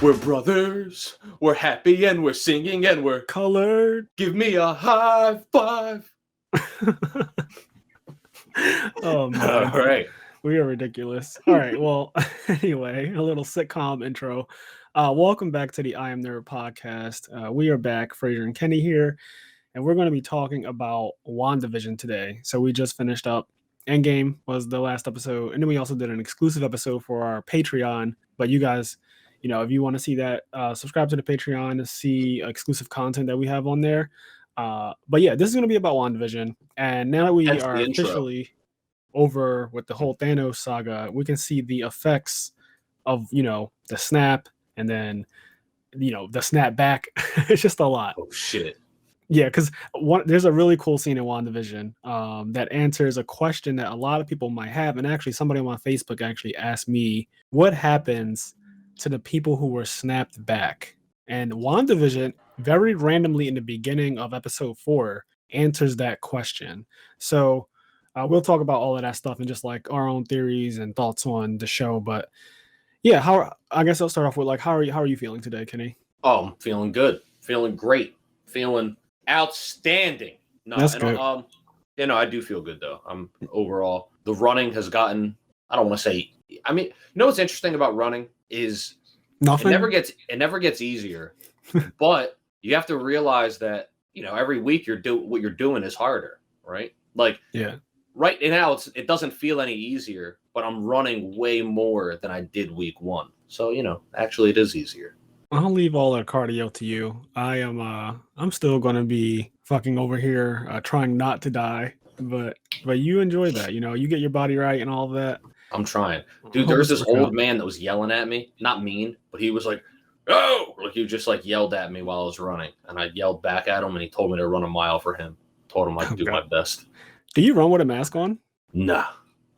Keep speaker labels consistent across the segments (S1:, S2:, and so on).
S1: We're brothers, we're happy and we're singing and we're
S2: colored.
S1: Give me a high five.
S2: Oh man.
S1: All right.
S2: We are ridiculous. All right. Well, anyway, a little sitcom intro. Welcome back to the IMNerd podcast. We are back, Fraser and Kenny here, and we're going to be talking about WandaVision today. So we just finished up. Endgame was the last episode, and then we also did an exclusive episode for our Patreon. But you guys, if you want to see that, subscribe to the Patreon to see exclusive content that we have on there. But yeah, this is going to be about WandaVision, and now that we
S1: Hence
S2: are
S1: the intro.
S2: officially over with the whole Thanos saga, we can see the effects of the snap and then the snap back. It's just a lot.
S1: Oh shit.
S2: Yeah, because there's a really cool scene in WandaVision that answers a question that a lot of people might have. And actually, somebody on my Facebook actually asked me, what happens to the people who were snapped back? And WandaVision, very randomly in the beginning of episode 4, answers that question. So we'll talk about all of that stuff and just like our own theories and thoughts on the show. But yeah, I guess I'll start off with like, how are you feeling today, Kenny?
S1: Oh, I'm feeling good. Feeling great. Feeling outstanding. No,
S2: that's good.
S1: I do feel good though. Overall, the running has gotten, I don't want to say, what's interesting about running is
S2: nothing.
S1: It never gets easier, but you have to realize that, every week what you're doing is harder, right? Like,
S2: yeah.
S1: Right now, it doesn't feel any easier, but I'm running way more than I did week 1. So, actually it is easier.
S2: I'll leave all that cardio to you. I'm still gonna be fucking over here trying not to die, but you enjoy that, you get your body right and all of that.
S1: I'm trying. Dude, there's this old man that was yelling at me. Not mean, but he was like, "Oh!" Like he just like yelled at me while I was running. And I yelled back at him and he told me to run a mile for him. Told him I'd do my best.
S2: Do you run with a mask on?
S1: Nah.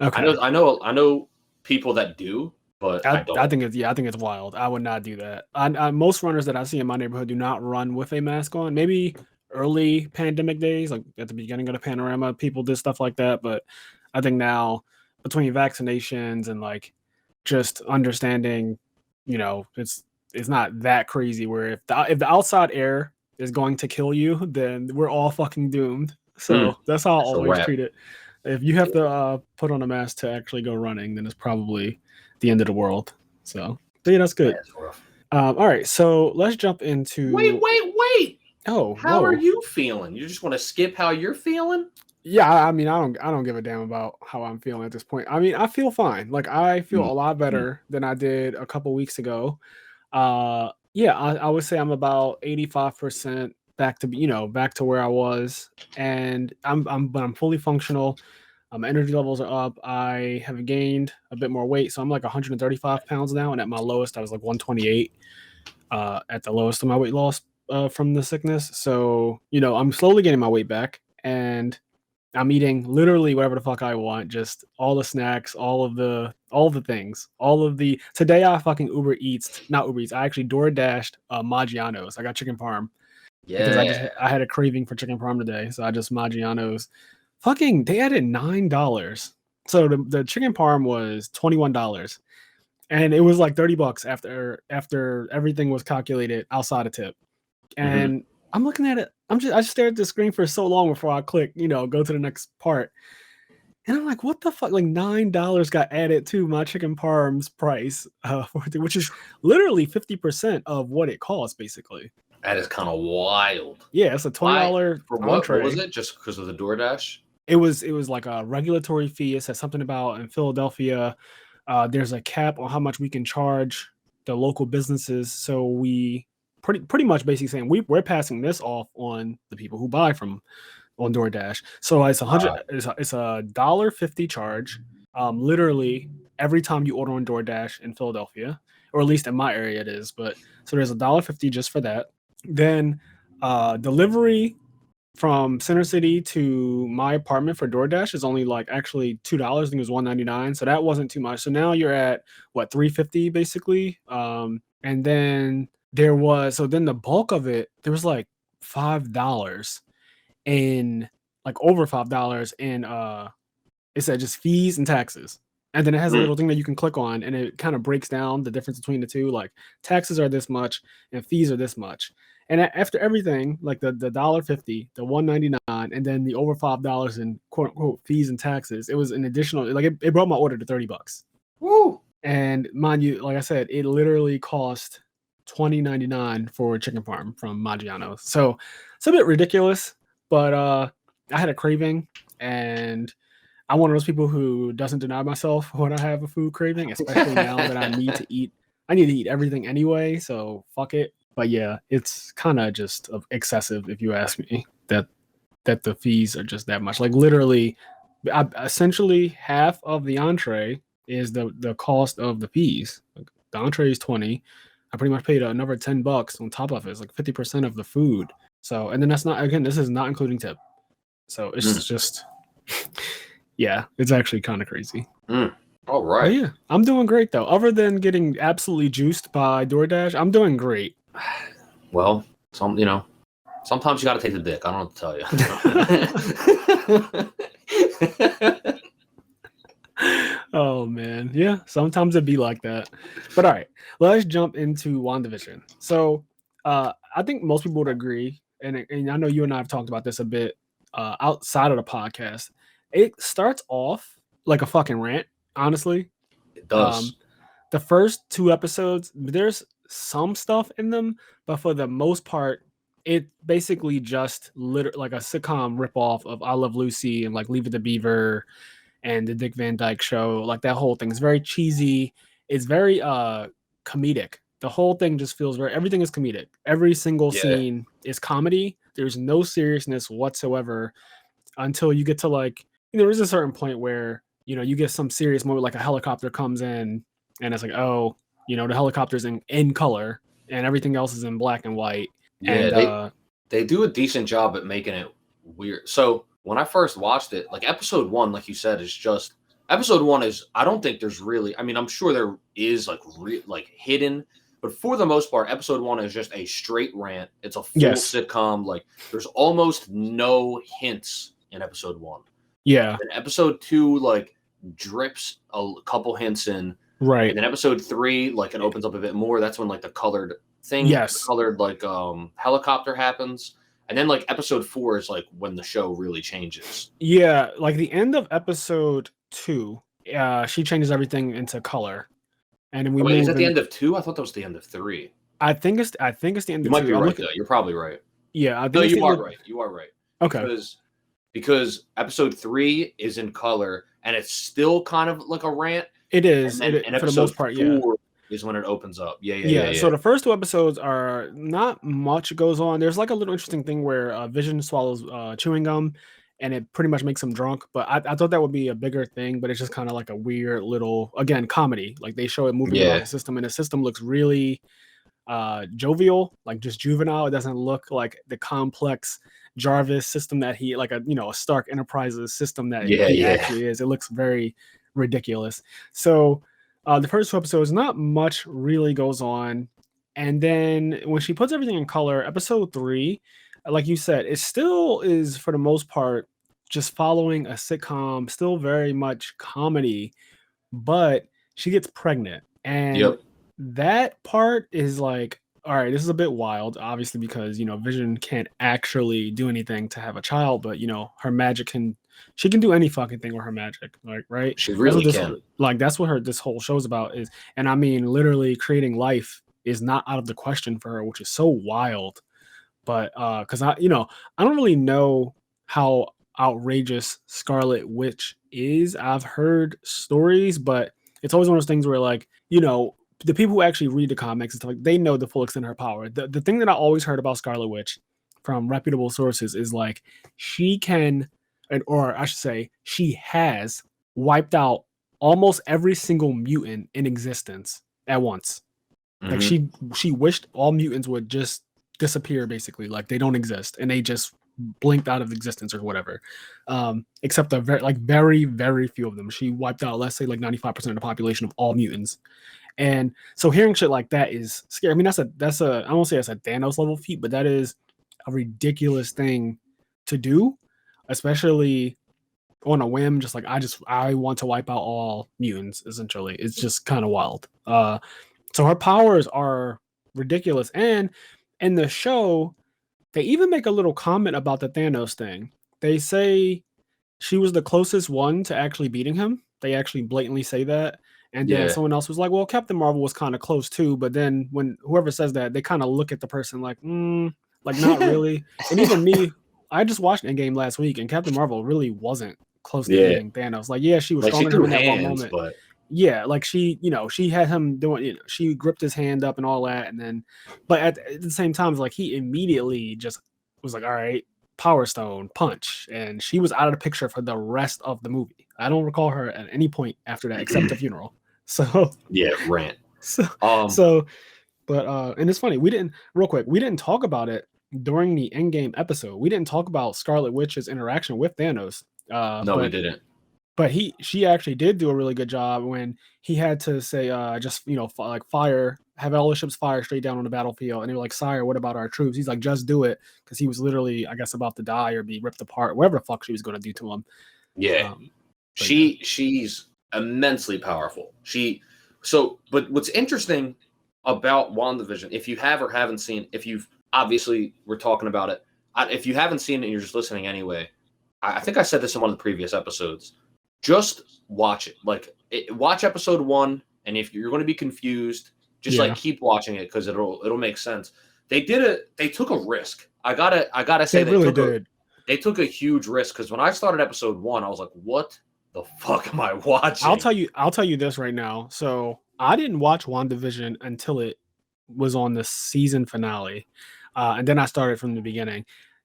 S2: Okay.
S1: I know people that do, but I don't.
S2: I think it's wild. I would not do that. Most runners that I see in my neighborhood do not run with a mask on. Maybe early pandemic days, like at the beginning of the panorama, people did stuff like that. But I think now, between vaccinations and like just understanding, it's not that crazy. Where if the outside air is going to kill you, then we're all fucking doomed. So that's how I always treat it. If you have to put on a mask to actually go running, then it's probably the end of the world. So yeah, that's good. All right, so let's jump into.
S1: Wait.
S2: Oh,
S1: how are you feeling? You just want to skip how you're feeling?
S2: Yeah, I don't give a damn about how I'm feeling at this point. I feel fine. Like I feel a lot better than I did a couple weeks ago. Yeah, I would say I'm about 85% back to where I was, and I'm fully functional. My energy levels are up. I have gained a bit more weight, so I'm like 135 pounds now, and at my lowest I was like 128 at the lowest of my weight loss from the sickness. So I'm slowly getting my weight back, and I'm eating literally whatever the fuck I want, just all the snacks, all the things, today I fucking not Uber Eats, I actually DoorDashed Maggiano's. I got chicken parm.
S1: Yeah.
S2: Because I had a craving for chicken parm today, so I just Maggiano's. Fucking, they added $9. So the chicken parm was $21, and it was like $30 after everything was calculated outside of tip. And I'm looking at it. I just stared at the screen for so long before I click, go to the next part. And I'm like, what the fuck? Like $9 got added to my chicken parm's price, which is literally 50% of what it costs, basically.
S1: That is kind of wild.
S2: Yeah, it's a $20
S1: for what? What was it? Just because of the DoorDash?
S2: It was like a regulatory fee. It said something about in Philadelphia, there's a cap on how much we can charge the local businesses. So we pretty much basically saying we're passing this off on the people who buy on DoorDash. So it's it's a $1.50 charge, literally every time you order on DoorDash in Philadelphia, or at least in my area it is. But so there's a $1.50 just for that. Then delivery from Center City to my apartment for DoorDash is only like actually $2. I think it was $1.99. So that wasn't too much. So now you're at what, $3.50 basically. And then then the bulk of it, there was like $5 in like over $5 in it said just fees and taxes. And then it has a little thing that you can click on, and it kind of breaks down the difference between the two. Like taxes are this much and fees are this much. And after everything, like the $1.50, the $1.99, and then the over $5 in quote unquote fees and taxes, it was an additional, like it brought my order to $30.
S1: Woo!
S2: And mind you, like I said, it literally cost $20.99 for a chicken parm from Maggiano's. So it's a bit ridiculous, but I had a craving, and I'm one of those people who doesn't deny myself when I have a food craving, especially now that I need to eat. I need to eat everything anyway, so fuck it. But yeah, it's kind of just excessive if you ask me. That the fees are just that much. Like literally, essentially half of the entree is the cost of the fees. Like, the entree is 20. I pretty much paid another $10 on top of it. It's like 50% of the food. So, and then that's not, again, this is not including tip. So it's just, yeah, it's actually kind of crazy.
S1: All right.
S2: But yeah, I'm doing great though. Other than getting absolutely juiced by DoorDash, I'm doing great.
S1: Well, sometimes you got to take the dick. I don't know what to tell you.
S2: Oh man, yeah. Sometimes it'd be like that. But all right, let's jump into WandaVision. So, I think most people would agree, and I know you and I have talked about this a bit outside of the podcast. It starts off like a fucking rant, honestly.
S1: It does.
S2: The first 2 episodes, there's some stuff in them, but for the most part, it basically just like a sitcom ripoff of I Love Lucy and like Leave It to Beaver and the Dick Van Dyke Show. Like that whole thing is very cheesy. It's very comedic. The whole thing just feels everything is comedic. Every single scene is comedy. There's no seriousness whatsoever until you get to like, there is a certain point where, you get some serious moment, like a helicopter comes in and it's like, oh, the helicopter's in color and everything else is in black and white.
S1: Yeah,
S2: and
S1: they do a decent job at making it weird. So when I first watched it, like episode 1, like you said, is just episode 1 is, I don't think there's really, I mean, I'm sure there is like hidden, but for the most part, episode 1 is just a straight rant. It's a full sitcom. Like there's almost no hints in episode 1.
S2: Yeah.
S1: And episode 2, like drips a couple hints in.
S2: Right.
S1: And then episode 3, like it opens up a bit more. That's when like the colored thing, colored like helicopter happens. And then like episode 4 is like when the show really changes.
S2: Yeah, like the end of episode 2, she changes everything into color. And then
S1: is that the end of 2? I thought that was the end of 3.
S2: I think it's the end of 2.
S1: You might be right, though. You're probably right.
S2: Yeah,
S1: no, you are right. You are right.
S2: Okay.
S1: Because episode 3 is in color and it's still kind of like a rant.
S2: It is.
S1: And
S2: for the most part, 4
S1: is when it opens up.
S2: Yeah. So the first 2 episodes are not much goes on. There's like a little interesting thing where Vision swallows chewing gum and it pretty much makes him drunk. But I thought that would be a bigger thing, but it's just kind of like a weird little, again, comedy. Like they show it moving around the system, and the system looks really jovial, like just juvenile. It doesn't look like the complex Jarvis system that he, like a Stark Enterprises system that he actually is. It looks very ridiculous. So the first 2 episodes, not much really goes on. And then when she puts everything in color, episode 3, like you said, it still is for the most part just following a sitcom, still very much comedy, but she gets pregnant. And that part is like, all right, this is a bit wild, obviously, because, Vision can't actually do anything to have a child, but, her magic she can do any fucking thing with her magic, like, right?
S1: She really can.
S2: Like, that's what this whole show's about is. And I mean, literally creating life is not out of the question for her, which is so wild. But, cause I don't really know how outrageous Scarlet Witch is. I've heard stories, but it's always one of those things where like, the people who actually read the comics and stuff, like, they know the full extent of her power. The thing that I always heard about Scarlet Witch from reputable sources is like she can, or I should say, she has wiped out almost every single mutant in existence at once. Like she wished all mutants would just disappear, basically, like they don't exist, and they just blinked out of existence or whatever. Except very, very few of them. She wiped out, let's say, like 95% of the population of all mutants. And so hearing shit like that is scary. I mean, that's a I won't say that's a Thanos level feat, but that is a ridiculous thing to do, especially on a whim, just like I want to wipe out all mutants. Essentially, it's just kind of wild. So her powers are ridiculous, and in the show, they even make a little comment about the Thanos thing. They say she was the closest one to actually beating him. They actually blatantly say that. And then
S1: Yeah.
S2: someone else was like, well, Captain Marvel was kind of close too. But then when whoever says that, they kind of look at the person like, like not really. And even me, I just watched Endgame last week, and Captain Marvel really wasn't close to beating Thanos. Like, yeah, she was
S1: Like she
S2: stronger than him
S1: threw
S2: in that one
S1: hands,
S2: moment.
S1: but
S2: Yeah, like she had him doing, she gripped his hand up and all that. And then, but at the same time, it's like he immediately just was like, all right, Power Stone, punch. And she was out of the picture for the rest of the movie. I don't recall her at any point after that except the funeral. So,
S1: yeah, rant.
S2: so, but and it's funny, we didn't talk about it during the Endgame episode. We didn't talk about Scarlet Witch's interaction with Thanos.
S1: No, we didn't.
S2: But she actually did do a really good job when he had to say, just like fire, have all the ships fire straight down on the battlefield, and they were like, "Sire, what about our troops?" He's like, "Just do it," because he was literally, I guess, about to die or be ripped apart, whatever the fuck she was going to do to him.
S1: Yeah, she's immensely powerful. But what's interesting about WandaVision, if you have or haven't seen, if you've obviously we're talking about it, if you haven't seen it and you're just listening anyway, I think I said this in one of the previous episodes. Just watch it. Watch episode 1, and if you're going to be confused, just keep watching it because it'll make sense. They took a risk. I gotta say they took a huge risk because when I started episode 1, I was like, what the fuck am I watching?
S2: I'll tell you this right now. So I didn't watch WandaVision until it was on the season finale, and then I started from the beginning.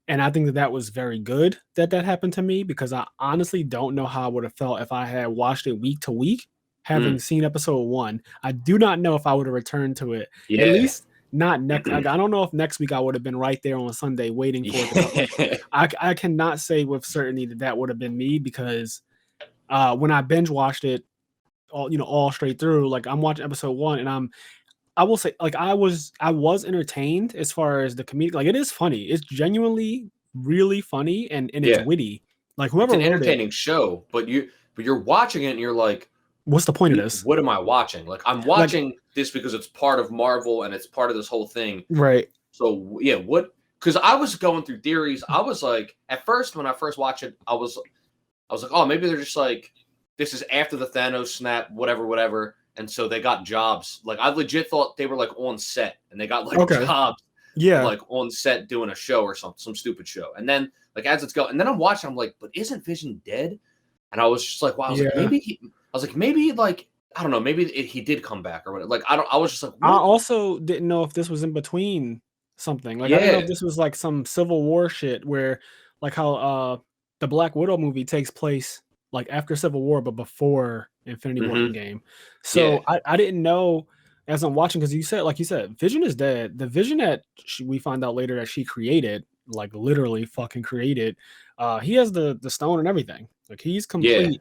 S2: And I think that was very good that happened to me, because I honestly don't know how I would have felt if I had watched it week to week, having seen episode 1. I do not know if I would have returned to it. Yeah. At least not next. I don't know if next week I would have been right there on Sunday waiting for it to come. I cannot say with certainty that would have been me, because when I binge watched it all straight through, like I'm watching episode 1 and I will say, like, I was entertained as far as the comedic. Like, it is funny. It's genuinely really funny, and it's witty. Like, whoever
S1: it's an entertaining show, but you're watching it and you're like,
S2: what's the point of this?
S1: What am I watching? Like, I'm watching this because it's part of Marvel and it's part of this whole thing.
S2: Right.
S1: So yeah, because I was going through theories. I was like, at first, when I first watched it, I was like, oh, maybe they're just like, this is after the Thanos snap, whatever. And so they got jobs. Like, I legit thought they were like on set and they got like jobs. Yeah. Like on set doing a show or some stupid show. And then like as it's going, and then I'm watching, I'm like, but isn't Vision dead? And I was just like, wow, maybe like, I don't know, maybe he did come back or whatever. Like, I was just like,
S2: what? I also didn't know if this was in between something. Like, I didn't know if this was like some Civil War shit where like how the Black Widow movie takes place like after Civil War, but before Infinity War Endgame. So I didn't know as I'm watching, because you said Vision is dead. The Vision that we find out later that she created, like literally fucking created, he has the stone and everything. Like, he's complete. Yeah.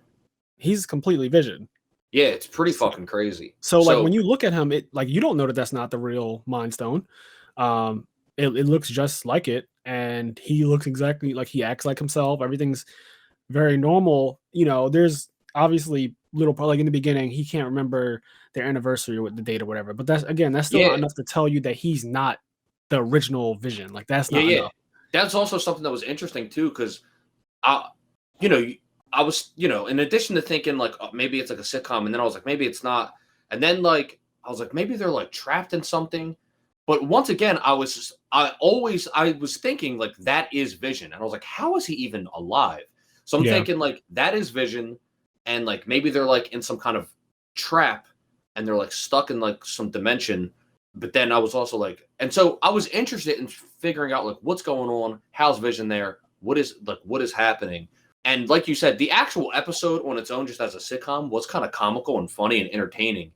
S2: He's completely Vision.
S1: Yeah, it's pretty fucking crazy.
S2: So like when you look at him, it like you don't know that that's not the real Mind Stone. It looks just like it, and he looks exactly like, he acts like himself. Everything's very normal. There's obviously little, like in the beginning, he can't remember their anniversary with the date or whatever. But that's still not enough to tell you that he's not the original Vision. Like, that's not enough.
S1: That's also something that was interesting too, because I was, in addition to thinking like, oh, maybe it's like a sitcom, and then I was like, maybe it's not, and then like I was like, maybe they're like trapped in something. But once again, I was thinking like, that is Vision, and I was like, how is he even alive? So I'm thinking like, that is Vision, and like maybe they're like in some kind of trap and they're like stuck in like some dimension. But then I was also like, and so I was interested in figuring out like, what's going on, how's Vision there, what is happening. And like you said, the actual episode on its own, just as a sitcom, was kind of comical and funny and entertaining.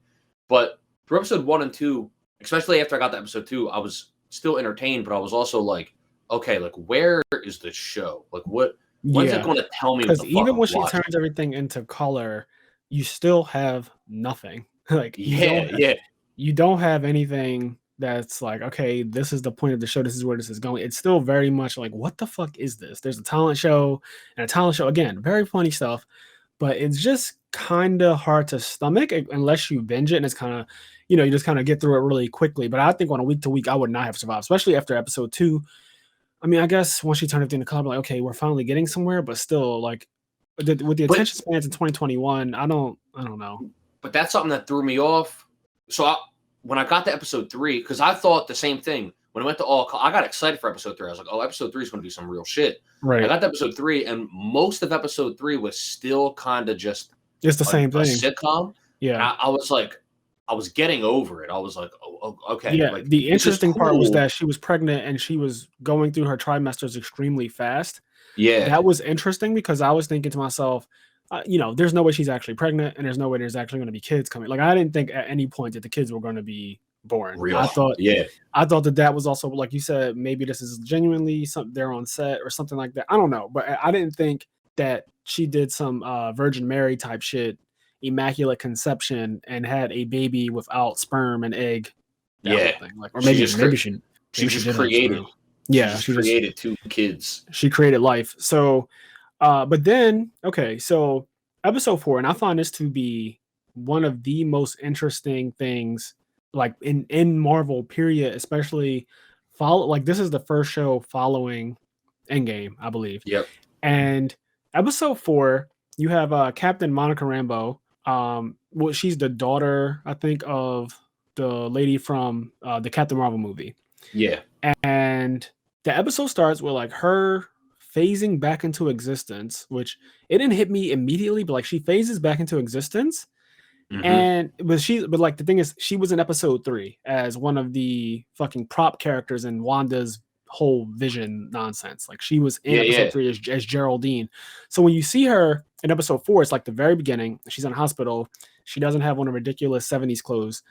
S1: But for episode 1 and 2, especially after I got to episode 2, I was still entertained, but I was also like, okay, like, where is the show? Like, when's it going to tell me?
S2: Because even when she turns everything into color, you still have nothing. Like, you don't have anything that's like, okay, this is the point of the show. This is where this is going. It's still very much like, what the fuck is this? There's a talent show and a talent show. Again, very funny stuff, but it's just kind of hard to stomach unless you binge it. And it's kind of, you just kind of get through it really quickly. But I think on a week to week, I would not have survived, especially after episode 2. I mean, I guess once you turn everything to color, like, okay, we're finally getting somewhere, but still, like, with the attention spans in 2021, I don't know.
S1: But that's something that threw me off. So when I got to episode 3, because I thought the same thing. When I went to I got excited for episode 3. I was like, oh, episode 3 is going to be some real shit.
S2: Right.
S1: I got to episode 3, and most of episode 3 was still kind of just
S2: it's the same thing.
S1: A sitcom.
S2: Yeah.
S1: And I was like, I was getting over it. I was like, oh, okay.
S2: Yeah.
S1: Like,
S2: the interesting part was that she was pregnant and she was going through her trimesters extremely fast.
S1: Yeah.
S2: That was interesting because I was thinking to myself, there's no way she's actually pregnant, and there's no way there's actually going to be kids coming. Like, I didn't think at any point that the kids were going to be born.
S1: Real.
S2: I thought that was also, like you said, maybe this is genuinely something they're on set or something like that. I don't know, but I didn't think that she did some Virgin Mary type shit, immaculate conception, and had a baby without sperm and egg.
S1: Thing.
S2: Like, or maybe
S1: she just created.
S2: Yeah,
S1: she created 2 kids.
S2: She created life. So. But then, okay, so episode 4, and I find this to be one of the most interesting things, like in Marvel, period, especially this is the first show following Endgame, I believe.
S1: Yep.
S2: And episode 4, you have Captain Monica Rambeau. Well, she's the daughter, I think, of the lady from the Captain Marvel movie.
S1: Yeah.
S2: And the episode starts with like her phasing back into existence, which it didn't hit me immediately, but like she phases back into existence. Mm-hmm. But like the thing is, she was in episode 3 as one of the fucking prop characters in Wanda's whole Vision nonsense. Like, she was in episode 3 as Geraldine. So when you see her in episode 4, it's like the very beginning. She's in a hospital. She doesn't have one of ridiculous 70s clothes.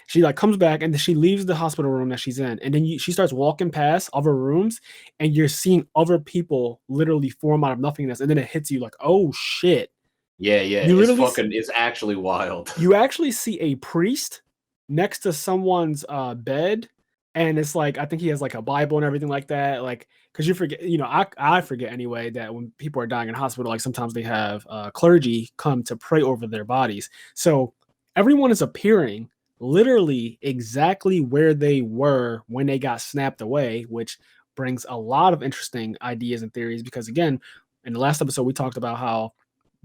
S2: She like comes back and then she leaves the hospital room that she's in, and then she starts walking past other rooms, and you're seeing other people literally form out of nothingness, and then it hits you like, oh shit.
S1: Yeah. It's actually wild.
S2: You actually see a priest next to someone's bed, and it's like, I think he has like a Bible and everything like that. Like, because you forget, I forget anyway that when people are dying in hospital, like sometimes they have clergy come to pray over their bodies. So everyone is appearing literally exactly where they were when they got snapped away, which brings a lot of interesting ideas and theories, because again, in the last episode, we talked about how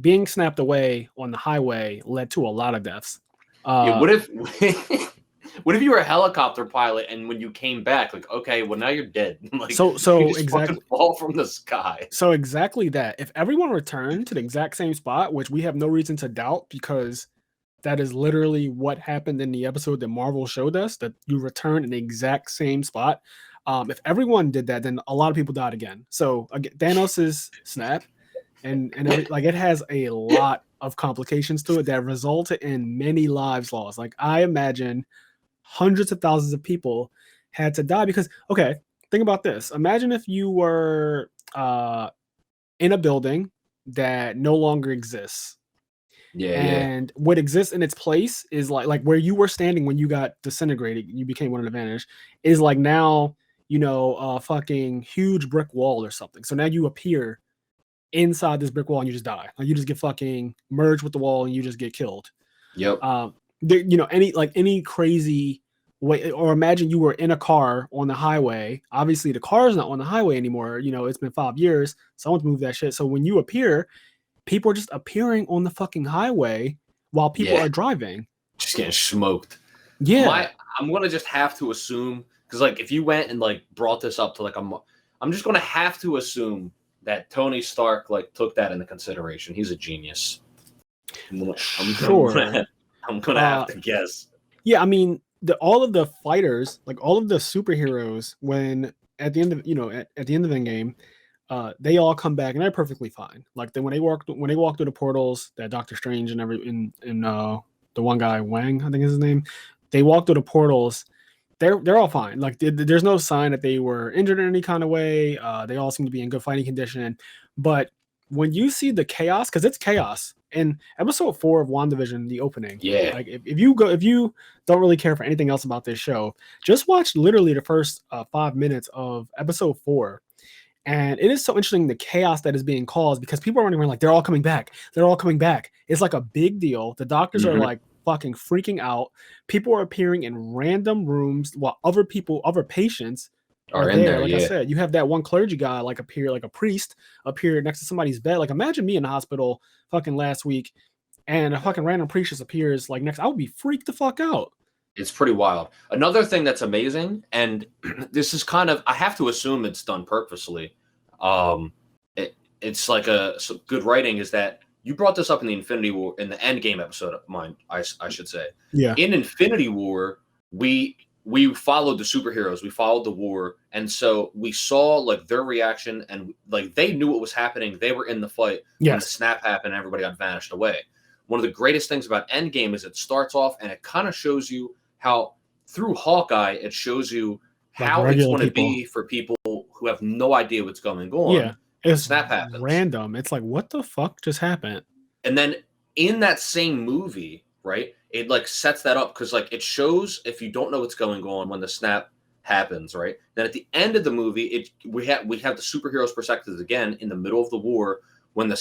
S2: being snapped away on the highway led to a lot of deaths.
S1: What if you were a helicopter pilot and when you came back, like, okay, well, now you're dead. Like,
S2: so
S1: you just
S2: exactly
S1: fall from the sky.
S2: So exactly that. If everyone returned to the exact same spot, which we have no reason to doubt, because that is literally what happened in the episode that Marvel showed us, that you return in the exact same spot. If everyone did that, then a lot of people died again. So Thanos' snap, and it has a lot of complications to it that resulted in many lives lost. Like, I imagine hundreds of thousands of people had to die because, okay, think about this. Imagine if you were in a building that no longer exists. And what exists in its place is like where you were standing when you got disintegrated, you became one of the Vanish, is like now, a fucking huge brick wall or something. So now you appear inside this brick wall and you just die. Like, you just get fucking merged with the wall and you just get killed.
S1: Yep.
S2: Any crazy way, or imagine you were in a car on the highway. Obviously the car is not on the highway anymore. It's been 5 years. Someone's moved that shit. So when you appear, people are just appearing on the fucking highway while people are driving.
S1: Just getting smoked.
S2: Yeah.
S1: I'm going to just have to assume, because like if you went and like brought this up to like I'm just going to have to assume that Tony Stark like took that into consideration. He's a genius. I'm going to have to guess.
S2: Yeah, I mean, all of the fighters, like all of the superheroes, when at the end of at the end of Endgame, they all come back and they're perfectly fine. Like when they walk through the portals, that Doctor Strange and the one guy, Wang, I think is his name, they walk through the portals. They're all fine. Like there's no sign that they were injured in any kind of way. They all seem to be in good fighting condition. But when you see the chaos, because it's chaos in episode 4 of WandaVision, the opening.
S1: Yeah.
S2: Like if you don't really care for anything else about this show, just watch literally the first 5 minutes of episode 4. And it is so interesting the chaos that is being caused because people are running around like they're all coming back. They're all coming back. It's like a big deal. The doctors are like fucking freaking out. People are appearing in random rooms while other patients are
S1: in there.
S2: Like I said, you have that one clergy guy like appear, like a priest appear next to somebody's bed. Like imagine me in the hospital fucking last week and a fucking random priest just appears like next. I would be freaked the fuck out.
S1: It's pretty wild. Another thing that's amazing, and this is kind of, I have to assume it's done purposely. It's like some good writing is that you brought this up in the Infinity War, in the Endgame episode of mine, I should say.
S2: Yeah.
S1: In Infinity War, we followed the superheroes, we followed the war, and so we saw like their reaction, and like they knew what was happening. They were in the fight when the snap happened, and everybody got vanished away. One of the greatest things about Endgame is it starts off and it kind of shows you how through Hawkeye, it shows you how it's going to be for people who have no idea what's going on.
S2: Yeah, it's
S1: snap happens.
S2: Random. It's like, what the fuck just happened?
S1: And then in that same movie, right, it like sets that up because like it shows if you don't know what's going on when the snap happens, right? Then at the end of the movie, we have the superheroes' perspectives again in the middle of the war when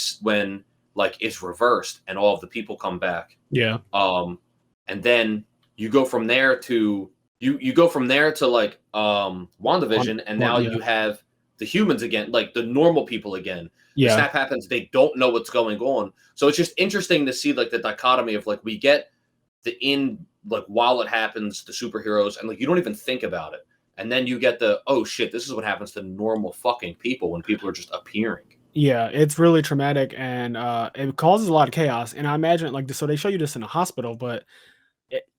S1: like it's reversed and all of the people come back.
S2: Yeah.
S1: And then you go from there to like WandaVision, and now you have the humans again, like the normal people again.
S2: Yeah.
S1: The snap happens, they don't know what's going on. So it's just interesting to see like the dichotomy of like we get like while it happens, the superheroes, and like you don't even think about it. And then you get oh shit, this is what happens to normal fucking people when people are just appearing.
S2: Yeah, it's really traumatic, and it causes a lot of chaos. And I imagine like so they show you this in a hospital, but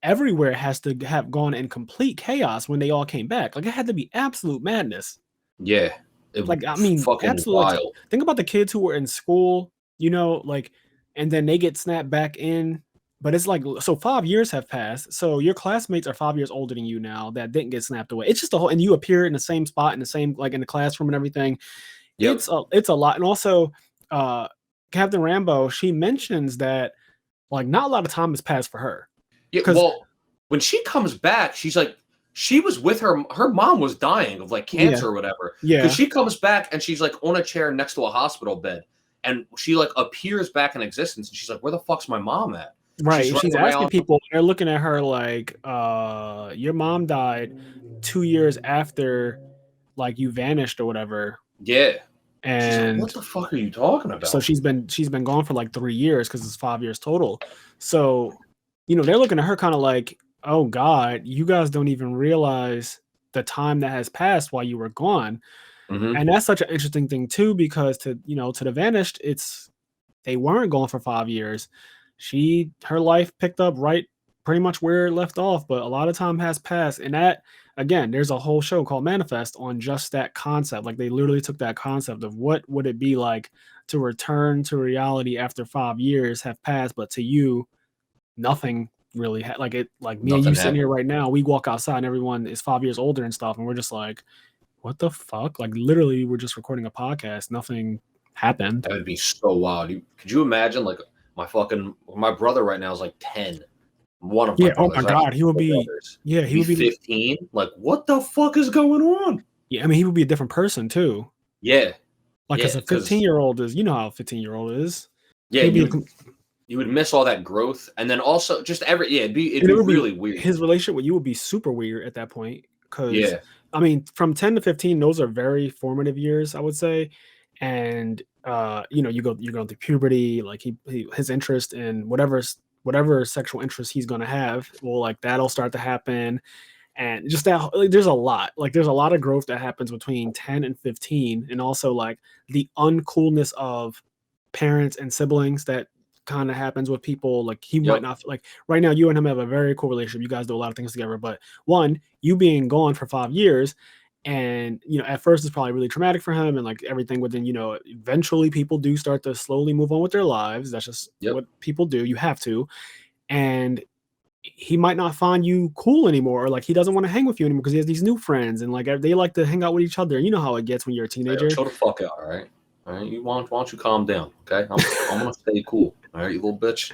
S2: everywhere has to have gone in complete chaos when they all came back. Like it had to be absolute madness.
S1: Yeah.
S2: Like I mean,
S1: fucking
S2: absolute,
S1: wild.
S2: like, think about the kids who were in school, you know, like, and then they get snapped back in. But it's like, so 5 years have passed. So your classmates are 5 years older than you now that didn't get snapped away. It's just a whole, and you appear in the same spot in the same, like in the classroom and everything. Yep. It's a lot. And also, Captain Rambo, she mentions that like not a lot of time has passed for her.
S1: Yeah, well, when she comes back, she's like, she was with her mom was dying of like cancer or whatever.
S2: Yeah.
S1: Because she comes back and she's like on a chair next to a hospital bed, and she like appears back in existence, and she's like, where the fuck's my mom at?
S2: Right. She's asking people, they're looking at her like, your mom died 2 years after like you vanished or whatever.
S1: Yeah.
S2: And
S1: like, what the fuck are you talking about?
S2: So she's been gone for like 3 years because it's 5 years total. So, you know, they're looking at her kind of like, oh God, you guys don't even realize the time that has passed while you were gone. Mm-hmm. And that's such an interesting thing too, because to the vanished, they weren't gone for 5 years. Her life picked up right pretty much where it left off, but a lot of time has passed. And that, again, there's a whole show called Manifest on just that concept. Like they literally took that concept of what would it be like to return to reality after 5 years have passed, but to you, nothing really like me nothing and you sitting here right now, we walk outside and everyone is 5 years older and stuff, and we're just like, what the fuck? Like literally we're just recording a podcast, nothing happened.
S1: That would be so wild. Could you imagine like my brother right now is like 10. One of my brothers.
S2: Oh my God, he would be
S1: brothers. Yeah, he would be 15. Like what the fuck is going on?
S2: Yeah, I mean he would be a different person too.
S1: Yeah.
S2: Like as a 15-year-old is, you know how a 15-year-old is.
S1: Yeah, you would miss all that growth, and then also just it'd be really weird.
S2: His relationship with you would be super weird at that point, because I mean, from 10 to 15, those are very formative years, I would say, and you're going through puberty, like his interest in whatever sexual interest he's going to have, well, like that'll start to happen, and just that like, there's a lot of growth that happens between 10 and 15, and also like the uncoolness of parents and siblings that kind of happens with people. Like he might not, like right now you and him have a very cool relationship, you guys do a lot of things together, but one, you being gone for 5 years, and at first it's probably really traumatic for him and like everything, but then eventually people do start to slowly move on with their lives. That's just what people do. You have to. And he might not find you cool anymore, or like he doesn't want to hang with you anymore because he has these new friends, and like they like to hang out with each other. You know how it gets when you're a teenager.
S1: Chill the fuck out, all right? All right, why don't you calm down, okay? I'm gonna stay cool. All right, you little bitch.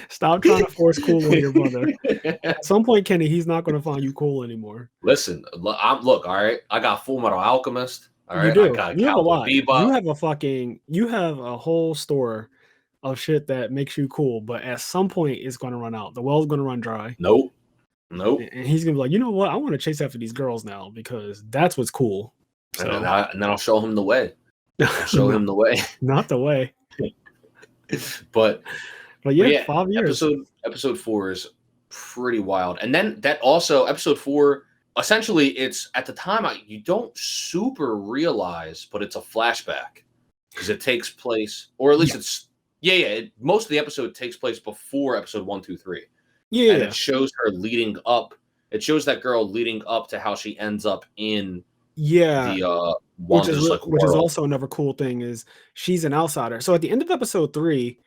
S2: Stop trying to force cool on your brother. At some point, Kenny, he's not going to find you cool anymore.
S1: Listen, look, all right. I got Full Metal Alchemist. All right,
S2: You do.
S1: I got
S2: You have a
S1: Cowboy
S2: lot.
S1: Bebop.
S2: You have a whole store of shit that makes you cool, but at some point it's going to run out. The well's going to run dry.
S1: Nope.
S2: And he's going to be like, you know what? I want to chase after these girls now because that's what's cool. So,
S1: and then I'll show him the way. I'll show him the way.
S2: Not the way.
S1: But
S2: yeah, 5 years.
S1: Episode 4 is pretty wild. And then that also, episode 4, essentially it's at the time you don't super realize, but it's a flashback because it takes place, or at least most of the episode takes place before episode 1, 2, 3. Yeah. And it shows her leading up. It shows that girl leading up to how she ends up in the
S2: which is also another cool thing is she's an outsider. So at the end of episode 3,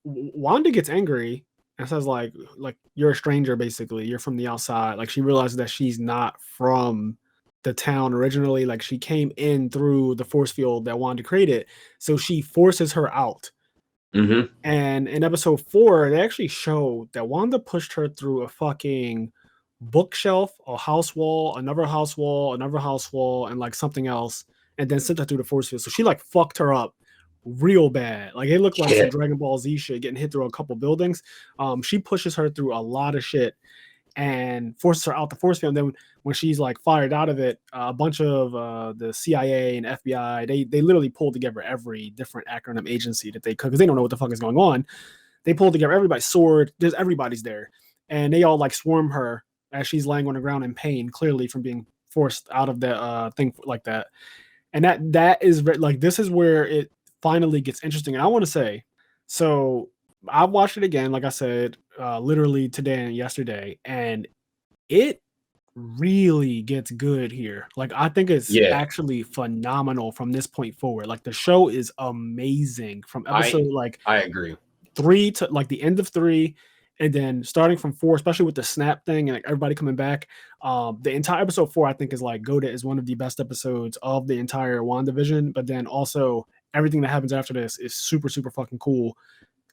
S2: Wanda gets angry and says like you're a stranger, basically. You're from the outside. Like she realizes that she's not from the town originally. Like she came in through the force field that Wanda created. So she forces her out.
S1: Mm-hmm.
S2: And in episode 4, they actually show that Wanda pushed her through a fucking bookshelf, a house wall, another house wall, and like something else, and then sent her through the force field. So she like fucked her up real bad. Like it looked like some Dragon Ball Z shit, getting hit through a couple buildings. She pushes her through a lot of shit and forces her out the force field. And then when she's like fired out of it, a bunch of the CIA and FBI, they literally pulled together every different acronym agency that they could, because they don't know what the fuck is going on. They pulled together everybody's sword. Everybody's there, and they all like swarm her as she's laying on the ground in pain, clearly from being forced out of the thing like that. And that is like, this is where it finally gets interesting. And I want to say, so I watched it again, like I said, literally today and yesterday, and it really gets good here. Like I think it's actually phenomenal from this point forward. Like the show is amazing from episode
S1: I agree
S2: 3 to like the end of 3, and then starting from 4, especially with the snap thing and like everybody coming back. The entire episode 4 I think is like is one of the best episodes of the entire WandaVision. But then also everything that happens after this is super, super fucking cool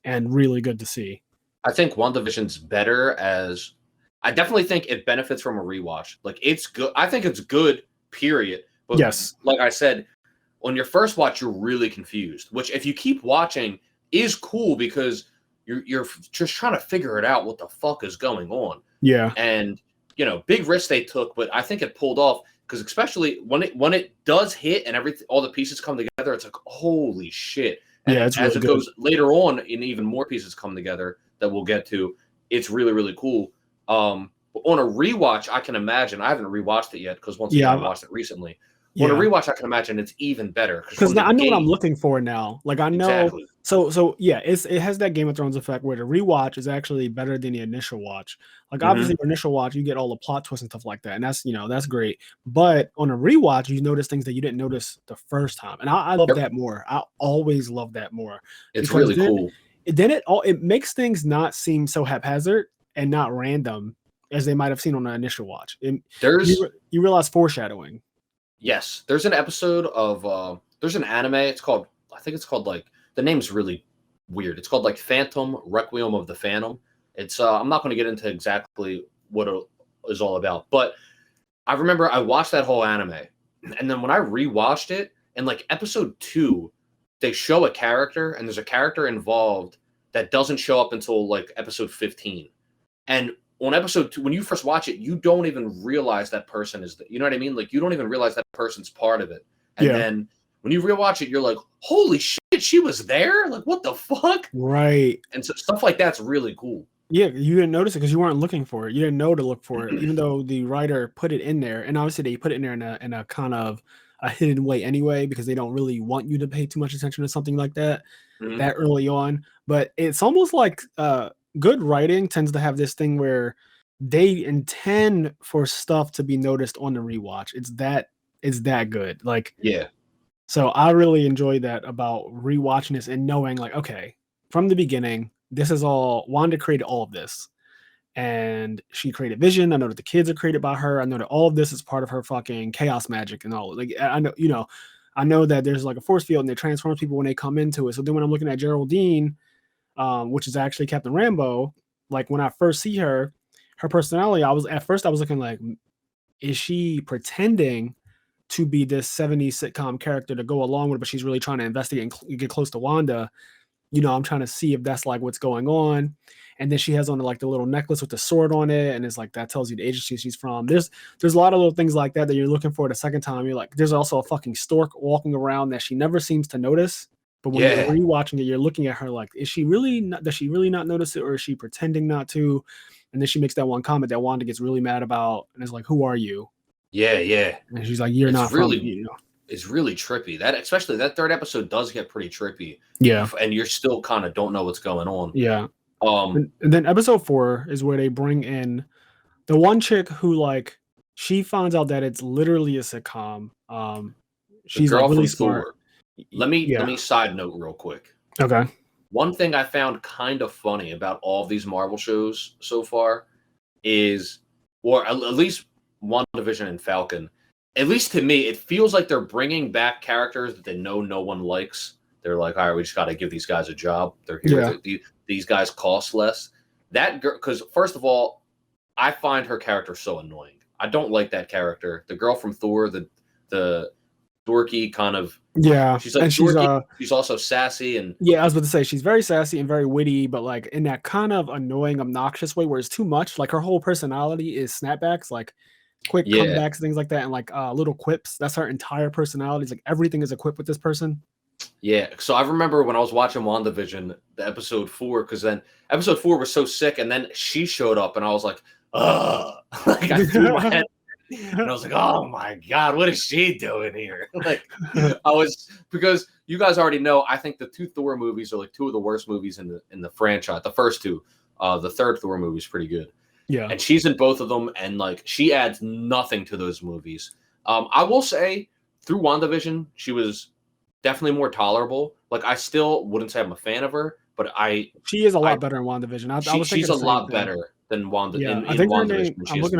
S2: and really good to see.
S1: I think WandaVision's better as I definitely think it benefits from a rewatch. Like it's good. I think it's good, period. But
S2: yes,
S1: like I said, on your first watch, you're really confused, which if you keep watching is cool because you're just trying to figure it out what the fuck is going on.
S2: Yeah.
S1: And big risk they took, but I think it pulled off because especially when it does hit and all the pieces come together, it's like holy shit. And
S2: yeah, it's really
S1: as it
S2: good.
S1: goes later on and even more pieces come together that we'll get to, it's really, really cool. But on a rewatch, I can imagine, I haven't rewatched it yet because once again, I watched it recently. On a rewatch, I can imagine it's even better.
S2: Because I know what I'm looking for now. Like I know,
S1: exactly.
S2: So yeah, it has that Game of Thrones effect where the rewatch is actually better than the initial watch. Like obviously, your initial watch, you get all the plot twists and stuff like that, and that's great. But on a rewatch, you notice things that you didn't notice the first time, and I love that more. I always love that more.
S1: It's really cool.
S2: Then it makes things not seem so haphazard and not random as they might have seen on the initial watch. You realize foreshadowing.
S1: Yes, there's an episode of there's an anime. I think it's called like, the name's really weird. It's called like Phantom Requiem of the Phantom. It's I'm not going to get into exactly what it is all about, but I remember I watched that whole anime, and then when I rewatched it in like episode 2, they show a character and there's a character involved that doesn't show up until like episode 15, and on episode 2, when you first watch it, you don't even realize that person is you know what I mean? Like you don't even realize that person's part of it. And then when you rewatch it, you're like, holy shit, she was there? Like what the fuck?
S2: Right.
S1: And so stuff like that's really cool.
S2: Yeah, you didn't notice it because you weren't looking for it. You didn't know to look for it, even though the writer put it in there. And obviously they put it in there in a kind of a hidden way anyway, because they don't really want you to pay too much attention to something like that that early on. But it's almost like good writing tends to have this thing where they intend for stuff to be noticed on the rewatch. It's that good. Like,
S1: yeah.
S2: So I really enjoy that about rewatching this and knowing like, okay, from the beginning, this is all Wanda created all of this. And she created Vision. I know that the kids are created by her. I know that all of this is part of her fucking chaos magic and all. Like I know, I know that there's like a force field and it transforms people when they come into it. So then when I'm looking at Geraldine, which is actually Captain Rambo, like when I first see her personality, I was looking like, is she pretending to be this 70s sitcom character to go along with it, but she's really trying to investigate and get close to Wanda? I'm trying to see if that's like what's going on. And then she has on like the little necklace with the sword on it, and it's like that tells you the agency she's from. There's a lot of little things like that you're looking for the second time. You're like, there's also a fucking stork walking around that she never seems to notice. But when you're rewatching it, you're looking at her like, does she really not notice it, or is she pretending not to? And then she makes that one comment that Wanda gets really mad about, and it's like, who are you?
S1: Yeah.
S2: And she's like, you're
S1: it's
S2: not
S1: really,
S2: from.
S1: It's really trippy. Especially that third episode does get pretty trippy.
S2: Yeah.
S1: And you're still kind of don't know what's going on.
S2: Yeah. And then episode 4 is where they bring in the one chick who, like, she finds out that it's literally a sitcom. She's like really smart.
S1: Thor. Let me side note real quick.
S2: Okay.
S1: One thing I found kind of funny about all of these Marvel shows so far is, or at least WandaVision and Falcon, at least to me, it feels like they're bringing back characters that they know no one likes. They're like, all right, we just got to give these guys a job. They're here. Yeah. These guys cost less. That girl, because first of all, I find her character so annoying. I don't like that character. The girl from Thor, the dorky kind of.
S2: Yeah,
S1: she's like dorky. She's also sassy and.
S2: Yeah, I was about to say she's very sassy and very witty, but like in that kind of annoying, obnoxious way where it's too much. Like her whole personality is snapbacks, like quick comebacks, things like that, and like little quips. That's her entire personality. It's like everything is a quip with this person.
S1: Yeah, so I remember when I was watching WandaVision, the episode 4, because then episode 4 was so sick, and then she showed up, and I was like, ugh. Like I threw my head, and I was like, oh my god, what is she doing here? Like because you guys already know, I think the 2 Thor movies are like 2 of the worst movies in the franchise. The first 2, the third Thor movie is pretty good.
S2: Yeah,
S1: and she's in both of them, and like she adds nothing to those movies. I will say through WandaVision, she was definitely more tolerable. Like I still wouldn't say I'm a fan of her, but
S2: she is a lot better in WandaVision.
S1: She's a lot better than Wanda.
S2: Yeah, I think her name. I'm looking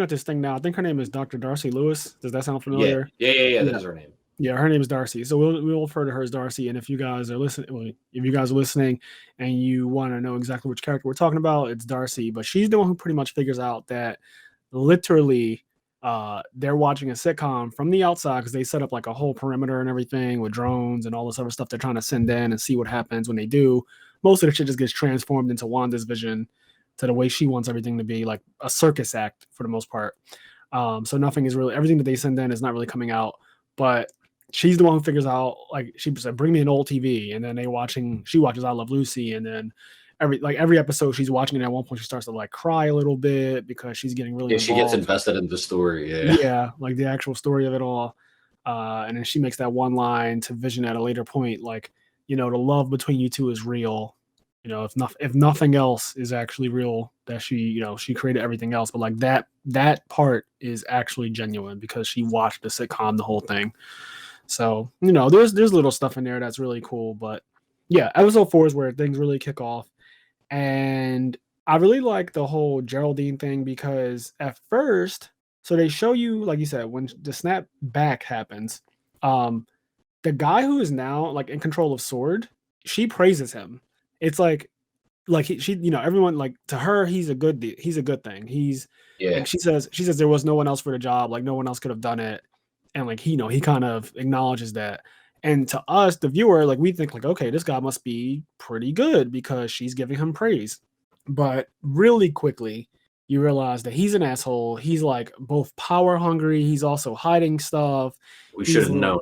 S2: at this thing now. I think her name is Dr. Darcy Lewis. Does that sound familiar?
S1: Yeah. That is her name.
S2: Yeah, her name is Darcy. So we'll refer to her as Darcy. And if you guys are listening, and you want to know exactly which character we're talking about, it's Darcy. But she's the one who pretty much figures out that literally. They're watching a sitcom from the outside because they set up like a whole perimeter and everything with drones and all this other stuff they're trying to send in and see what happens when they do. Most of the shit just gets transformed into Wanda's vision to the way she wants everything to be, like a circus act for the most part. So nothing is really, everything that they send in is not really coming out, but she's the one who figures out, like she said, bring me an old TV. And then she watches I Love Lucy. And then every episode she's watching it, at one point she starts to like cry a little bit because she's getting really involved.
S1: She gets invested in the story.
S2: Yeah, like the actual story of it all. And then she makes that one line to Vision at a later point, like, the love between you two is real. If nothing else is actually real, that she created everything else, but like that part is actually genuine because she watched the sitcom, the whole thing. So there's little stuff in there that's really cool. But yeah, episode 4 is where things really kick off. And I really like the whole Geraldine thing because at first, so they show you, like you said, when the snap back happens, the guy who is now like in control of Sword, she praises him. It's like everyone, like, to her, he's a good thing. And she says there was no one else for the job, like no one else could have done it. And like he kind of acknowledges that. And to us, the viewer, like we think like, okay, this guy must be pretty good because she's giving him praise. But really quickly, you realize that he's an asshole. He's like both power hungry. He's also hiding stuff.
S1: We should have known.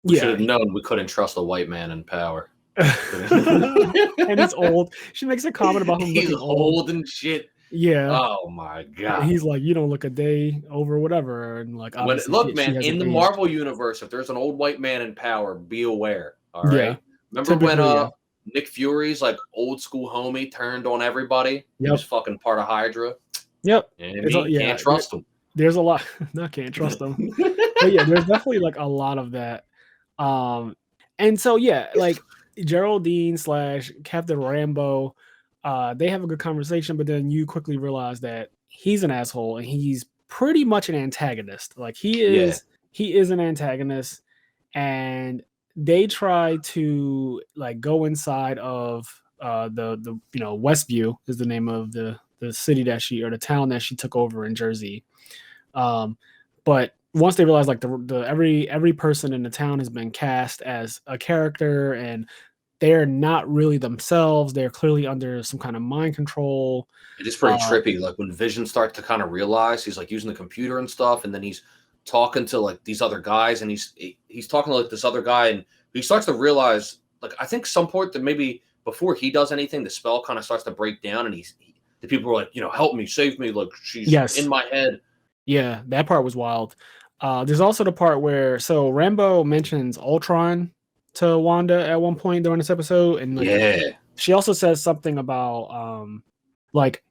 S1: We should have known we couldn't trust a white man in power.
S2: And he's old. She makes a comment about him
S1: looking old and shit.
S2: Yeah.
S1: Oh my god.
S2: And he's like, you don't look a day over whatever. And like,
S1: look, man, in the Marvel universe, if there's an old white man in power, be aware. All right. Yeah. Remember when Nick Fury's like old school homie turned on everybody? Yep. He was fucking part of Hydra.
S2: Yep.
S1: And can't trust him.
S2: There's a lot. No, can't trust him. But yeah, there's definitely like a lot of that. And so yeah, like Geraldine / Captain Rambo, they have a good conversation, but then you quickly realize that he's an asshole and he's pretty much an antagonist. Like he is an antagonist, and they try to like go inside of the Westview is the name of the city that she, or the town that she took over in Jersey. But once they realize like the every person in the town has been cast as a character, and they're not really themselves. They're clearly under some kind of mind control.
S1: It is pretty trippy. Like when Vision starts to kind of realize he's like using the computer and stuff, and then he's talking to like these other guys, and he's talking to like this other guy, and he starts to realize, like, I think some point that maybe before he does anything, the spell kind of starts to break down, and the people are like, help me, save me, like she's in my head.
S2: Yeah, that part was wild. There's also the part where Rambo mentions Ultron to Wanda at one point during this episode, and like, she also says something about like,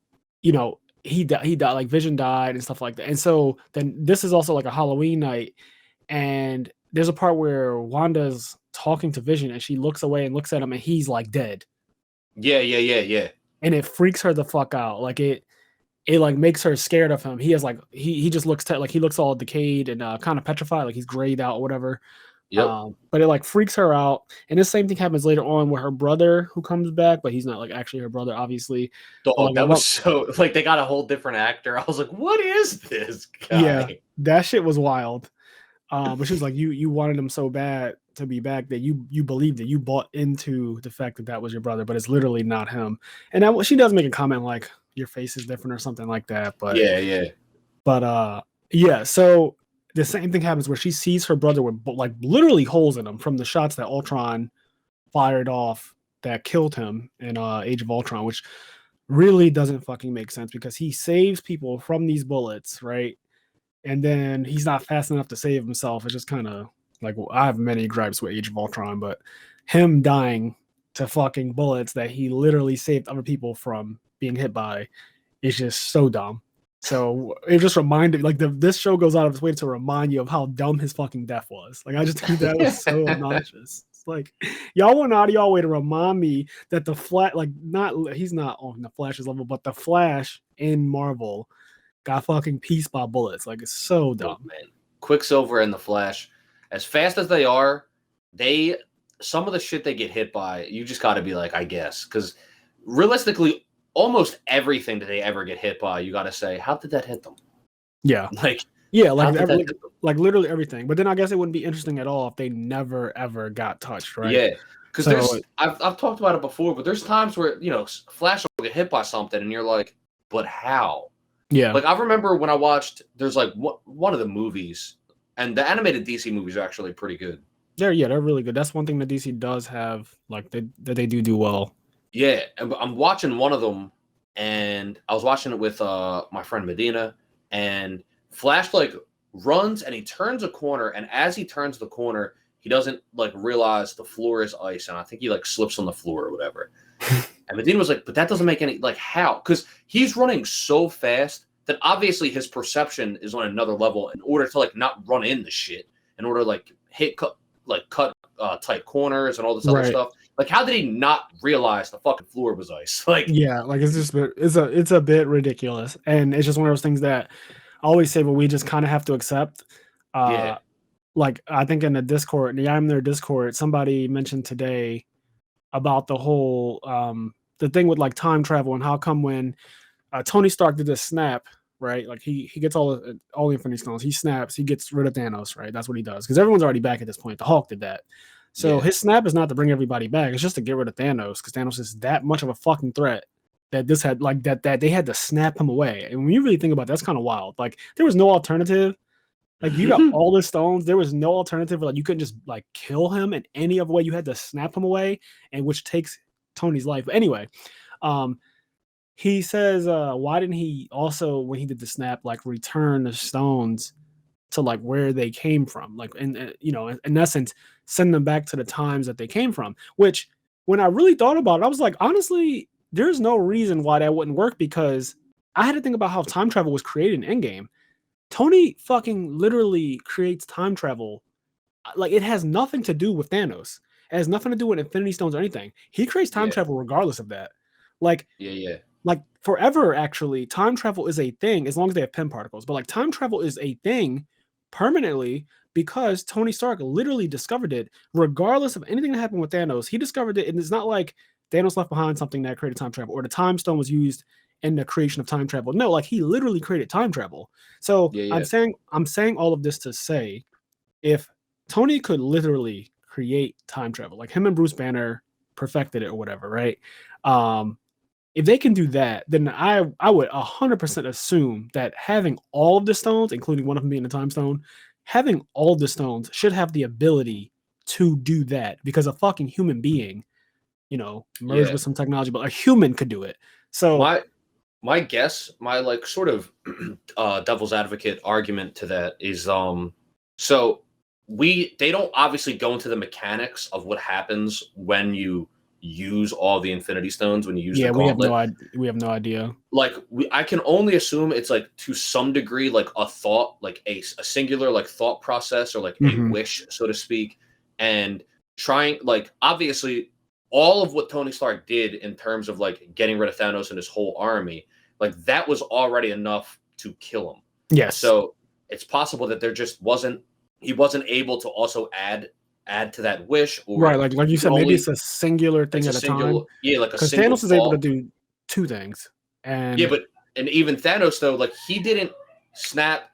S2: he died, like Vision died and stuff like that. And so then this is also like a Halloween night, and there's a part where Wanda's talking to Vision, and she looks away and looks at him, and he's like dead.
S1: Yeah.
S2: And it freaks her the fuck out. Like it like makes her scared of him. He has like he just looks like he looks all decayed and kind of petrified, like he's grayed out or whatever.
S1: Yep.
S2: But it like freaks her out. And the same thing happens later on with her brother, who comes back, but he's not like actually her brother, obviously.
S1: Like, that was so like they got a whole different actor. I was like, what is this guy?
S2: Yeah, that shit was wild. But she was like, you wanted him so bad to be back that you believed it. You bought into the fact that was your brother, but it's literally not him. And she does make a comment like your face is different or something like that. But yeah. So the same thing happens where she sees her brother with like literally holes in him from the shots that Ultron fired off that killed him in Age of Ultron, which really doesn't fucking make sense because he saves people from these bullets, right? And then he's not fast enough to save himself. It's just kind of like, I have many gripes with Age of Ultron, but him dying to fucking bullets that he literally saved other people from being hit by is just so dumb. So it just reminded, like, this show goes out of its way to remind you of how dumb his fucking death was. Like, I just think that was so obnoxious. It's like, y'all went out of y'all way to remind me that the Flash, like, he's not on the Flash's level, but the Flash in Marvel got fucking pieced by bullets. Like, it's so dumb.
S1: Oh, man. Quicksilver and the Flash, as fast as they are, some of the shit they get hit by, you just got to be like, I guess, because realistically, almost everything that they ever get hit by, you got to say, how did that hit them?
S2: Yeah.
S1: Like
S2: literally everything. But then I guess it wouldn't be interesting at all if they never, ever got touched, right?
S1: Yeah. Because I've talked about it before, but there's times where, Flash will get hit by something and you're like, but how?
S2: Yeah.
S1: Like, I remember when I watched, there's like one of the movies, and the animated DC movies are actually pretty good.
S2: They're really good. That's one thing that DC does have, like, that they do well.
S1: Yeah, I'm watching one of them, and I was watching it with my friend Medina, and Flash like runs and he turns a corner, and as he turns the corner, he doesn't like realize the floor is ice, and I think he like slips on the floor or whatever. And Medina was like, but that doesn't make any, like, how? Because he's running so fast that obviously his perception is on another level in order to like not run in the shit, in order to like cut tight corners and all this other stuff. Like, how did he not realize the fucking floor was ice? Like,
S2: yeah, like it's a bit ridiculous, and it's just one of those things that I always say, but we just kind of have to accept. Like, I think in the Discord, the IMNerd Discord, somebody mentioned today about the whole the thing with like time travel and how come when Tony Stark did this snap, right? Like he gets all the Infinity Stones, he snaps, he gets rid of Thanos, right? That's what he does because everyone's already back at this point. The Hulk did that. So his snap is not to bring everybody back. It's just to get rid of Thanos because Thanos is that much of a fucking threat that this had like that they had to snap him away. And when you really think about it, that's kind of wild. Like, there was no alternative. Like, you got all the stones. There was no alternative. Like, you couldn't just like kill him in any other way. You had to snap him away, and which takes Tony's life. But anyway, he says, why didn't he also, when he did the snap, like return the stones to like where they came from, like in essence send them back to the times that they came from, which when I really thought about it, I was like, honestly, there's no reason why that wouldn't work because I had to think about how time travel was created in Endgame. Tony fucking literally creates time travel. Like, it has nothing to do with Thanos. It has nothing to do with Infinity Stones or anything. He creates time travel regardless of that. Like, like forever, actually, time travel is a thing as long as they have Pym particles. But like, time travel is a thing permanently because Tony Stark literally discovered it, regardless of anything that happened with Thanos. He discovered it, and it's not like Thanos left behind something that created time travel, or the time stone was used in the creation of time travel. No, like he literally created time travel. So I'm saying all of this to say, if Tony could literally create time travel, like him and Bruce Banner perfected it or whatever, right? If they can do that, then I would 100% assume that having all of the stones, including one of them being the time stone, having all the stones should have the ability to do that, because a fucking human being, merged with some technology, but a human could do it. So
S1: my guess, my like sort of devil's advocate argument to that is so they don't obviously go into the mechanics of what happens when you use all the Infinity Stones, when you use the gauntlet.
S2: We have no idea.
S1: Like I can only assume it's like to some degree like a thought, like a singular like thought process, or like a wish, so to speak, and trying, like, obviously all of what Tony Stark did in terms of like getting rid of Thanos and his whole army, like that was already enough to kill him.
S2: Yes.
S1: So it's possible that he wasn't able to also add to that wish, or
S2: right, like you said, maybe it's a singular thing at a time.
S1: Yeah, like
S2: because Thanos is able to do two things. And
S1: even Thanos though, like he didn't snap,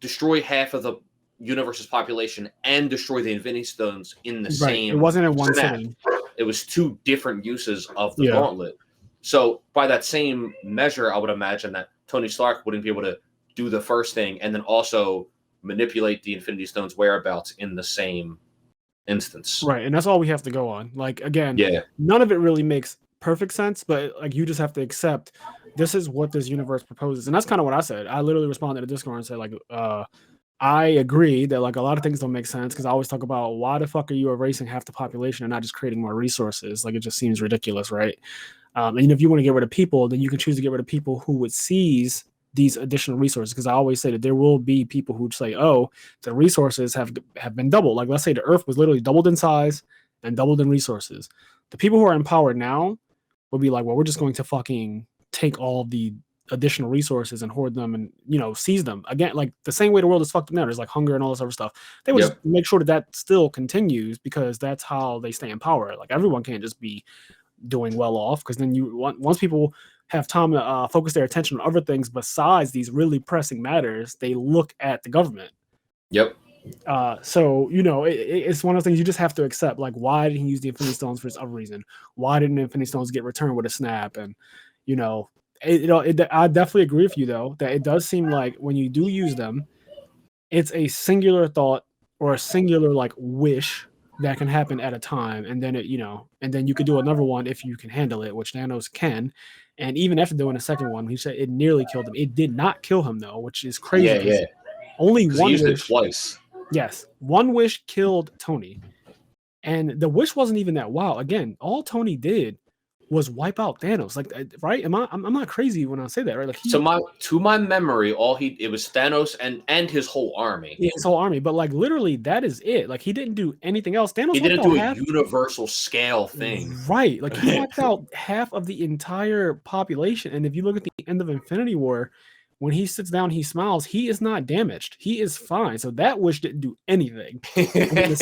S1: destroy half of the universe's population and destroy the Infinity Stones in the same.
S2: It wasn't in one sitting.
S1: It was two different uses of the gauntlet. So by that same measure, I would imagine that Tony Stark wouldn't be able to do the first thing and then also manipulate the Infinity Stones' whereabouts in the same instance.
S2: Right, and that's all we have to go on. Like, again, none of it really makes perfect sense, but like you just have to accept this is what this universe proposes. And that's kind of what I said. I literally responded to Discord and said, like, I agree that like a lot of things don't make sense, because I always talk about why the fuck are you erasing half the population and not just creating more resources? Like, it just seems ridiculous, right? And if you want to get rid of people, then you can choose to get rid of people who would seize these additional resources, because I always say that there will be people who say, oh, the resources have been doubled. Like, let's say the Earth was literally doubled in size and doubled in resources. The people who are in power now will be like, well, we're just going to fucking take all the additional resources and hoard them and, seize them. Again, like the same way the world is fucked up now, there's like hunger and all this other stuff. They would just make sure that still continues, because that's how they stay in power. Like, everyone can't just be doing well off, because then once people have time to focus their attention on other things besides these really pressing matters, they look at the government.
S1: Yep.
S2: So it's one of those things you just have to accept. Like, why didn't he use the Infinity Stones for this other reason? Why didn't the Infinity Stones get returned with a snap? And I definitely agree with you though that it does seem like when you do use them, it's a singular thought or a singular like wish that can happen at a time, and then and then you could do another one if you can handle it, which Thanos can. And even after doing a second one, he said it nearly killed him. It did not kill him though, which is crazy.
S1: Yeah.
S2: Only one
S1: wish. It
S2: twice. Yes, one wish killed Tony, and the wish wasn't even that wild. Again, all Tony did was wipe out Thanos. Like, right? I'm not crazy when I say that, right? Like,
S1: to my memory, it was Thanos and his whole army.
S2: Yeah, his whole army. But like, literally, that is it. Like, he didn't do anything else. Thanos,
S1: he didn't do a universal scale thing,
S2: right? Like, he wiped out half of the entire population. And if you look at the end of Infinity War, when he sits down, he smiles. He is not damaged. He is fine. So that wish didn't do anything. And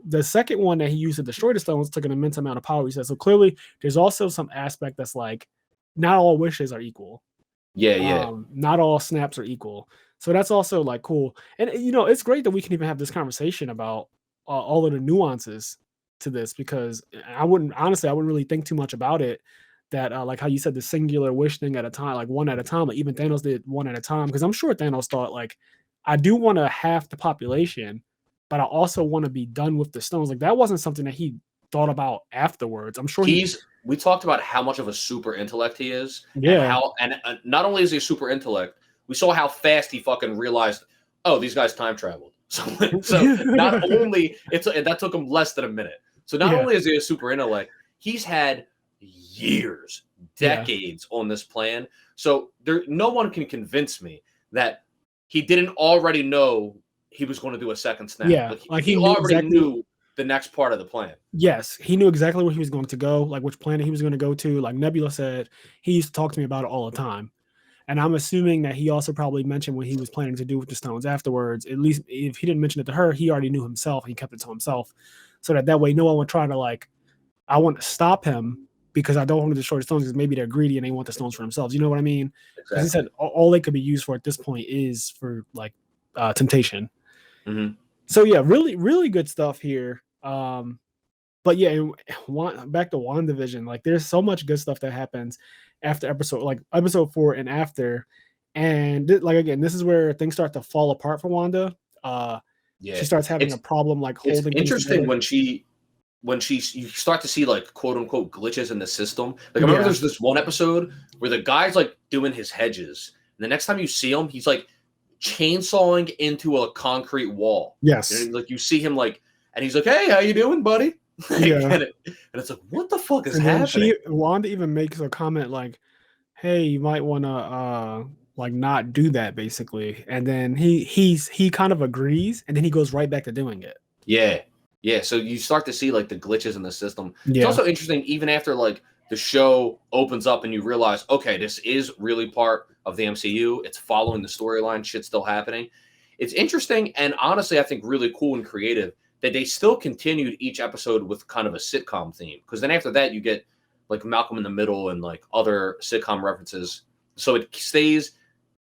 S2: the second one that he used to destroy the stones took an immense amount of power. He said, so clearly there's also some aspect that's like, not all wishes are equal.
S1: Yeah.
S2: Not all snaps are equal. So that's also like cool. And it's great that we can even have this conversation about all of the nuances to this, because I wouldn't really think too much about it. That like how you said, the singular wish thing at a time, like one at a time, like even Thanos did one at a time, because I'm sure Thanos thought like, I do want to half the population, but I also want to be done with the stones. Like, that wasn't something that he thought about afterwards. I'm sure
S1: we talked about how much of a super intellect he is.
S2: Yeah.
S1: And not only is he a super intellect, we saw how fast he fucking realized, oh, these guys time traveled. So not only that took him less than a minute. So not only is he a super intellect, he's had years, decades on this plan. So no one can convince me that he didn't already know he was going to do a second snap.
S2: Yeah,
S1: like he already knew the next part of the plan.
S2: Yes, he knew exactly where he was going to go, like which planet he was going to go to. Like Nebula said, he used to talk to me about it all the time. And I'm assuming that he also probably mentioned what he was planning to do with the stones afterwards. At least if he didn't mention it to her, he already knew himself. He kept it to himself, so that way no one would try to like, I want to stop him because I don't want to destroy the stones because maybe they're greedy and they want the stones for themselves. You know what I mean? Because he said all they could be used for at this point is for like temptation.
S1: Mm-hmm.
S2: So yeah, really, really good stuff here. But yeah, back to WandaVision, like there's so much good stuff that happens after episode 4 and after. And like again, this is where things start to fall apart for Wanda. She starts having a problem like holding.
S1: It's interesting when you start to see like quote unquote glitches in the system. Like I remember there's this one episode where the guy's like doing his hedges, and the next time you see him, he's like chainsawing into a concrete wall.
S2: Yes,
S1: and like you see him like, and he's like, "Hey, how you doing, buddy?" and it's like, what the fuck is happening?
S2: Wanda even makes a comment like, "Hey, you might want to like not do that," basically. And then he kind of agrees, and then he goes right back to doing it.
S1: Yeah. So you start to see like the glitches in the system. It's also interesting, even after like the show opens up and you realize, okay, this is really part of the MCU. It's following the storyline. Shit's still happening. It's interesting and honestly, I think really cool and creative that they still continued each episode with kind of a sitcom theme. Because then after that, you get like Malcolm in the Middle and like other sitcom references. So it stays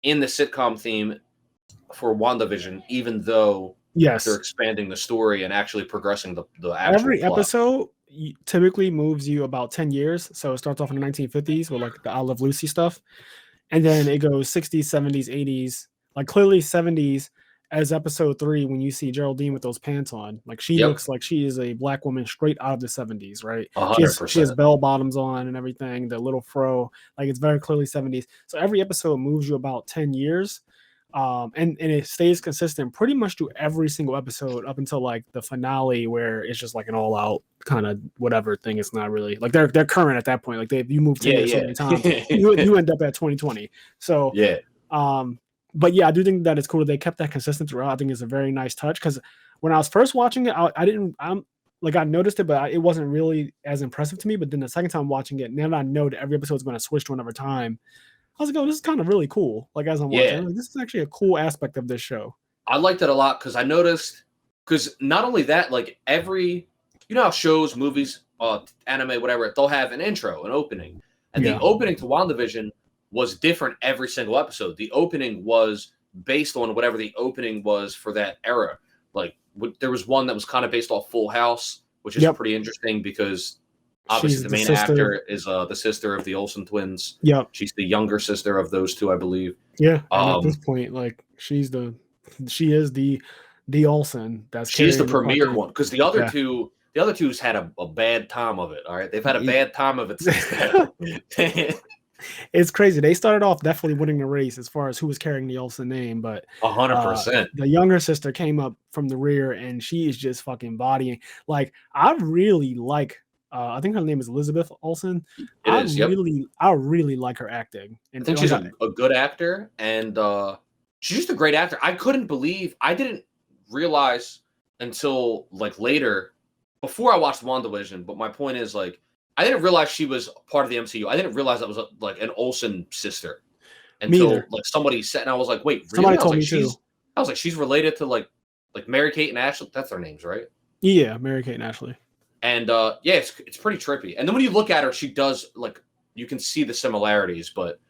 S1: in the sitcom theme for WandaVision, even though they're expanding the story and actually progressing the actual
S2: Every
S1: plot.
S2: episode typically moves you about 10 years. So it starts off in the 1950s with like the I Love Lucy stuff. And then it goes 60s, 70s, 80s, like clearly 70s as episode 3 when you see Geraldine with those pants on. Like she looks like she is a black woman straight out of the 70s, right?
S1: 100%.
S2: She has bell bottoms on and everything, the little fro. Like it's very clearly 70s. So every episode moves you about 10 years. And it stays consistent pretty much through every single episode up until like the finale where it's just like an all out kind of whatever thing. It's not really like they're current at that point. Like you move 10 years so many times, you end up at 2020. So but yeah, I do think that it's cool that they kept that consistent throughout. I think it's a very nice touch because when I was first watching it, I noticed it, but it wasn't really as impressive to me. But then the second time watching it, now that I know that every episode is going to switch to another time, I was like, oh, this is kind of really cool. Like as I'm watching, like, this is actually a cool aspect of this show.
S1: I liked it a lot because I noticed, because not only that, like you know how shows, movies, anime, whatever, they'll have an intro, an opening. And the opening to WandaVision was different every single episode. The opening was based on whatever the opening was for that era. Like there was one that was kind of based off Full House, which is pretty interesting because obviously the main actor is the sister of the Olsen twins.
S2: Yep.
S1: She's the younger sister of those two, I believe.
S2: Yeah. And at this point, like she is the Olsen.
S1: She's the premier one because the other two's had a bad time of it. All right. They've had a bad time of it since then.
S2: It's crazy. They started off definitely winning the race as far as who was carrying the Olsen name, but
S1: 100%.
S2: The younger sister came up from the rear and she is just fucking bodying. Like I really like I think her name is Elizabeth Olsen. I really like her acting. And
S1: I think she's a good actor, and she's just a great actor. I didn't realize until like later, before I watched WandaVision. But my point is, like, I didn't realize she was part of the MCU. I didn't realize that was like an Olsen sister until like somebody said, and I was like, wait, really?
S2: Somebody told me too.
S1: I was like, she's related to like Mary-Kate and Ashley. That's their names, right?
S2: Yeah, Mary-Kate and Ashley.
S1: And it's pretty trippy. And then when you look at her, she does like you can see the similarities, but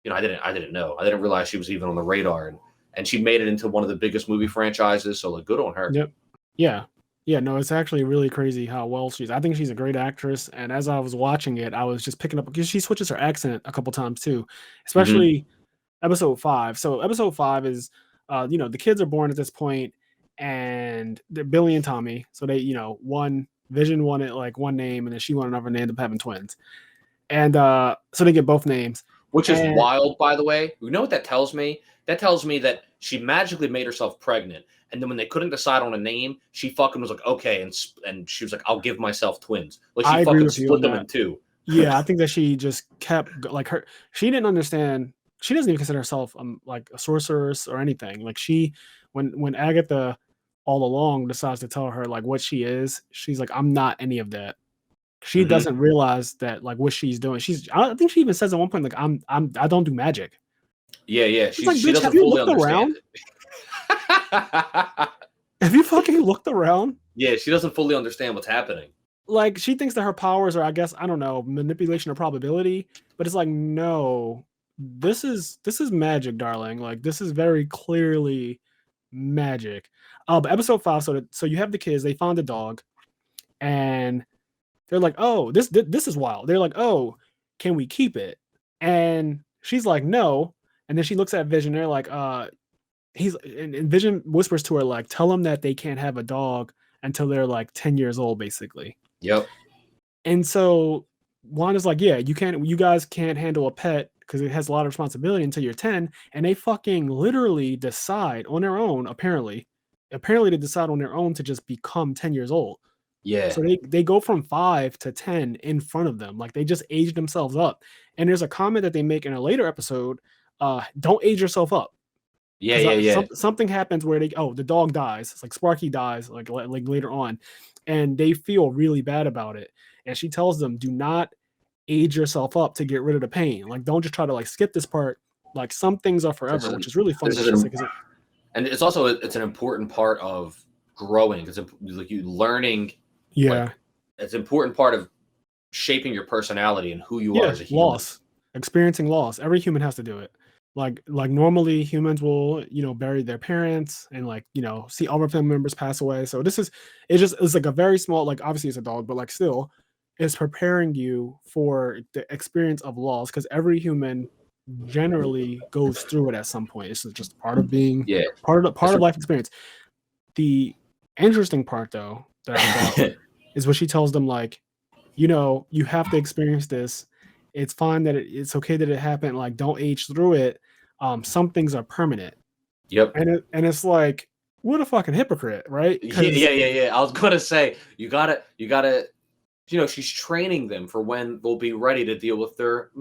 S1: you know, I didn't know. I didn't realize she was even on the radar, and she made it into one of the biggest movie franchises. So like, good on her.
S2: Yep. Yeah. Yeah. No, it's actually really crazy how well I think she's a great actress. And as I was watching it, I was just picking up because she switches her accent a couple times too, especially episode 5. So episode 5 is, the kids are born at this point, and they're Billy and Tommy. So they, Vision wanted like one name, and then she wanted another, and they end up having twins. And so they get both names.
S1: Which is wild, by the way. You know what that tells me? That tells me that she magically made herself pregnant. And then when they couldn't decide on a name, she fucking was like, okay. And she was like, I'll give myself twins. Like she fucking split them in two.
S2: Yeah, I think that she just kept like she didn't understand. She doesn't even consider herself like a sorceress or anything. Like when Agatha all along decides to tell her like what she is, she's like, I'm not any of that. She doesn't realize that like what she's doing. I think she even says at one point like I don't do magic.
S1: Yeah.
S2: It's like,
S1: She
S2: bitch, have
S1: doesn't
S2: you
S1: fully
S2: looked
S1: understand
S2: around? Have you fucking looked around?
S1: Yeah, she doesn't fully understand what's happening.
S2: Like, she thinks that her powers are, I guess, I don't know, manipulation or probability, but it's like, no, this is magic, darling. Like, this is very clearly magic. But episode 5, so you have the kids, they found a dog, and they're like, oh, this is wild. They're like, oh, can we keep it? And she's like, no. And then she looks at Vision, they're like, and Vision whispers to her, like, tell them that they can't have a dog until they're like 10 years old, basically.
S1: Yep.
S2: And so Wanda's like, yeah, you guys can't handle a pet because it has a lot of responsibility until you're 10. And they fucking literally decide on their own, apparently they decide on their own to just become 10 years old.
S1: Yeah.
S2: So they go from 5 to 10 in front of them. Like, they just age themselves up. And there's a comment that they make in a later episode, don't age yourself up.
S1: Yeah.
S2: Something happens where the dog dies. It's like Sparky dies like later on, and they feel really bad about it. And she tells them, do not age yourself up to get rid of the pain. Like, don't just try to like skip this part. Like, some things are forever, which is really funny.
S1: And it's also an important part of growing. It's like you learning.
S2: Yeah,
S1: like, it's an important part of shaping your personality and who you are as a human.
S2: Experiencing loss. Every human has to do it. Like normally humans will, bury their parents and like, see other family members pass away. So it's like a very small, like, obviously it's a dog, but like still it's preparing you for the experience of loss, because every human generally goes through it at some point. It's just part of being part of life experience. The interesting part though that I thought is what she tells them, like, you have to experience this. It's fine that it's okay that it happened. Like, don't age through it. Some things are permanent.
S1: Yep.
S2: And it's like, what a fucking hypocrite, right?
S1: Yeah. I was gonna say you gotta. She's training them for when they'll be ready to deal with their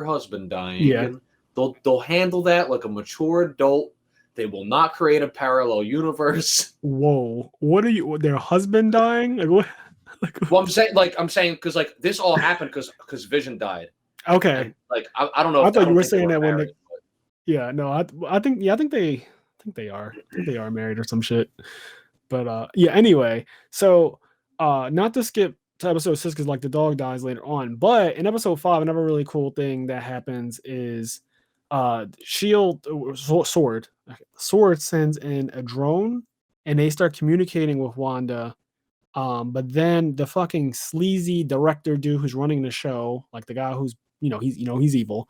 S1: husband dying.
S2: Yeah.
S1: And they'll handle that like a mature adult. They will not create a parallel universe.
S2: Whoa! What are you? Their husband dying? Like what?
S1: Well, I'm saying because like this all happened because Vision died.
S2: Okay.
S1: And, like I don't know.
S2: I thought you were saying that when
S1: married,
S2: yeah, no, I think they are. I think they are married or some shit. But yeah. Anyway, so not to skip to episode 6 because like the dog dies later on, but in episode 5, another really cool thing that happens is Sword sends in a drone and they start communicating with Wanda. But then the fucking sleazy director dude who's running the show, like the guy who's he's evil.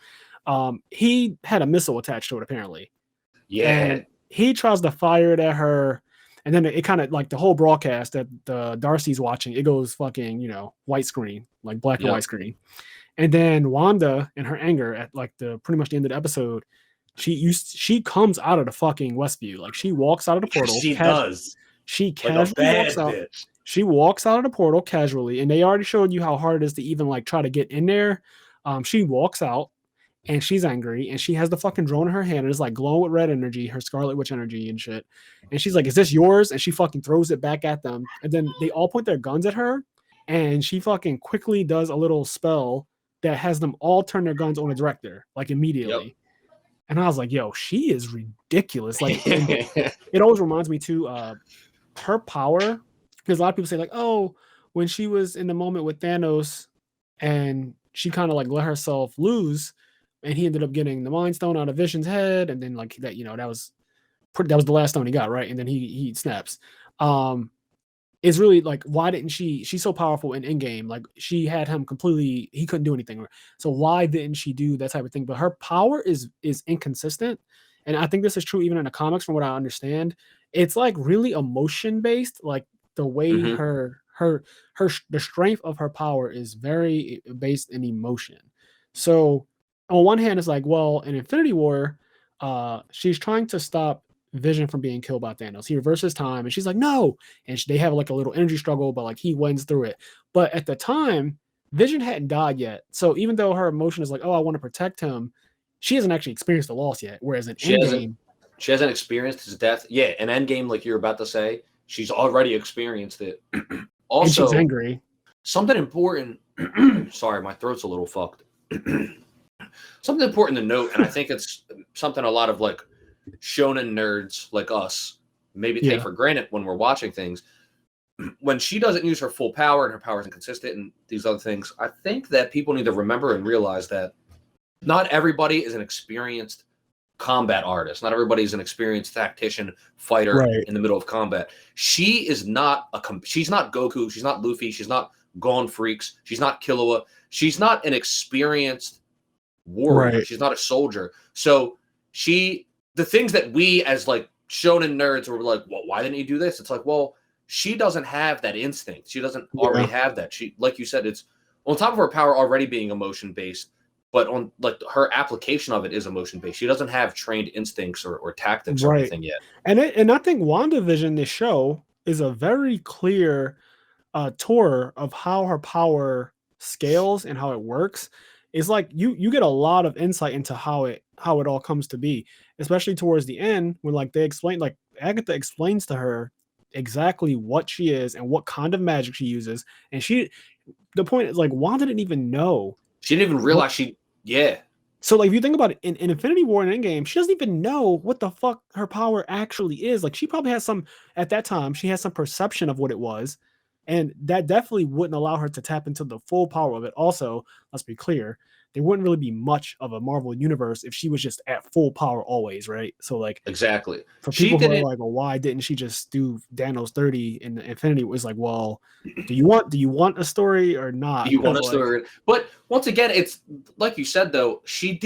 S2: He had a missile attached to it apparently.
S1: Yeah.
S2: And he tries to fire it at her, and then it kind of like the whole broadcast that the Darcy's watching, it goes fucking white screen, like black and white screen. And then Wanda, in her anger at like pretty much the end of the episode, she comes out of the fucking Westview, like she walks out of the portal.
S1: She does.
S2: She casually walks out. Bitch. She walks out of the portal casually, and they already showed you how hard it is to even like try to get in there. She walks out, and she's angry, and she has the fucking drone in her hand, and it's like glowing with red energy, her Scarlet Witch energy and shit. And she's like, "Is this yours?" And she fucking throws it back at them, and then they all point their guns at her, and she fucking quickly does a little spell that has them all turn their guns on the director, like immediately. Yep. And I was like, "Yo, she is ridiculous!" Like, it always reminds me too. Her power, because a lot of people say like, "Oh, when she was in the moment with Thanos, and she kind of like let herself lose." And he ended up getting the Mind Stone out of Vision's head, and then like that, that was the last stone he got, right? And then he snaps. It's really like, why didn't she's so powerful in Endgame, like she had him completely, he couldn't do anything. So why didn't she do that type of thing? But her power is inconsistent. And I think this is true even in the comics, from what I understand. It's like really emotion based, like the way the strength of her power is very based in emotion. So on one hand, it's like, well, in Infinity War, she's trying to stop Vision from being killed by Thanos. He reverses time, and she's like, no. And they have like a little energy struggle, but like he wins through it. But at the time, Vision hadn't died yet. So even though her emotion is like, oh, I want to protect him, she hasn't actually experienced the loss yet. Whereas in Endgame,
S1: she hasn't experienced his death. Yeah, in Endgame, like you're about to say, she's already experienced it. Also,
S2: and she's angry.
S1: Something important. Sorry, my throat's a little fucked. something important to note, and I think it's something a lot of like shonen nerds like us maybe take for granted when we're watching things. When she doesn't use her full power and her power is inconsistent and these other things, I think that people need to remember and realize that not everybody is an experienced combat artist. Not everybody is an experienced tactician fighter in the middle of combat. She is not she's not Goku. She's not Luffy. She's not Gon Freaks. She's not Killua. She's not an experienced warrior. She's not a soldier. So the things that we as like shonen nerds were like, well, why didn't you do this? It's like, well, she doesn't have that instinct. She doesn't already have that. She, like you said, it's on top of her power already being emotion based, but on like her application of it is emotion based. She doesn't have trained instincts or tactics or anything yet.
S2: And I think WandaVision, this show, is a very clear tour of how her power scales and how it works. It's like you get a lot of insight into how it all comes to be, especially towards the end when like they explain, like Agatha explains to her exactly what she is and what kind of magic she uses. And the point is like Wanda didn't even know.
S1: She didn't even realize
S2: So like if you think about it in Infinity War and Endgame, she doesn't even know what the fuck her power actually is. Like she probably has at that time, she has some perception of what it was. And that definitely wouldn't allow her to tap into the full power of it. Also, let's be clear, there wouldn't really be much of a Marvel universe if she was just at full power always, right? So like
S1: exactly.
S2: For people who are like, well, why didn't she just do Thanos 30 in Infinity? It was like, well, do you want a story or not?
S1: Do you want a story? But once again, it's like you said though, she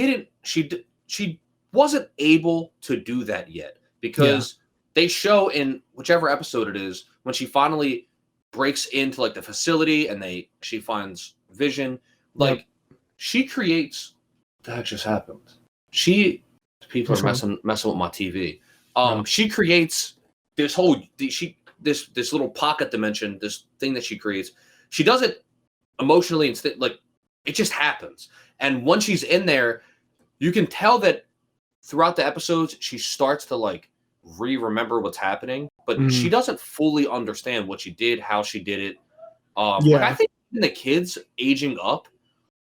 S1: wasn't able to do that yet because they show in whichever episode it is when she finally breaks into like the facility and she finds Vision, like she creates. That just happened. People are messing with my TV. She creates this whole this little pocket dimension, this thing that she creates. She does it emotionally instead, like it just happens. And once she's in there, you can tell that throughout the episodes, she starts to like remember what's happening, but she doesn't fully understand what she did, how she did it. Like I think the kids aging up,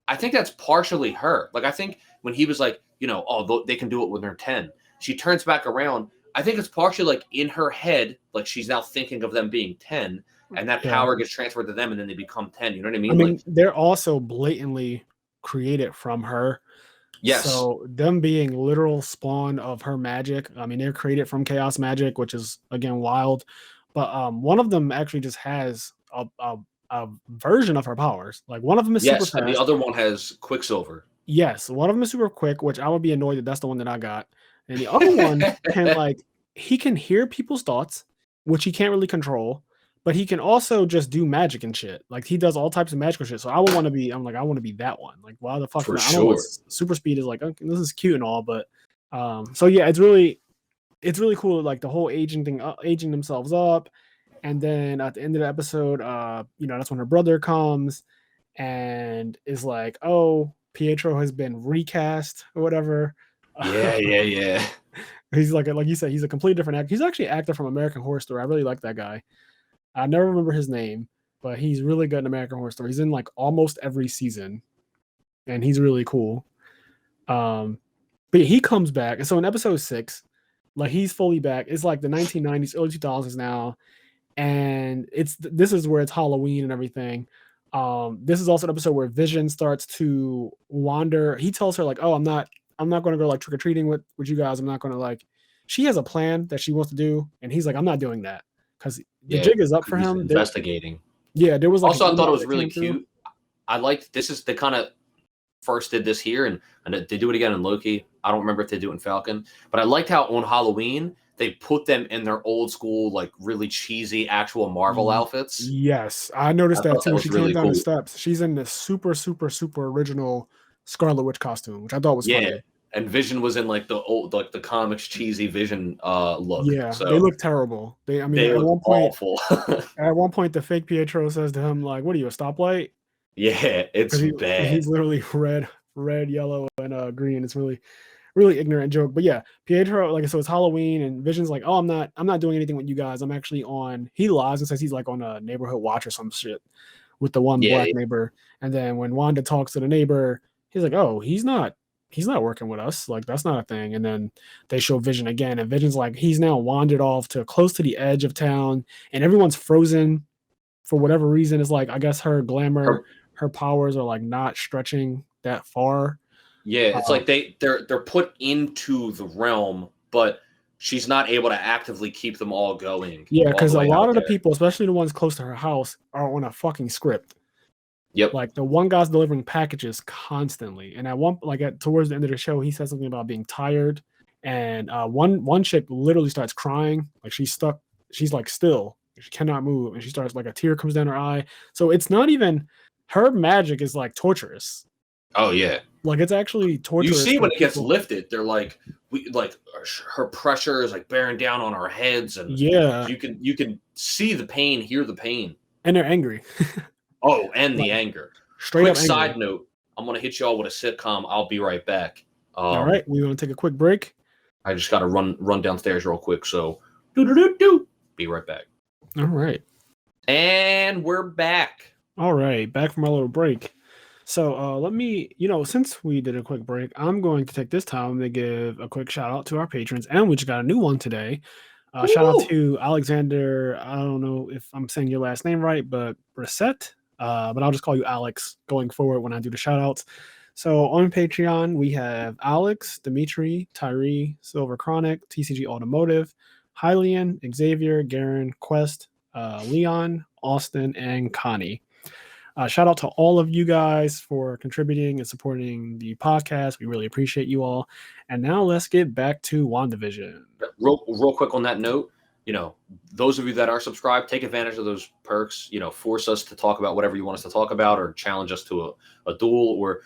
S1: I think that's partially her. Like I think when he was like, they can do it when they're 10. She turns back around. I think it's partially like in her head, like she's now thinking of them being 10, and that power gets transferred to them, and then they become 10. You know what I mean?
S2: I mean, they're also blatantly created from her.
S1: Yes.
S2: So them being literal spawn of her magic. I mean, they're created from chaos magic, which is again wild. But one of them actually just has a version of her powers. Like one of them is super fast.
S1: And the other one has Quicksilver.
S2: Yes, one of them is super quick, which I would be annoyed that that's the one that I got. And the other one he can hear people's thoughts, which he can't really control, but he can also just do magic and shit. Like he does all types of magical shit. So I want to be that one. Like, why the fuck? I know super speed is like, okay, this is cute and all, but so yeah, it's really cool. Like the whole aging thing, aging themselves up. And then at the end of the episode, that's when her brother comes and is like, oh, Pietro has been recast or whatever.
S1: Yeah.
S2: He's like you said, he's a completely different actor. He's actually an actor from American Horror Story. I really like that guy. I never remember his name, but he's really good in American Horror Story. He's in like almost every season, and he's really cool. But he comes back, and so in episode 6, like he's fully back. It's like the 1990s, early 2000s now, and this is where it's Halloween and everything. This is also an episode where Vision starts to wander. He tells her like, "Oh, I'm not going to go like trick or treating with you guys. I'm not going to like." She has a plan that she wants to do, and he's like, "I'm not doing that," because the jig is up for him.
S1: Investigating.
S2: There was like
S1: also I thought it was really cute. I liked they kind of first did this here, and they do it again in Loki. I don't remember if they do it in Falcon, but I liked how on Halloween they put them in their old school, like really cheesy actual Marvel outfits.
S2: Yes, I noticed that too. She came down the steps. She's in this super, super, super original Scarlet Witch costume, which I thought was funny.
S1: And Vision was in like the old, like the comics cheesy Vision look.
S2: Yeah,
S1: so
S2: they look terrible. They at one point,
S1: awful.
S2: At one point, the fake Pietro says to him, like, "What are you, a stoplight?"
S1: Yeah, it's bad.
S2: He's literally red, yellow, and green. It's really, really ignorant joke. But yeah, Pietro, so it's Halloween, and Vision's like, "Oh, I'm not doing anything with you guys. I'm actually on." He lies and says he's like on a neighborhood watch or some shit with the one black neighbor. And then when Wanda talks to the neighbor, he's like, oh, he's not working with us. Like, that's not a thing. And then they show Vision again, and Vision's like, he's now wandered off to close to the edge of town, and everyone's frozen for whatever reason. It's like, I guess her glamour, her powers are like not stretching that far.
S1: Yeah, it's like they're put into the realm, but she's not able to actively keep them all going.
S2: Yeah, because a lot of the people, especially the ones close to her house, are on a fucking script.
S1: Yep.
S2: Like, the one guy's delivering packages constantly, and towards the end of the show, he says something about being tired, and one chick literally starts crying, like she's stuck, she's like still, she cannot move, and she starts, like, a tear comes down her eye. So it's not even, her magic is like torturous.
S1: Oh yeah,
S2: like it's actually torturous.
S1: You see when it gets lifted, they're like, her pressure is like bearing down on our heads, and
S2: yeah,
S1: you can see the pain, hear the pain,
S2: and they're angry.
S1: Oh, and the anger.
S2: Straight
S1: quick
S2: up
S1: side
S2: angry.
S1: note, I'm going to hit y'all with a sitcom. I'll be right back.
S2: All right, we want to take a quick break.
S1: I just got to run downstairs real quick, so be right back.
S2: All right.
S1: And we're back.
S2: All right, back from our little break. So let me, since we did a quick break, I'm going to take this time to give a quick shout out to our patrons, and we just got a new one today. Shout out to Alexander. I don't know if I'm saying your last name right, but Brissette. But I'll just call you Alex going forward when I do the shout outs. So on Patreon, we have Alex, Dimitri, Tyree, Silver Chronic, TCG Automotive, Hylian, Xavier, Garen, Quest, Leon, Austin, and Connie. Shout out to all of you guys for contributing and supporting the podcast. We really appreciate you all. And now let's get back to WandaVision.
S1: Real quick on that note, those of you that are subscribed, take advantage of those perks. Force us to talk about whatever you want us to talk about, or challenge us to a duel, or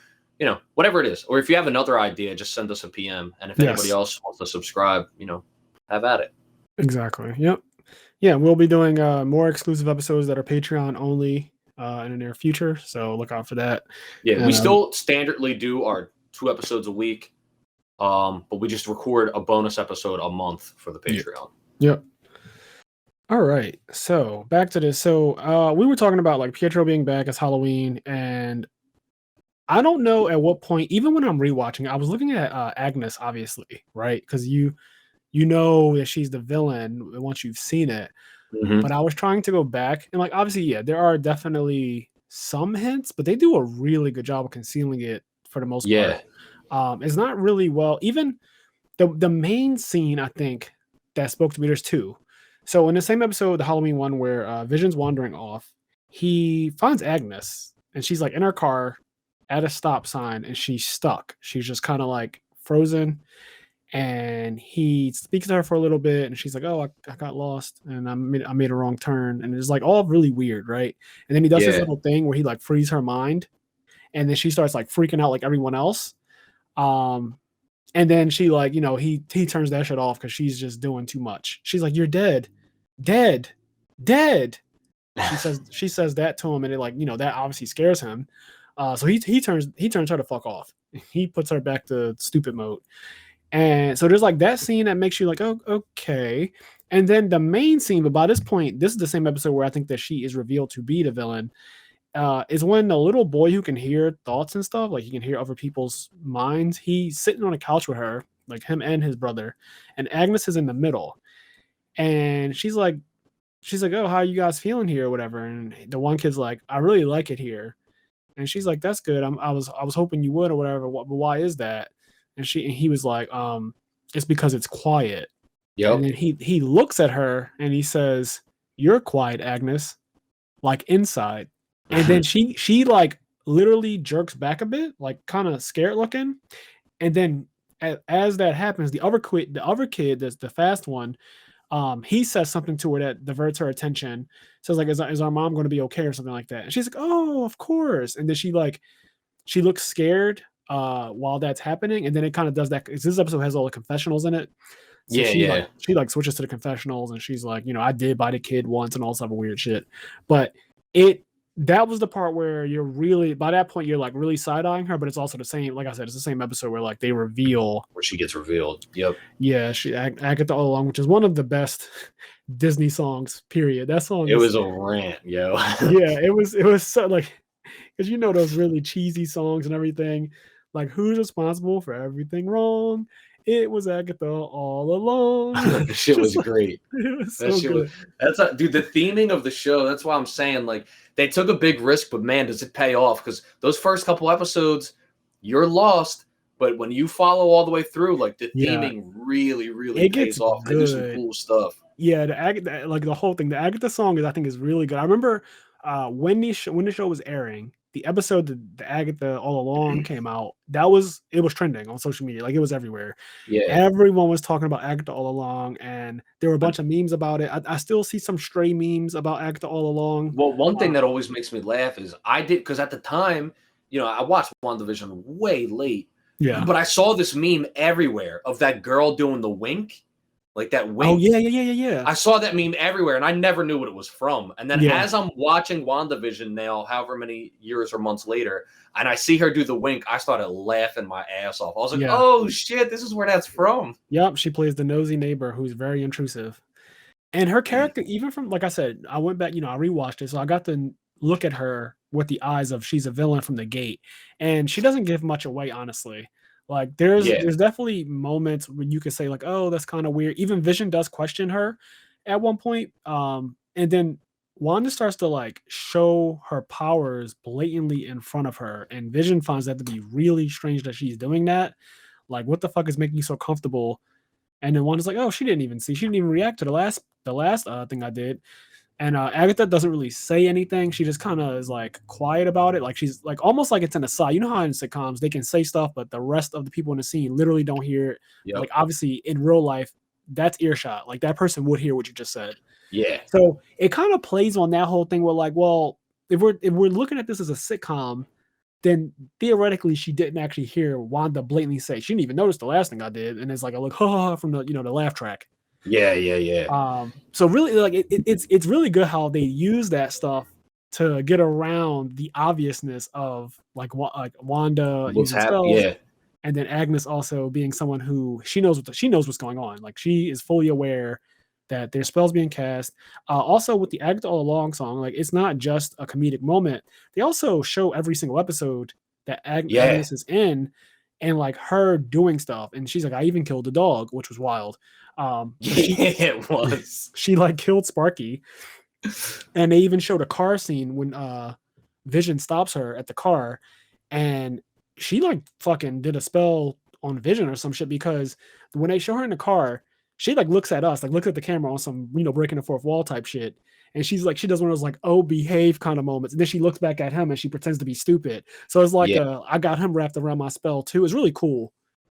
S1: whatever it is. Or if you have another idea, just send us a PM. And if anybody else wants to subscribe, have at it.
S2: Exactly. Yep. Yeah, we'll be doing more exclusive episodes that are Patreon only in the near future. So look out for that.
S1: Yeah, we still standardly do our 2 episodes a week. But we just record a bonus episode a month for the Patreon.
S2: Yep. All right, so back to this. So we were talking about like Pietro being back as Halloween, and I don't know at what point, even when I'm rewatching, I was looking at Agnes, obviously, right? Because you know that she's the villain once you've seen it. Mm-hmm. But I was trying to go back, and like obviously, yeah, there are definitely some hints, but they do a really good job of concealing it for the most part. It's not really well. Even the main scene, I think, that spoke to me. There's 2. So in the same episode, the Halloween one where Vision's wandering off, he finds Agnes, and she's like in her car at a stop sign, and she's stuck. She's just kind of like frozen, and he speaks to her for a little bit, and she's like, "Oh, I got lost, and I made a wrong turn," and it's like all really weird, right? And then he does this little thing where he like frees her mind, and then she starts like freaking out like everyone else. And then she like, he turns that shit off because she's just doing too much. She's like, "You're dead. She says that to him, and it like, that obviously scares him. So he turns her to fuck off. He puts her back to stupid mode. And so there's like that scene that makes you like, oh, okay. And then the main scene, but by this point, this is the same episode where I think that she is revealed to be the villain. Is when the little boy who can hear thoughts and stuff, like he can hear other people's minds, he's sitting on a couch with her, like him and his brother, and Agnes is in the middle, and she's like, "Oh, how are you guys feeling here?" or whatever. And the one kid's like, "I really like it here," and she's like, "That's good. I was hoping you would or whatever. But why is that?" And he was like, "It's because it's quiet."
S1: Yep.
S2: And then he looks at her and he says, "You're quiet, Agnes, like inside." And then she like literally jerks back a bit, like kind of scared looking. And then as that happens, the other kid, that's the fast one, he says something to her that diverts her attention. Says like, is our mom going to be okay or something like that? And she's like, "Oh, of course." And then she looks scared while that's happening. And then it kind of does that. This episode has all the confessionals in it. So she like switches to the confessionals, and she's like, I did bite a kid once and all this other weird shit. But that was the part where you're really, by that point, you're like really side-eyeing her, but it's also the same, like I said, it's the same episode where like they reveal.
S1: Where she gets revealed. Yep.
S2: Yeah, Agatha All Along, which is one of the best Disney songs, period. That song.
S1: It was a rant, yo.
S2: Yeah, it was so like, because those really cheesy songs and everything. Like, who's responsible for everything wrong? It was Agatha all along.
S1: The shit was
S2: Just like,
S1: great.
S2: it was
S1: That
S2: so
S1: shit was
S2: good.
S1: dude, the theming of the show, that's why I'm saying, like, they took a big risk, but man, does it pay off? Because those first couple episodes, you're lost, but when you follow all the way through, like, the
S2: Yeah,
S1: theming really, really
S2: it
S1: pays
S2: gets
S1: off. They do some
S2: good.
S1: cool stuff.
S2: Yeah, the Agatha, like the whole thing, the Agatha song is I think is really good. I remember when the show was airing, the episode that the Agatha All Along came out. It was trending on social media, like it was everywhere.
S1: Yeah.
S2: Everyone was talking about Agatha All Along, and there were a bunch of memes about it. I still see some stray memes about Agatha All Along.
S1: Well, one thing that always makes me laugh is because at the time, I watched WandaVision way late,
S2: Yeah.
S1: but I saw this meme everywhere of that girl doing the wink, like that wink.
S2: Oh yeah.
S1: I saw that meme everywhere, and I never knew what it was from. And then
S2: Yeah.
S1: as I'm watching WandaVision now, however many years or months later, and I see her do the wink, I started laughing my ass off. I was like,
S2: Yeah.
S1: oh, shit, this is where that's from.
S2: Yep, she plays the nosy neighbor who's very intrusive. And her character, even from like I said, I went back, I rewatched it, so I got to look at her with the eyes of she's a villain from the gate, and she doesn't give much away, honestly. Like
S1: Yeah.
S2: there's definitely moments when you could say like, oh, that's kind of weird. Even Vision does question her at one point, and then Wanda starts to like show her powers blatantly in front of her, and Vision finds that to be really strange that she's doing that. Like, what the fuck is making you so comfortable? And then Wanda's like, "Oh, she didn't even see. She didn't even react to the last thing I did." And Agatha doesn't really say anything. She just kind of is like quiet about it. Like she's like almost like it's an aside. You know how in sitcoms they can say stuff, but the rest of the people in the scene literally don't hear it.
S1: Yep.
S2: Like obviously in real life, that's earshot. Like that person would hear what you just said.
S1: Yeah.
S2: So it kind of plays on that whole thing where like, well, if we're looking at this as a sitcom, then theoretically she didn't actually hear Wanda blatantly say she didn't even notice the last thing I did, and it's like a look from the the laugh track.
S1: Yeah.
S2: So really, like it's really good how they use that stuff to get around the obviousness of like Wanda
S1: What's
S2: using
S1: happening?
S2: spells,
S1: Yeah.
S2: and then Agnes also being someone who she knows what's going on. Like she is fully aware that there's spells being cast. Also with the Act All Along song, like it's not just a comedic moment. They also show every single episode that
S1: Yeah.
S2: Agnes is in, and like her doing stuff. And she's like, I even killed a dog, which was wild.
S1: It was.
S2: She like killed Sparky, and they even showed a car scene when Vision stops her at the car, and she like fucking did a spell on Vision or some shit, because when they show her in the car, she like looks at us, like looks at the camera on some breaking the fourth wall type shit, and she's like, she does one of those like, oh, behave kind of moments, and then she looks back at him and she pretends to be stupid. So it's like I got him wrapped around my spell too. It's really cool.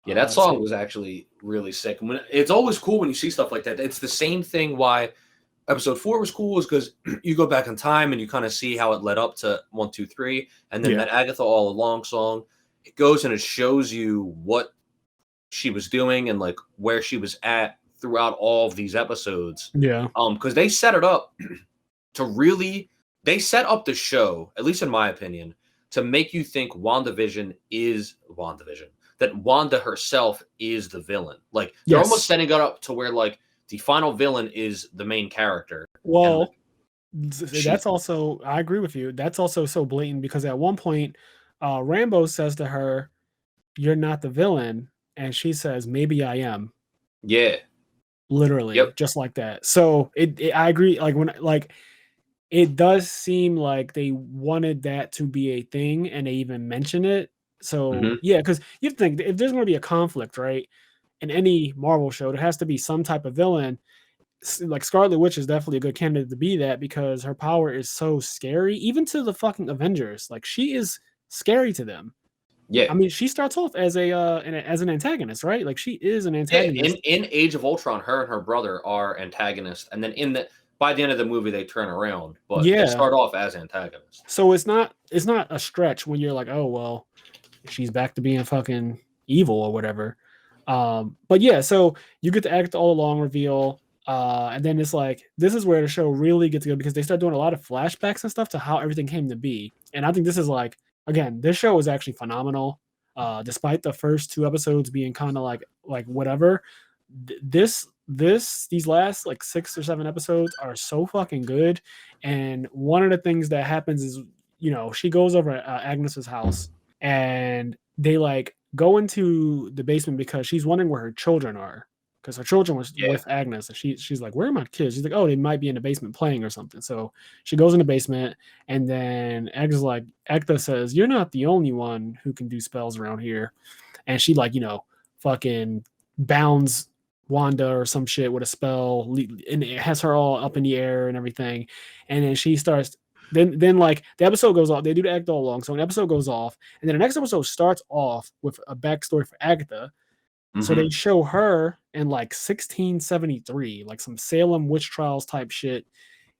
S1: Yeah, that song was actually really sick. It's always cool when you see stuff like that. It's the same thing why episode 4 was cool, is because you go back in time and you kind of see how it led up to 1, 2, 3, and then that Agatha All Along song, it goes and it shows you what she was doing and like where she was at throughout all of these episodes.
S2: Yeah.
S1: Because they set it up they set up the show, at least in my opinion, to make you think WandaVision is WandaVision. That Wanda herself is the villain. Like they're almost setting it up to where like the final villain is the main character.
S2: Well, that's also, I agree with you. That's also so blatant because at one point, Rambo says to her, "You're not the villain," and she says, "Maybe I am."
S1: Yeah.
S2: Literally, just like that. So I agree. Like it does seem like they wanted that to be a thing, and they even mention it. So yeah, because you think if there's going to be a conflict, right, in any Marvel show, there has to be some type of villain. Like Scarlet Witch is definitely a good candidate to be that because her power is so scary, even to the fucking Avengers. Like she is scary to them.
S1: Yeah,
S2: I mean, she starts off as an antagonist, right? Like she is an antagonist.
S1: In Age of Ultron, her and her brother are antagonists, and then by the end of the movie they turn around, but they start off as antagonists.
S2: So it's not a stretch when you're like, oh well, she's back to being fucking evil or whatever. But yeah, so you get the Act All Along reveal, and then it's like this is where the show really gets good because they start doing a lot of flashbacks and stuff to how everything came to be. And I think this is like, again, this show is actually phenomenal. Despite the first 2 episodes being kind of like whatever, these last like 6 or 7 episodes are so fucking good. And one of the things that happens is, she goes over Agnes's house, and they like go into the basement because she's wondering where her children are, because her children was
S1: Yeah.
S2: with Agnes, and she's like, where are my kids? She's like, oh, they might be in the basement playing or something. So she goes in the basement, and then Agnes like Ekta says, you're not the only one who can do spells around here, and she like fucking bounds Wanda or some shit with a spell, and it has her all up in the air and everything, and then she starts. Then like the episode goes off. They do the act all along, so an episode goes off, and then the next episode starts off with a backstory for Agatha. So they show her in like 1673, like some Salem witch trials type shit.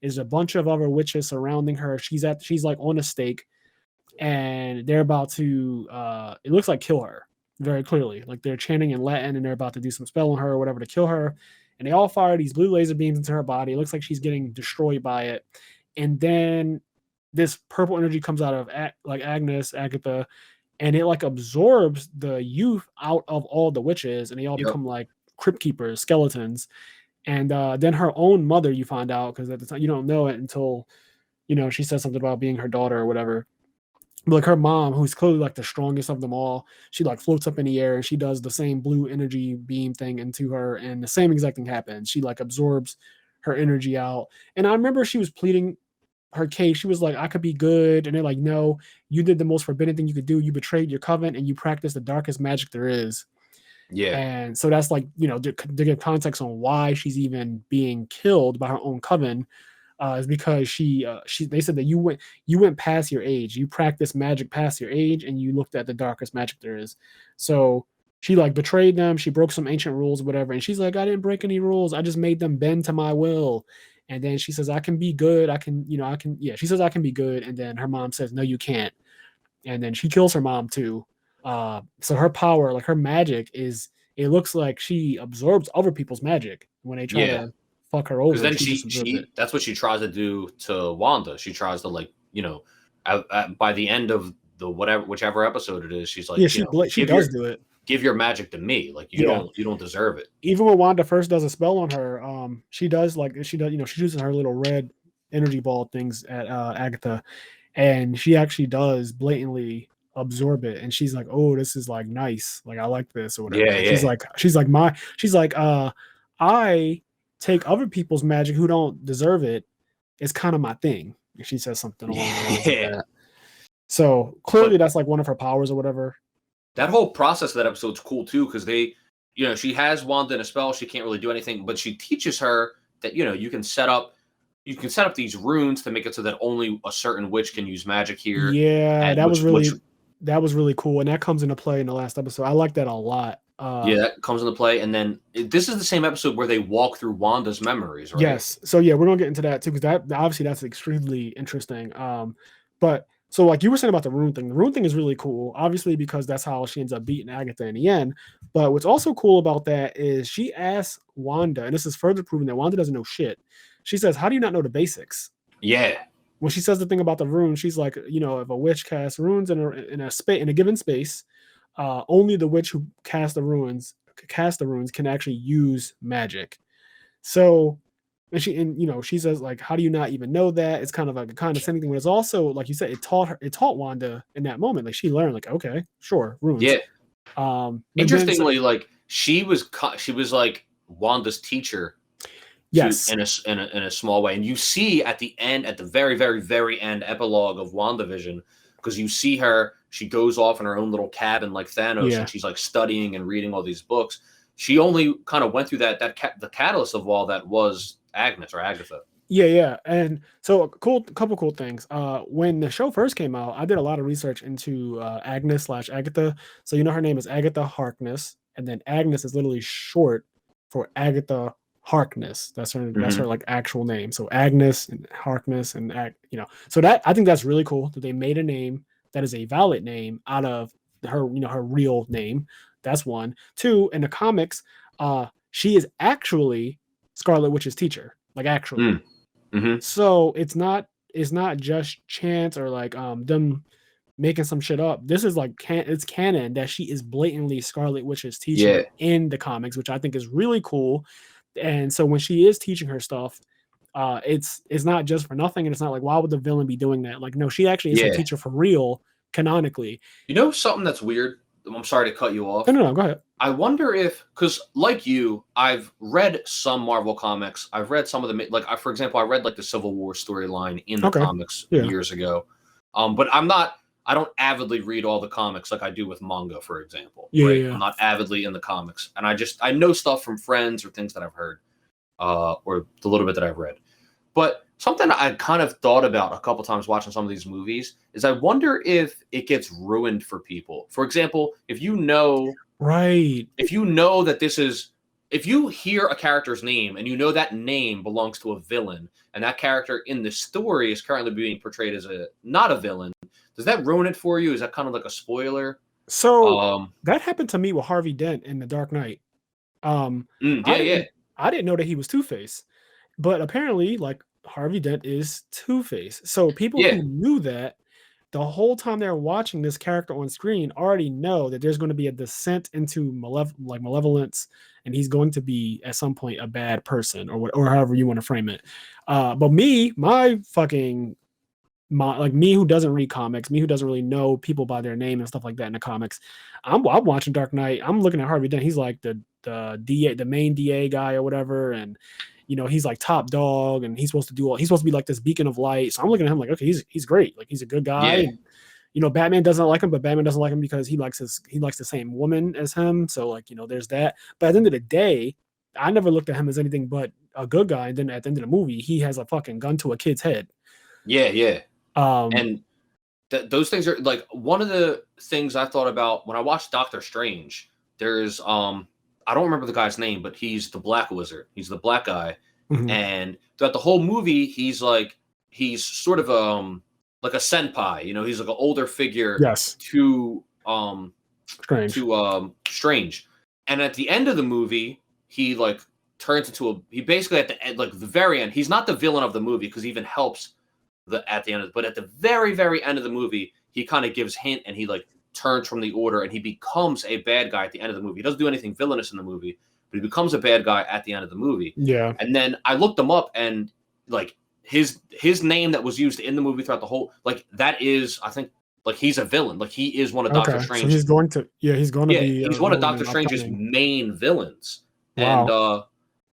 S2: Is a bunch of other witches surrounding her. She's like on a stake, and they're about to it looks like kill her very clearly. Like they're chanting in Latin and they're about to do some spell on her or whatever to kill her. And they all fire these blue laser beams into her body. It looks like she's getting destroyed by it. And then this purple energy comes out of like Agatha, and it like absorbs the youth out of all the witches, and they all become like crypt keepers, skeletons. And then her own mother, you find out, because at the time you don't know it until she says something about being her daughter or whatever. But like her mom, who's clearly like the strongest of them all, she like floats up in the air and she does the same blue energy beam thing into her, and the same exact thing happens. She like absorbs her energy out. And I remember she was pleading her case. She was like, I could be good. And they're like, no, you did the most forbidden thing you could do. You betrayed your covenant and you practiced the darkest magic there is.
S1: Yeah.
S2: And so that's like, to give context on why she's even being killed by her own coven, is because they said that you went past your age. You practiced magic past your age and you looked at the darkest magic there is. So she like betrayed them. She broke some ancient rules, whatever. And she's like, I didn't break any rules. I just made them bend to my will. And then she says, I can be good. She says I can be good. And then her mom says, no, you can't. And then she kills her mom too. So her power, like her magic it looks like she absorbs other people's magic when they try to fuck her over.
S1: Because then that's what she tries to do to Wanda. She tries to by the end of the whichever episode it is, she's like,
S2: she does do it.
S1: Give your magic to me. Like you don't deserve it.
S2: Even when Wanda first does a spell on her, she uses her little red energy ball things at Agatha, and she actually does blatantly absorb it, and she's like, oh, this is like nice, like I like this or whatever. She's like I take other people's magic who don't deserve it. It's kind of my thing. And she says something along the lines like that. So clearly that's like one of her powers or whatever.
S1: That whole process of that episode's cool too, because she has Wanda in a spell, she can't really do anything, but she teaches her that you can set up these runes to make it so that only a certain witch can use magic here.
S2: Yeah, that was really cool, and that comes into play in the last episode. I like that a lot.
S1: That comes into play, and then this is the same episode where they walk through Wanda's memories, right?
S2: Yes. So yeah, we're gonna get into that too, because that's extremely interesting. But so like you were saying about the rune thing is really cool, obviously, because that's how she ends up beating Agatha in the end. But what's also cool about that is she asks Wanda, and this is further proving that Wanda doesn't know shit. She says, how do you not know the basics?
S1: Yeah.
S2: When she says the thing about the runes, she's like, if a witch casts runes in a given space, only the witch who cast the runes can actually use magic. So, and she says like, how do you not even know that? It's kind of like a condescending thing, but it's also like you said, it taught Wanda in that moment. Like she learned, like, okay, sure, runes.
S1: Yeah. Interestingly, like she was like Wanda's teacher.
S2: Yes,
S1: in a small way, and you see at the very, very, very end epilogue of WandaVision, because you see her, she goes off in her own little cabin like Thanos, and she's like studying and reading all these books. She only kind of went through the catalyst of all that was Agnes or Agatha.
S2: Yeah, and so couple cool things. When the show first came out, I did a lot of research into Agnes/Agatha. So her name is Agatha Harkness, and then Agnes is literally short for Agatha Harkness. That's her like actual name. So Agnes and Harkness and so that I think that's really cool that they made a name that is a valid name out of her her real name. That's one. Two, in the comics, she is actually Scarlet Witch's teacher, like actually. So it's not just chance or like them making some shit up. This is like it's canon that she is blatantly Scarlet Witch's teacher in the comics, which I think is really cool. And so when she is teaching her stuff, it's not just for nothing, and it's not like, why would the villain be doing that? Like, no, she actually is a teacher for real, canonically.
S1: You know something that's weird? I'm sorry to cut you off.
S2: No, go ahead.
S1: I wonder if, because like you, I've read some Marvel comics. I've read some of the, like, for example, I read like the Civil War storyline in the comics years ago. But I don't avidly read all the comics like I do with manga, for example. Right? I'm not avidly in the comics. And I know stuff from friends or things that I've heard, or the little bit that I've read. But something I kind of thought about a couple times watching some of these movies is I wonder if it gets ruined for people. For example, if you know that if you hear a character's name and you know that name belongs to a villain and that character in the story is currently being portrayed as not a villain, does that ruin it for you? Is that kind of like a spoiler?
S2: So that happened to me with Harvey Dent in The Dark Knight. I didn't know that he was Two-Face, but apparently, like, Harvey Dent is Two-Face. So people who knew that the whole time they're watching this character on screen already know that there's going to be a descent into malevolence, and he's going to be at some point a bad person, or however you want to frame it. But me, me who doesn't read comics, me who doesn't really know people by their name and stuff like that in the comics, I'm watching Dark Knight. I'm looking at Harvey Dent. He's like the DA, the main DA guy or whatever, and he's like top dog, and he's supposed to be like this beacon of light. So I'm looking at him like, okay, he's great. Like, he's a good guy.
S1: Yeah.
S2: And, Batman doesn't like him, but Batman doesn't like him because he likes the same woman as him. So, like, there's that. But at the end of the day, I never looked at him as anything but a good guy. And then at the end of the movie, he has a fucking gun to a kid's head.
S1: Yeah. And those things are like one of the things I thought about when I watched Doctor Strange. There's I don't remember the guy's name, but he's the Black Wizard. He's the black guy, and throughout the whole movie, he's sort of like a senpai. He's like an older figure.
S2: Yes.
S1: To
S2: Strange.
S1: Strange, and at the end of the movie, he like turns into he basically at the end, like the very end, he's not the villain of the movie because he even helps at the end of it, but at the very, very end of the movie, he kind of gives hint and he like turns from the order and he becomes a bad guy at the end of the movie. He doesn't do anything villainous in the movie, but he becomes a bad guy at the end of the movie.
S2: Yeah.
S1: And then I looked him up, and like his name that was used in the movie throughout the whole, like, that is, I think, like, he's a villain. Like, he is one of Doctor Strange.
S2: So he's going to be.
S1: He's one of Doctor Strange's main villains.
S2: Wow.
S1: And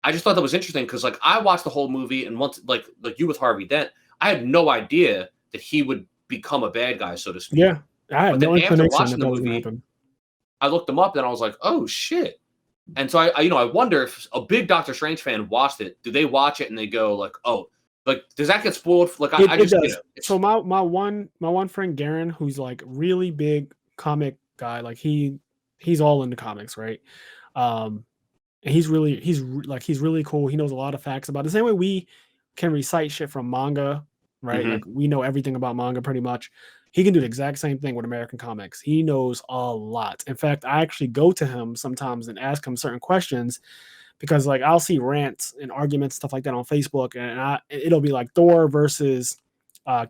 S1: I just thought that was interesting because, like, I watched the whole movie, and once, like you with Harvey Dent, I had no idea that he would become a bad guy, so to speak.
S2: Yeah, I had no
S1: after
S2: inclination
S1: watching the movie, I looked him up, and I was like, "Oh shit!" And so I wonder if a big Doctor Strange fan watched it. Do they watch it and they go like, "Oh, like, does that get spoiled?" Like, I just
S2: does. So my one friend Garen, who's like really big comic guy, like he's all into comics, right? And he's really cool. He knows a lot of facts about it. The same way we can recite shit from manga. Right? Like, we know everything about manga pretty much. He can do the exact same thing with American comics. He knows a lot. In fact, I actually go to him sometimes and ask him certain questions because, like, I'll see rants and arguments, stuff like that on Facebook, and it'll be like Thor versus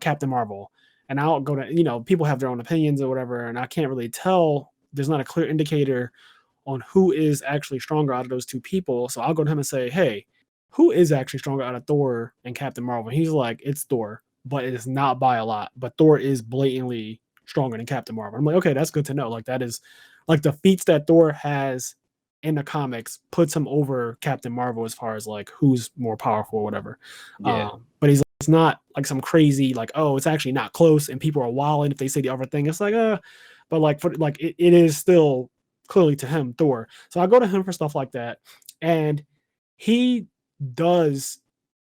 S2: Captain Marvel. And I'll go to, people have their own opinions or whatever, and I can't really tell. There's not a clear indicator on who is actually stronger out of those two people. So I'll go to him and say, hey, who is actually stronger out of Thor and Captain Marvel? And he's like, it's Thor, but it is not by a lot. But Thor is blatantly stronger than Captain Marvel. I'm like, okay, that's good to know. Like, that is like the feats that Thor has in the comics puts him over Captain Marvel as far as like who's more powerful or whatever.
S1: Yeah.
S2: But he's like, it's not like some crazy like, oh, it's actually not close and people are wilding if they say the other thing. It's like, but like it is still clearly to him Thor. So I go to him for stuff like that, and he does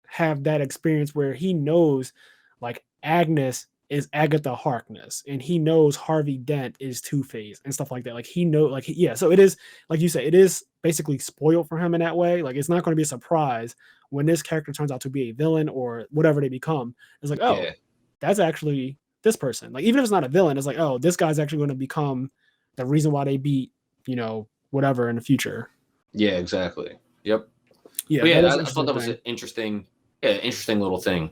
S2: have that experience where he knows like Agnes is Agatha Harkness and he knows Harvey Dent is Two-Face and stuff like that. Like, he knows, so it is, like you said, it is basically spoiled for him in that way. Like, it's not going to be a surprise when this character turns out to be a villain or whatever they become. It's like, oh, that's actually this person. Like, even if it's not a villain, it's like, oh, this guy's actually going to become the reason why they beat, whatever in the future.
S1: Yeah, exactly. Yep.
S2: Yeah,
S1: I thought that was an interesting little thing.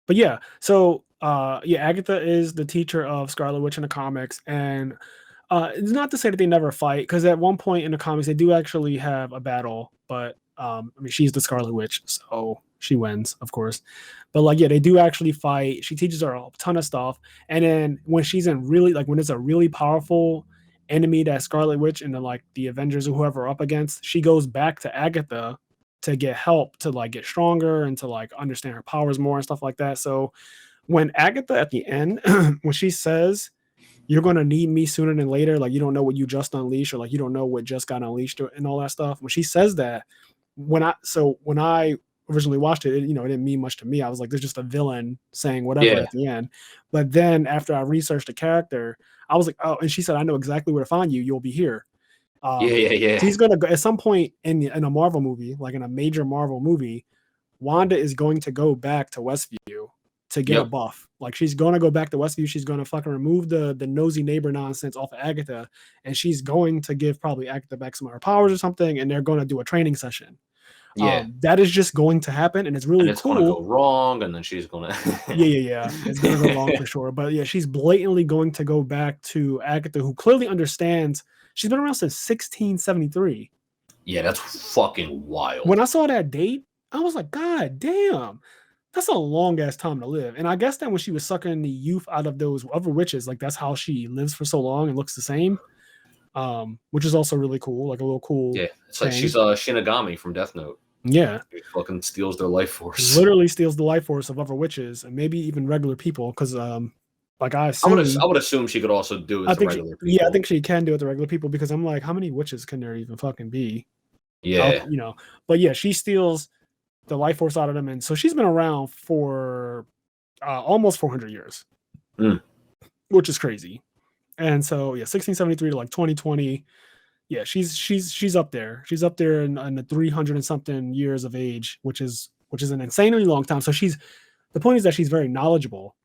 S2: But yeah, so Agatha is the teacher of Scarlet Witch in the comics, and it's not to say that they never fight, because at one point in the comics they do actually have a battle, but I mean, she's the Scarlet Witch, so she wins, of course. But like, yeah, they do actually fight. She teaches her a ton of stuff. And then when she's in really like when it's a really powerful enemy that Scarlet Witch and the Avengers or whoever are up against, she goes back to Agatha to get help to like get stronger and to like understand her powers more and stuff like that. So when Agatha at the end, when she says you're going to need me sooner than later, like you don't know what you just unleashed or like you don't know what just got unleashed and all that stuff. When she says that, when I originally watched it, it didn't mean much to me. I was like, there's just a villain saying whatever at the end. But then after I researched the character, I was like, oh, and she said, I know exactly where to find you. You'll be here. She's gonna go at some point in a Marvel movie, like in a major Marvel movie. Wanda is going to go back to Westview to get a buff. Like she's gonna go back to Westview. She's gonna fucking remove the nosy neighbor nonsense off of Agatha, and she's going to give probably Agatha back some of her powers or something, and they're going to do a training session. That is just going to happen, and it's really
S1: it's
S2: cool.
S1: Gonna go wrong, and then she's gonna
S2: it's gonna go wrong for sure. But yeah, she's blatantly going to go back to Agatha, who clearly understands. She's been around since 1673.
S1: Yeah, that's fucking wild.
S2: When I saw that date, I was like, God damn, that's a long ass time to live. And I guess that when she was sucking the youth out of those other witches, like that's how she lives for so long and looks the same. Which is also really cool, like a little cool.
S1: Yeah, it's like she's Shinigami from Death Note.
S2: Yeah,
S1: she fucking steals their life force.
S2: Literally steals the life force of other witches and maybe even regular people. Because like I
S1: would assume she could also do it with regular people.
S2: Yeah, I think she can do it with the regular people because I'm like, how many witches can there even fucking be?
S1: Yeah,
S2: But yeah, she steals the life force out of them, and so she's been around for almost 400 years, which is crazy. And so yeah, 1673 to like 2020. Yeah, she's up there. She's up there in the 300 and something years of age, which is an insanely long time. So the point is that she's very knowledgeable,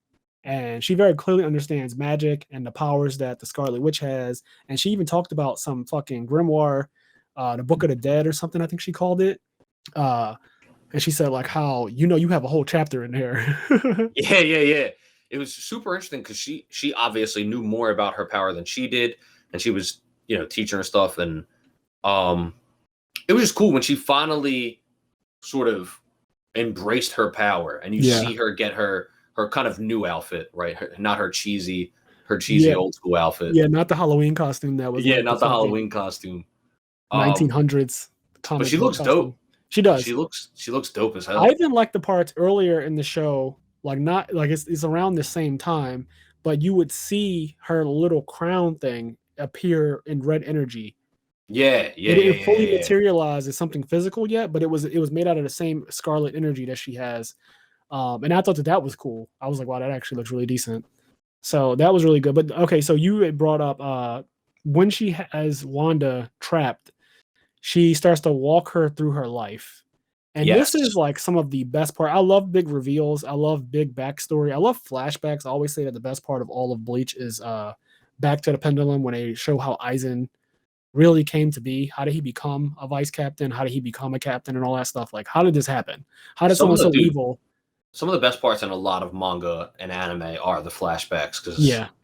S2: and she very clearly understands magic and the powers that the Scarlet Witch has. And she even talked about some fucking grimoire, the Book of the Dead or something, I think she called it. And she said like how you have a whole chapter in there.
S1: Yeah. It was super interesting because she obviously knew more about her power than she did, and she was teaching her stuff, and it was just cool when she finally sort of embraced her power, and you see her get her kind of new outfit, right? Not her cheesy old school outfit.
S2: Yeah, not the Halloween costume that was.
S1: Yeah, not the Halloween costume.
S2: 1900s.
S1: But she looks dope.
S2: She does.
S1: She looks dope as hell.
S2: I even like the parts earlier in the show, like not like it's around the same time, but you would see her little crown thing appear in red energy.
S1: It
S2: didn't fully materialize as something physical yet, but it was made out of the same scarlet energy that she has. And I thought that was cool. I was like, wow, that actually looks really decent. So that was really good. But okay, so you had brought up when she has Wanda trapped, she starts to walk her through her life. And this is like some of the best part. I love big reveals. I love big backstory. I love flashbacks. I always say that the best part of all of Bleach is Back to the Pendulum, when they show how Aizen really came to be. How did he become a vice captain? How did he become a captain and all that stuff? Like, how did this happen? How did someone so evil?
S1: Some of the best parts in a lot of manga and anime are the flashbacks.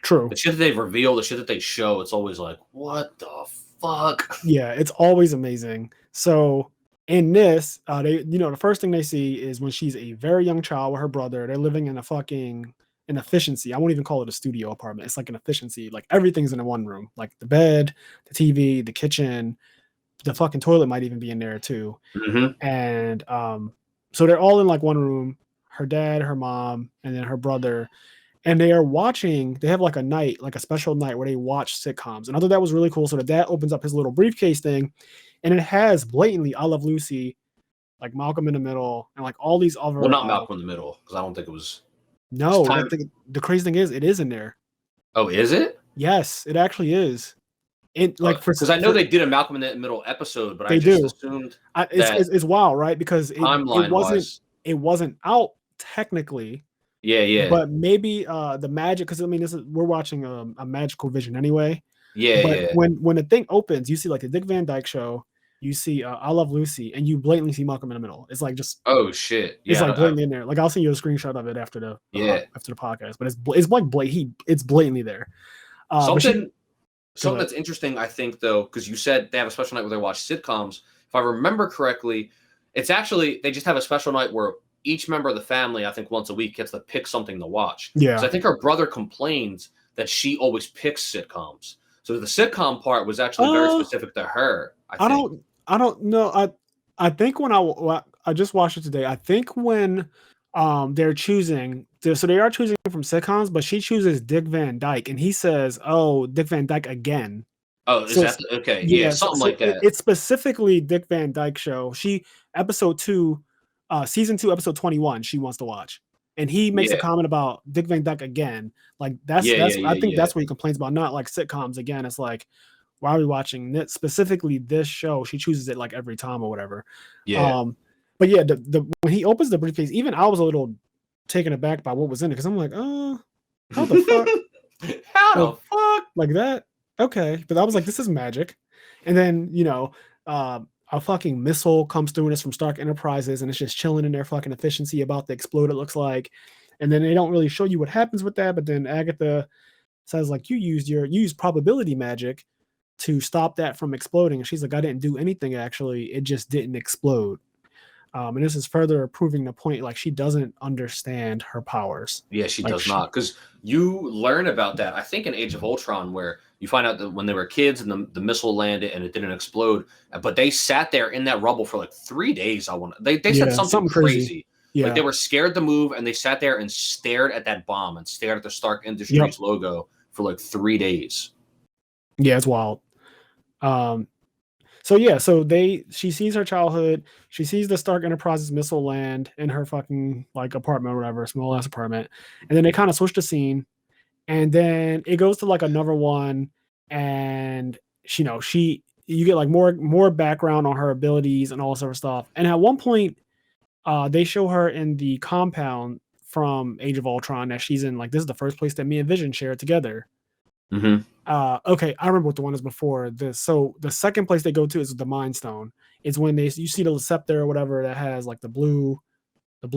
S2: True.
S1: The shit that they reveal, the shit that they show, it's always like, what the fuck?
S2: Yeah, it's always amazing. So in this, the first thing they see is when she's a very young child with her brother. They're living in an efficiency. I won't even call it a studio apartment. It's like an efficiency. Like everything's in one room. Like the bed, the TV, the kitchen, the fucking toilet might even be in there too.
S1: Mm-hmm.
S2: And so they're all in like one room. Her dad, her mom, and then her brother. And they are watching. They have like a night, like a special night where they watch sitcoms. And I thought that was really cool. So the dad opens up his little briefcase thing, and it has blatantly I Love Lucy, like Malcolm in the Middle, and like all these other.
S1: Well, not Malcolm in the Middle, because I don't think it was.
S2: No, the crazy thing is, it is in there.
S1: Oh, is it?
S2: Yes, it actually is. It like
S1: because I know they did a Malcolm in the Middle episode, but I just assumed
S2: it's wild, right? Because
S1: timeline
S2: it wasn't out technically.
S1: Yeah.
S2: But maybe the magic, because I mean, we're watching a magical vision anyway.
S1: Yeah.
S2: When the thing opens, you see like the Dick Van Dyke Show. You see I Love Lucy, and you blatantly see Malcolm in the Middle. It's like just
S1: shit.
S2: It's like blatantly in there. Like I'll send you a screenshot of it after the podcast. But it's like it's blatantly there.
S1: Something that's interesting, I think, though, because you said they have a special night where they watch sitcoms. If I remember correctly, it's actually they just have a special night where each member of the family, I think once a week, gets to pick something to watch.
S2: Yeah.
S1: So I think her brother complains that she always picks sitcoms. So the sitcom part was actually very specific to her. I
S2: don't know. I think when I just watched it today, I think when they're choosing, so they are choosing from sitcoms, but she chooses Dick Van Dyke, and he says, "Oh, Dick Van Dyke again."
S1: Oh, is
S2: So
S1: that okay? Yeah, something like that.
S2: It's specifically Dick Van Dyke show. Episode 2, season 2, episode 21. She wants to watch, and he makes a comment about Dick Van Dyke again. Like that's I think that's what he complains about. Not like sitcoms again. It's like, why are we watching this specifically this show? She chooses it like every time or whatever.
S1: Yeah.
S2: But yeah, the when he opens the briefcase, even I was a little taken aback by what was in it because I'm like, oh, how the fuck?
S1: How the fuck?
S2: Like that? Okay. But I was like, this is magic. And then, a fucking missile comes through and it's from Stark Enterprises and it's just chilling in their fucking efficiency about to explode, it looks like. And then they don't really show you what happens with that, but then Agatha says, like, you used probability magic to stop that from exploding. And she's like, I didn't do anything actually. It just didn't explode. And this is further proving the point, like she doesn't understand her powers.
S1: Yeah, she does not. Because you learn about that, I think, in Age of Ultron, where you find out that when they were kids and the missile landed and it didn't explode, but they sat there in that rubble for like 3 days. They said something crazy.
S2: Yeah.
S1: Like they were scared to move and they sat there and stared at that bomb and stared at the Stark Industries logo for like 3 days.
S2: Yeah, it's wild. So she sees her childhood, she sees the Stark Enterprises missile land in her fucking like apartment or whatever, small ass apartment, and then they kind of switch the scene, and then it goes to like another one, and you get like more background on her abilities and all this other stuff, and at one point, they show her in the compound from Age of Ultron that she's in. Like this is the first place that me and Vision share together.
S1: Mm-hmm.
S2: Okay, I remember what the one is before this. So the second place they go to is the Mind Stone. It's when you see the scepter or whatever that has like the blue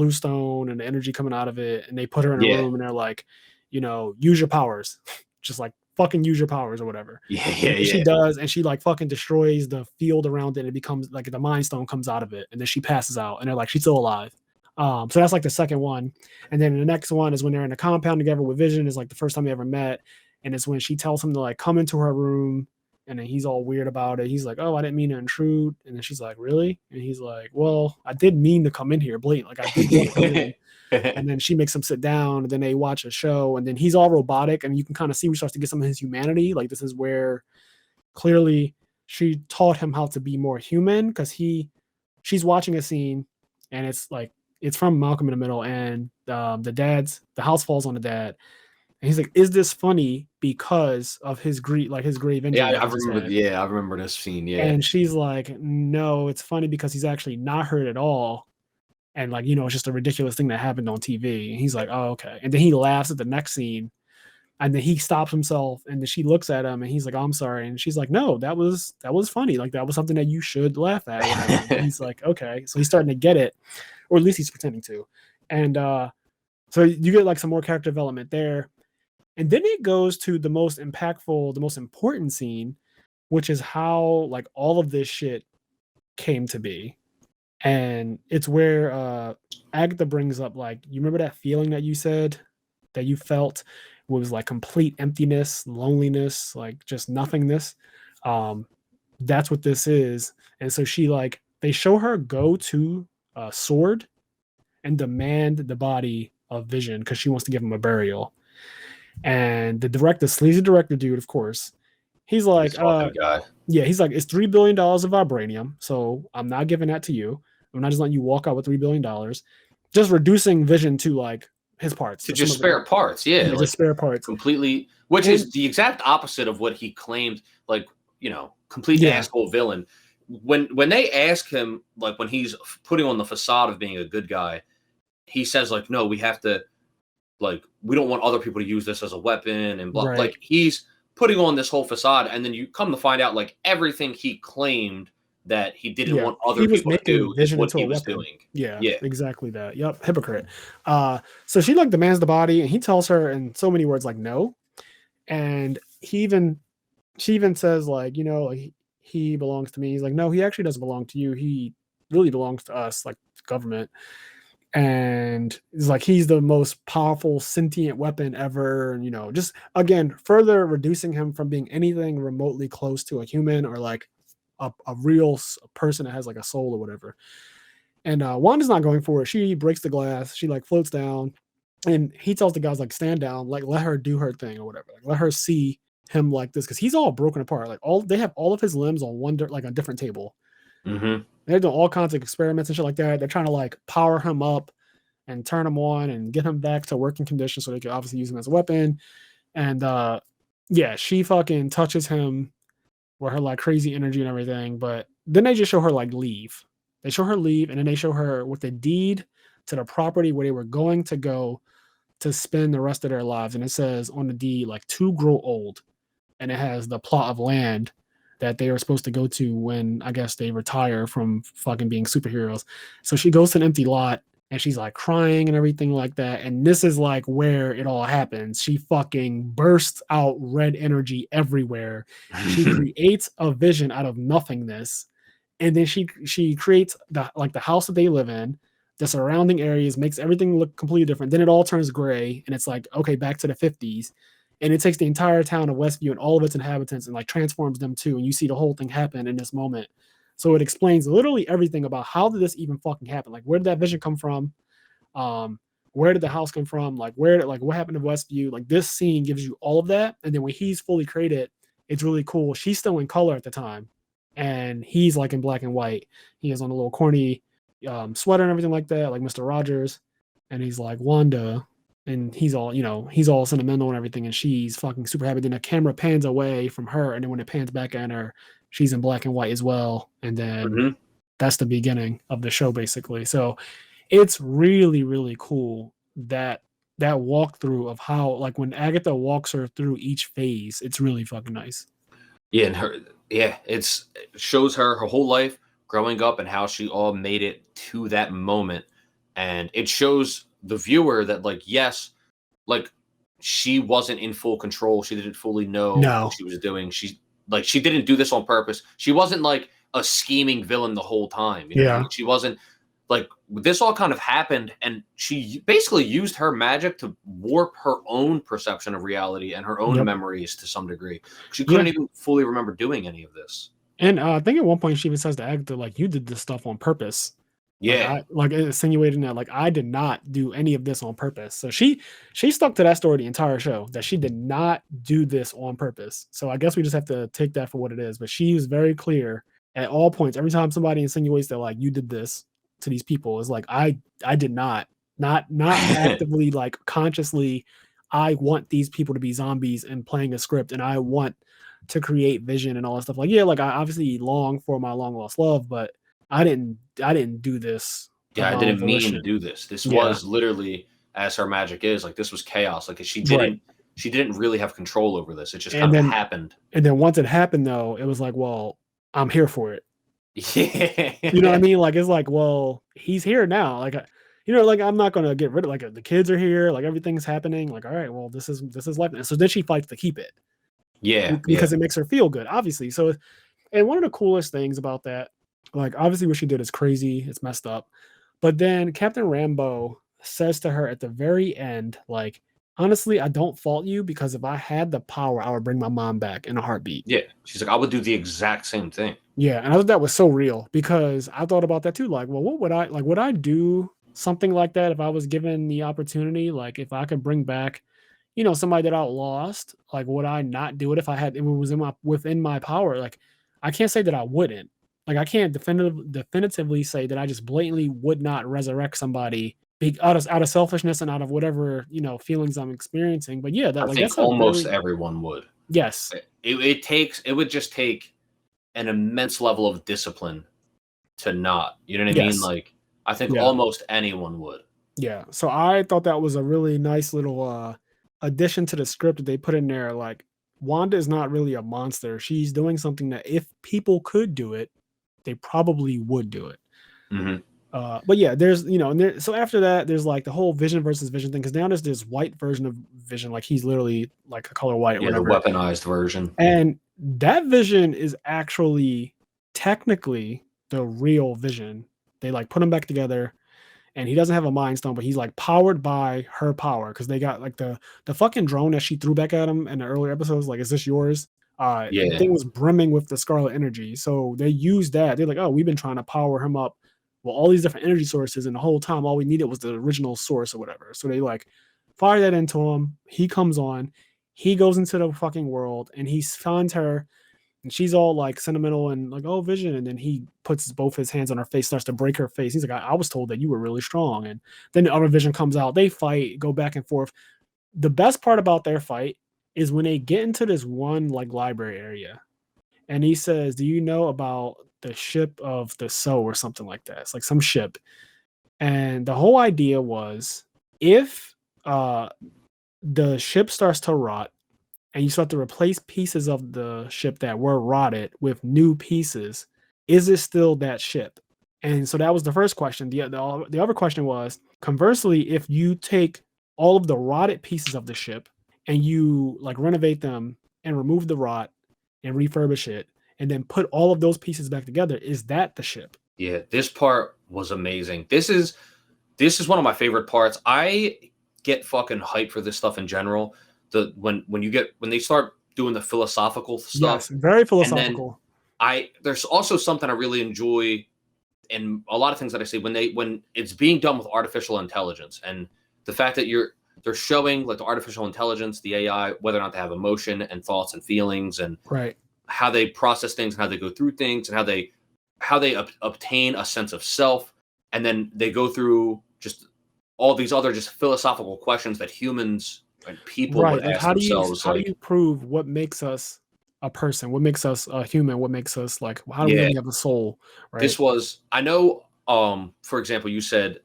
S2: stone and the energy coming out of it, and they put her in a room and they're like, use your powers, just like fucking use your powers or whatever. She does, and she like fucking destroys the field around it, and it becomes like the Mind Stone comes out of it, and then she passes out, and they're like, she's still alive. So that's like the second one, and then the next one is when they're in a compound together with Vision. Is like the first time they ever met. And it's when she tells him to like come into her room, and then he's all weird about it. He's like, "Oh, I didn't mean to intrude." And then she's like, "Really?" And he's like, "Well, I did mean to come in here, blatant. Like I did want to come in." And then she makes him sit down, and then they watch a show, and then he's all robotic, and you can kind of see we starts to get some of his humanity. Like this is where clearly she taught him how to be more human, because she's watching a scene, and it's from Malcolm in the Middle, and the house falls on the dad. And he's like, "Is this funny because of his grave injury?"
S1: Yeah, I remember this scene. Yeah,
S2: and she's like, "No, it's funny because he's actually not hurt at all, and like it's just a ridiculous thing that happened on TV." And he's like, "Oh, okay." And then he laughs at the next scene, and then he stops himself, and then she looks at him, and he's like, "Oh, I'm sorry," and she's like, "No, that was funny. Like that was something that you should laugh at." And he's like, "Okay," so he's starting to get it, or at least he's pretending to, and so you get like some more character development there. And then it goes to the most impactful, the most important scene, which is how like all of this shit came to be. And it's where Agatha brings up, like, you remember that feeling that you said that you felt was like complete emptiness, loneliness, like just nothingness. That's what this is. And so they show her go to Sword and demand the body of Vision because she wants to give him a burial. And the sleazy director dude, of course, he's like, he's like, it's $3 billion of vibranium, so I'm not giving that to you. I'm not just letting you walk out with $3 billion. Just reducing Vision to like his parts.
S1: To just spare parts, like,
S2: just spare parts.
S1: Completely, which is the exact opposite of what he claimed, like, complete asshole villain. When they ask him, like when he's putting on the facade of being a good guy, he says like, no, we have to, like, we don't want other people to use this as a weapon and blah. Right. Like he's putting on this whole facade, and then you come to find out like everything he claimed that he didn't want other people to do is what he was doing.
S2: Yeah, exactly that. Yep, hypocrite. So she like demands the body, and he tells her in so many words like no, and she even says like, like he belongs to me. He's like, no, he actually doesn't belong to you. He really belongs to us, like the government. and it's like he's the most powerful sentient weapon ever, and just again further reducing him from being anything remotely close to a human or like a real person that has like a soul or whatever. And Wanda's not going for it. She breaks the glass. She like floats down, and he tells the guys like stand down, like let her do her thing or whatever. Like let her see him like this because he's all broken apart. Like they have all of his limbs on like a different table.
S1: Mm-hmm.
S2: They're doing all kinds of experiments and shit like that. They're trying to like power him up and turn him on and get him back to working conditions so they could obviously use him as a weapon. And yeah, she fucking touches him with her like crazy energy and everything. But then they just show her like leave. They show her leave, and then they show her with the deed to the property where they were going to go to spend the rest of their lives. And it says on the deed like to grow old, and it has the plot of land that they were supposed to go to when I guess they retire from fucking being superheroes. So she goes to an empty lot and she's like crying and everything like that. And this is like where it all happens. She fucking bursts out red energy everywhere. She creates a vision out of nothingness. And then she creates the house that they live in, the surrounding areas, makes everything look completely different. Then it all turns gray and it's like, okay, back to the 50s. And it takes the entire town of Westview and all of its inhabitants and like transforms them too. And you see the whole thing happen in this moment. So it explains literally everything about how did this even fucking happen? Like, where did that vision come from? Where did the house come from? Like, what happened to Westview? Like, this scene gives you all of that. And then when he's fully created, it's really cool. She's still in color at the time, and he's like in black and white. He has on a little corny sweater and everything like that, like Mr. Rogers. And he's like, Wanda. And he's all, he's all sentimental and everything. And she's fucking super happy. Then the camera pans away from her. And then when it pans back at her, she's in black and white as well. And then that's the beginning of the show, basically. So it's really, really cool that walkthrough of how, like, when Agatha walks her through each phase, it's really fucking nice.
S1: Yeah. And it shows her whole life growing up and how she all made it to that moment. And it shows the viewer that, like, yes, like, she wasn't in full control. She didn't fully know what she was doing. She didn't do this on purpose. She wasn't like a scheming villain the whole time. You know what I mean? She wasn't like, this all kind of happened, and she basically used her magic to warp her own perception of reality and her own memories to some degree. She couldn't even fully remember doing any of this. And
S2: I think at one point she even says to Agatha, like, you did this stuff on purpose.
S1: Yeah.
S2: Like insinuating that, like, I did not do any of this on purpose. So she stuck to that story the entire show, that she did not do this on purpose. So I guess we just have to take that for what it is. But she was very clear at all points. Every time somebody insinuates that, like, you did this to these people, is like, I did not actively, like, consciously, I want these people to be zombies and playing a script, and I want to create vision and all that stuff. Like, yeah, like, I obviously long for my long lost love, but I didn't do this.
S1: Yeah, I didn't mean to do this. This was literally, as her magic is, like, this was chaos. Like, she didn't really have control over this. It just kind of happened.
S2: And then once it happened, though, it was like, well, I'm here for it.
S1: Yeah.
S2: You know what I mean? Like, it's like, well, he's here now. Like, like, I'm not gonna get rid of, like, the kids are here, like, everything's happening. Like, all right, well, this is life. And so then she fights to keep it.
S1: Yeah.
S2: Because it makes her feel good, obviously. So, and one of the coolest things about that, like, obviously what she did is crazy, it's messed up. But then Captain Rambeau says to her at the very end, like, honestly, I don't fault you, because if I had the power, I would bring my mom back in a heartbeat.
S1: Yeah. She's like, I would do the exact same thing.
S2: Yeah. And I thought that was so real, because I thought about that too. Like, well, would I do something like that if I was given the opportunity? Like, if I could bring back, somebody that I lost, like, would I not do it if it was within my power? Like, I can't say that I wouldn't. Like, I can't definitively say that I just blatantly would not resurrect somebody out of selfishness and out of whatever, feelings I'm experiencing. But yeah,
S1: I think almost everyone would.
S2: Yes.
S1: It would just take an immense level of discipline to not, you know what I mean? Like, I think almost anyone would.
S2: Yeah. So I thought that was a really nice little addition to the script that they put in there. Like, Wanda is not really a monster. She's doing something that if people could do it, they probably would do it.
S1: Mm-hmm.
S2: But yeah, there's, so after that, there's like the whole Vision versus Vision thing, because now there's this white version of Vision, like he's literally like a color white or whatever.
S1: The weaponized version.
S2: And that Vision is actually technically the real Vision. They like put them back together, and he doesn't have a mind stone, but he's like powered by her power because they got like the fucking drone that she threw back at him in the earlier episodes. Like, is this yours? The thing was brimming with the Scarlet energy, so they used that. They're like, oh, we've been trying to power him up with all these different energy sources, and the whole time all we needed was the original source or whatever. So they like fire that into him. He comes on, he goes into the fucking world, and he finds her. And she's all like sentimental and like, oh, Vision. And then he puts both his hands on her face, starts to break her face. He's like, I was told that you were really strong. And then the other Vision comes out. They fight, go back and forth. The best part about their fight is when they get into this one like library area. And he says, do you know about the ship of the Soul or something like that? It's like some ship. And the whole idea was if the ship starts to rot, and you start to replace pieces of the ship that were rotted with new pieces, is it still that ship? And so that was the first question. The other question was, conversely, if you take all of the rotted pieces of the ship and you like renovate them and remove the rot and refurbish it and then put all of those pieces back together, is that the ship?
S1: Yeah, this part was amazing. This is one of my favorite parts. I get fucking hyped for this stuff in general. When they start doing the philosophical stuff,
S2: yes, very philosophical.
S1: There's also something I really enjoy in a lot of things that I see when it's being done with artificial intelligence, and the fact that they're showing like the artificial intelligence, the AI, whether or not they have emotion and thoughts and feelings, and how they process things and how they go through things and how they obtain a sense of self, and then they go through just all these other just philosophical questions that humans. Like people would ask themselves,
S2: how do you prove what makes us a person? What makes us a human? What makes us like? How do we really have a soul? Right.
S1: I know. For example, you said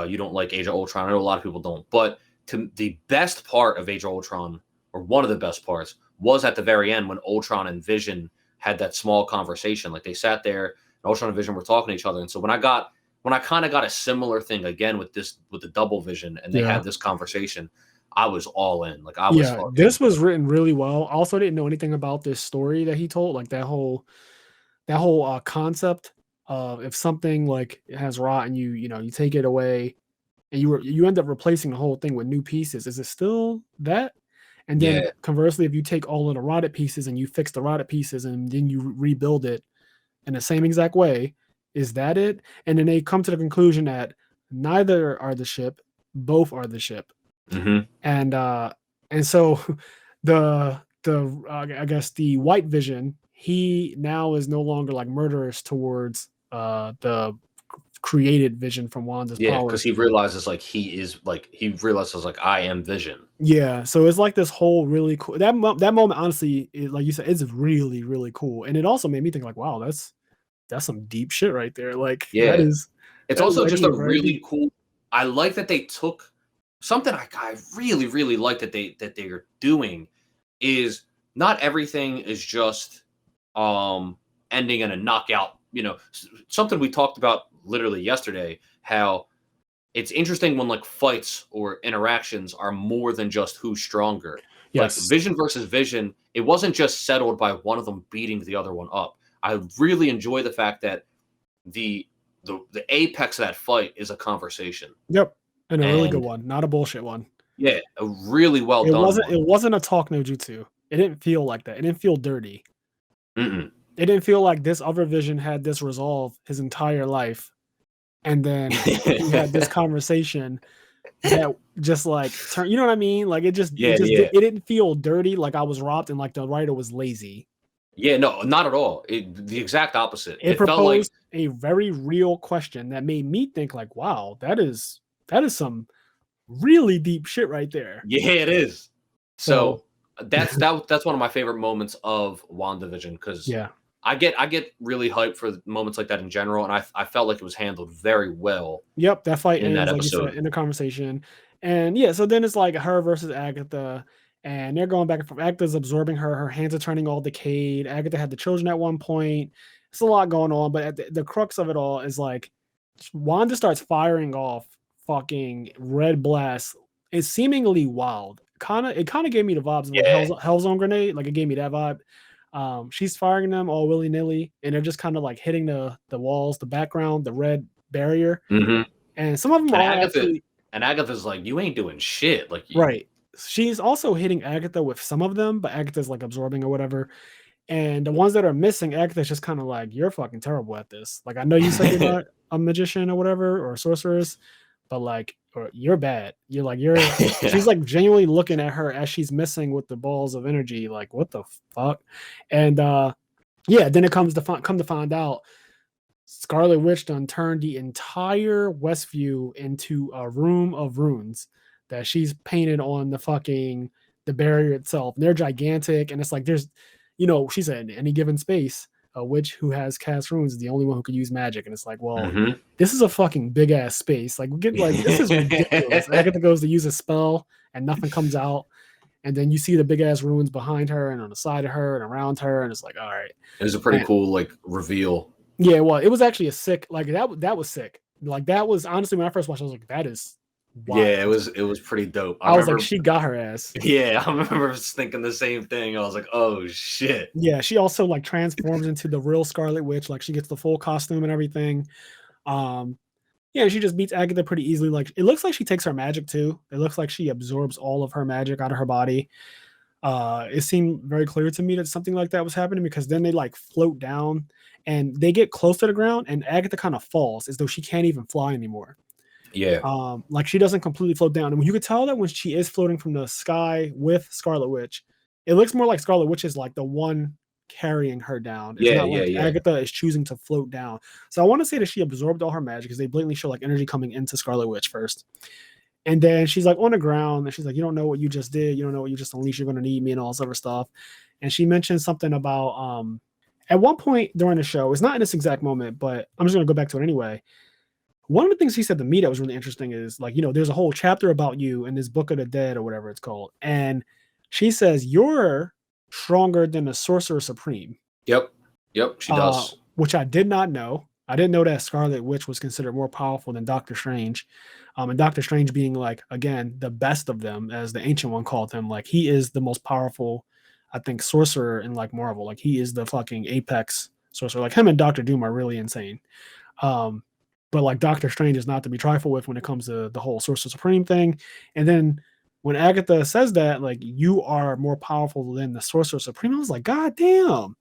S1: you don't like Age of Ultron. I know a lot of people don't, but the best part of Age of Ultron, or one of the best parts, was at the very end when Ultron and Vision had that small conversation. Like they sat there, and Ultron and Vision were talking to each other. And so when I kind of got a similar thing again with the double Vision, and they had this conversation, I was all in. Like I was.
S2: This was written really well. I also didn't know anything about this story that he told. Like that whole concept of if something like has rot and you take it away, and you end up replacing the whole thing with new pieces. Is it still that? And then conversely, if you take all of the rotted pieces and you fix the rotted pieces and then you rebuild it in the same exact way, is that it? And then they come to the conclusion that neither are the ship, both are the ship.
S1: Mm-hmm.
S2: And so I guess the White Vision, he now is no longer like murderous towards the created Vision from Wanda's power.
S1: Because he realizes I am Vision.
S2: Yeah, so it's like this whole really cool that moment. Honestly, like you said, it's really really cool, and it also made me think like, wow, that's some deep shit right there. Like
S1: it's also just a really cool. I like that they took. Something I really, really like that they are doing is not everything is just ending in a knockout. Something we talked about literally yesterday, how it's interesting when like fights or interactions are more than just who's stronger.
S2: Yes.
S1: Like Vision versus Vision, it wasn't just settled by one of them beating the other one up. I really enjoy the fact that the apex of that fight is a conversation.
S2: Yep. And a really good one, not a bullshit one.
S1: Yeah, a really well done.
S2: It wasn't a talk no jutsu. It didn't feel like that. It didn't feel dirty.
S1: Mm-mm.
S2: It didn't feel like this other Vision had this resolve his entire life, and then he had this conversation that just like turn. You know what I mean? Like it didn't feel dirty. Like I was robbed, and like the writer was lazy.
S1: Yeah, no, not at all. The exact opposite.
S2: It proposed a very real question that made me think like, wow, that is some really deep shit right there.
S1: Yeah, it is. So that's one of my favorite moments of WandaVision, because I get really hyped for moments like that in general, and I felt like it was handled very well.
S2: Yep, that fight
S1: in that
S2: like
S1: episode.
S2: you said, in the conversation, and so then it's like her versus Agatha, and they're going back and forth. Agatha's absorbing her. Her hands are turning all decayed. Agatha had the children at one point. It's a lot going on, but at the crux of it all is like Wanda starts firing off fucking red blasts. It's seemingly wild. It kind of gave me the vibes of like Hellzone Grenade. Like it gave me that vibe. She's firing them all willy nilly, and they're just kind of like hitting the walls, the background, the red barrier, And some of them
S1: And
S2: are actually
S1: Agatha's like, you ain't doing shit. Like,
S2: right. She's also hitting Agatha with some of them, but Agatha's like absorbing or whatever. And the ones that are missing, Agatha's just kind of like, you're fucking terrible at this. Like, I know you said you're not a magician or whatever, or a sorceress, but like, or you're bad. She's like genuinely looking at her as she's missing with the balls of energy. Like, what the fuck? And yeah, then it come to find out, Scarlet Witch done turned the entire Westview into a room of runes that she's painted on the barrier itself. And they're gigantic, and it's like there's, she said in any given space, a witch who has cast runes is the only one who could use magic. And it's like, well, this is a fucking big ass space. Like, this is ridiculous. Agatha goes to use a spell and nothing comes out. And then you see the big ass runes behind her and on the side of her and around her, and it's like, all right.
S1: It was a pretty cool like reveal.
S2: Yeah, well, it was actually a sick, like that was sick. Like, that was honestly, when I first watched, I was like, that is wild.
S1: Yeah, it was pretty dope.
S2: I was like, she got her ass.
S1: Yeah, I remember thinking the same thing. I was like, oh shit.
S2: Yeah, she also like transforms into the real Scarlet Witch. Like, she gets the full costume and everything. Yeah, she just beats Agatha pretty easily. Like, it looks like she takes her magic too. It looks like she absorbs all of her magic out of her body. It seemed very clear to me that something like that was happening, because then they like float down and they get close to the ground, and Agatha kind of falls as though she can't even fly anymore.
S1: Yeah.
S2: Like, she doesn't completely float down. And you could tell that when she is floating from the sky with Scarlet Witch, it looks more like Scarlet Witch is like the one carrying her down. It's not like Agatha is choosing to float down. So I want to say that she absorbed all her magic, because they blatantly show like energy coming into Scarlet Witch first. And then she's like on the ground, and she's like, you don't know what you just did. You don't know what you just unleashed. You're going to need me and all this other stuff. And she mentioned something about, at one point during the show, it's not in this exact moment, but I'm just going to go back to it anyway. One of the things he said to me that was really interesting is like, there's a whole chapter about you in this Book of the Dead or whatever it's called. And she says, you're stronger than the Sorcerer Supreme.
S1: Yep, she does.
S2: Which I did not know. I didn't know that Scarlet Witch was considered more powerful than Doctor Strange. And Doctor Strange being like, again, the best of them, as the Ancient One called him. Like, he is the most powerful, I think, sorcerer in like Marvel. Like, he is the fucking apex sorcerer. Like, him and Doctor Doom are really insane. But like, Doctor Strange is not to be trifled with when it comes to the whole Sorcerer Supreme thing. And then when Agatha says that, like, you are more powerful than the Sorcerer Supreme, I was like, God damn.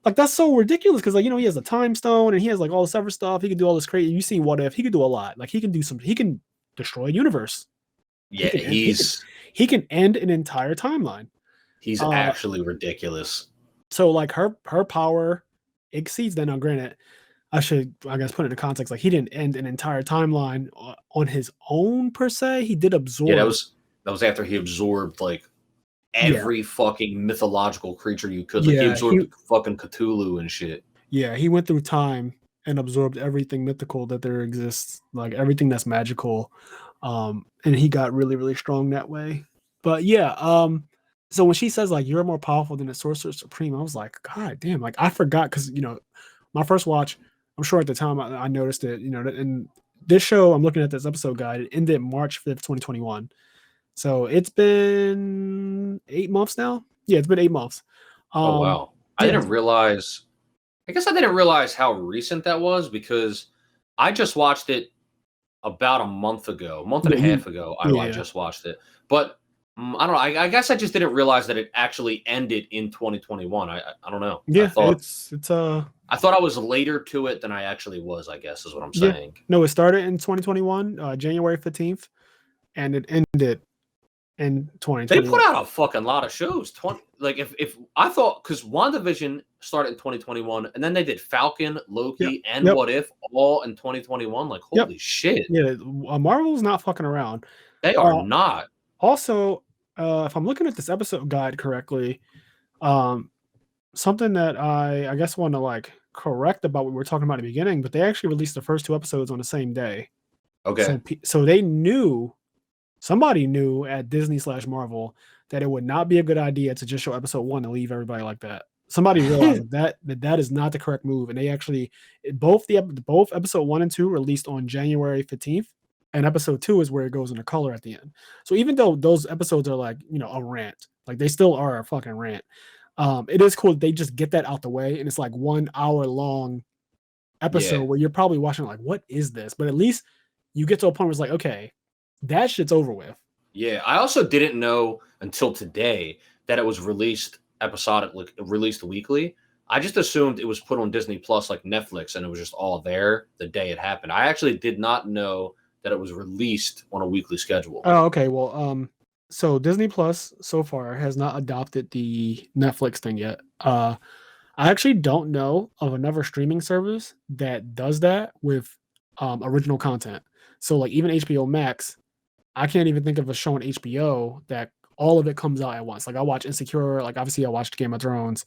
S2: Like, that's so ridiculous, because like, he has a time stone and he has like all this other stuff. He can do all this crazy. You see What If, he could do a lot. Like, he can destroy a universe.
S1: Yeah,
S2: he can end an entire timeline.
S1: He's actually ridiculous.
S2: So like, her power exceeds that. Now granted, I should, I guess, put it in context. Like, he didn't end an entire timeline on his own per se. He did absorb.
S1: Yeah, that was after he absorbed like every fucking mythological creature you could. Like, he absorbed fucking Cthulhu and shit.
S2: Yeah, he went through time and absorbed everything mythical that there exists, like everything that's magical. And he got really, really strong that way. But yeah, so when she says like, you're more powerful than the Sorcerer Supreme, I was like, God damn, like, I forgot, because my first watch, I'm sure at the time I noticed it, and this show, I'm looking at this episode guide, it ended March 5th, 2021. So it's been 8 months now. Yeah, it's been 8 months.
S1: Oh, wow. I didn't realize how recent that was, because I just watched it about a month and a half ago. I just watched it. But I don't know. I guess I just didn't realize that it actually ended in 2021. I don't know.
S2: Yeah,
S1: I thought I was later to it than I actually was, I guess, is what I'm saying.
S2: No, it started in 2021, January 15th, and it ended in 2020.
S1: They put out a fucking lot of shows. If I thought, because WandaVision started in 2021, and then they did Falcon, Loki, and What If all in 2021. Like, holy shit.
S2: Yeah, Marvel's not fucking around.
S1: They are not.
S2: Also, if I'm looking at this episode guide correctly, something that I guess want to like correct about what we were talking about at the beginning, but they actually released the first 2 episodes on the same day.
S1: Okay.
S2: So they knew, somebody knew at Disney/Marvel that it would not be a good idea to just show episode 1 and leave everybody like that. Somebody realized that is not the correct move, and they actually both episode 1 and 2 released on January 15th, and episode 2 is where it goes into color at the end. So even though those episodes are like, a rant, like they still are a fucking rant. It is cool that they just get that out the way, and it's like 1 hour long episode where you're probably watching like, what is this? But at least you get to a point where it's like, okay, that shit's over with.
S1: Yeah, I also didn't know until today that it was released episodically, released weekly. I just assumed it was put on Disney Plus like Netflix, and it was just all there the day it happened. I actually did not know that it was released on a weekly schedule.
S2: Oh, okay. Well, so Disney Plus so far has not adopted the Netflix thing yet. I actually don't know of another streaming service that does that with original content. So like even HBO Max, I can't even think of a show on HBO that all of it comes out at once. Like I watch Insecure, like obviously I watched Game of Thrones.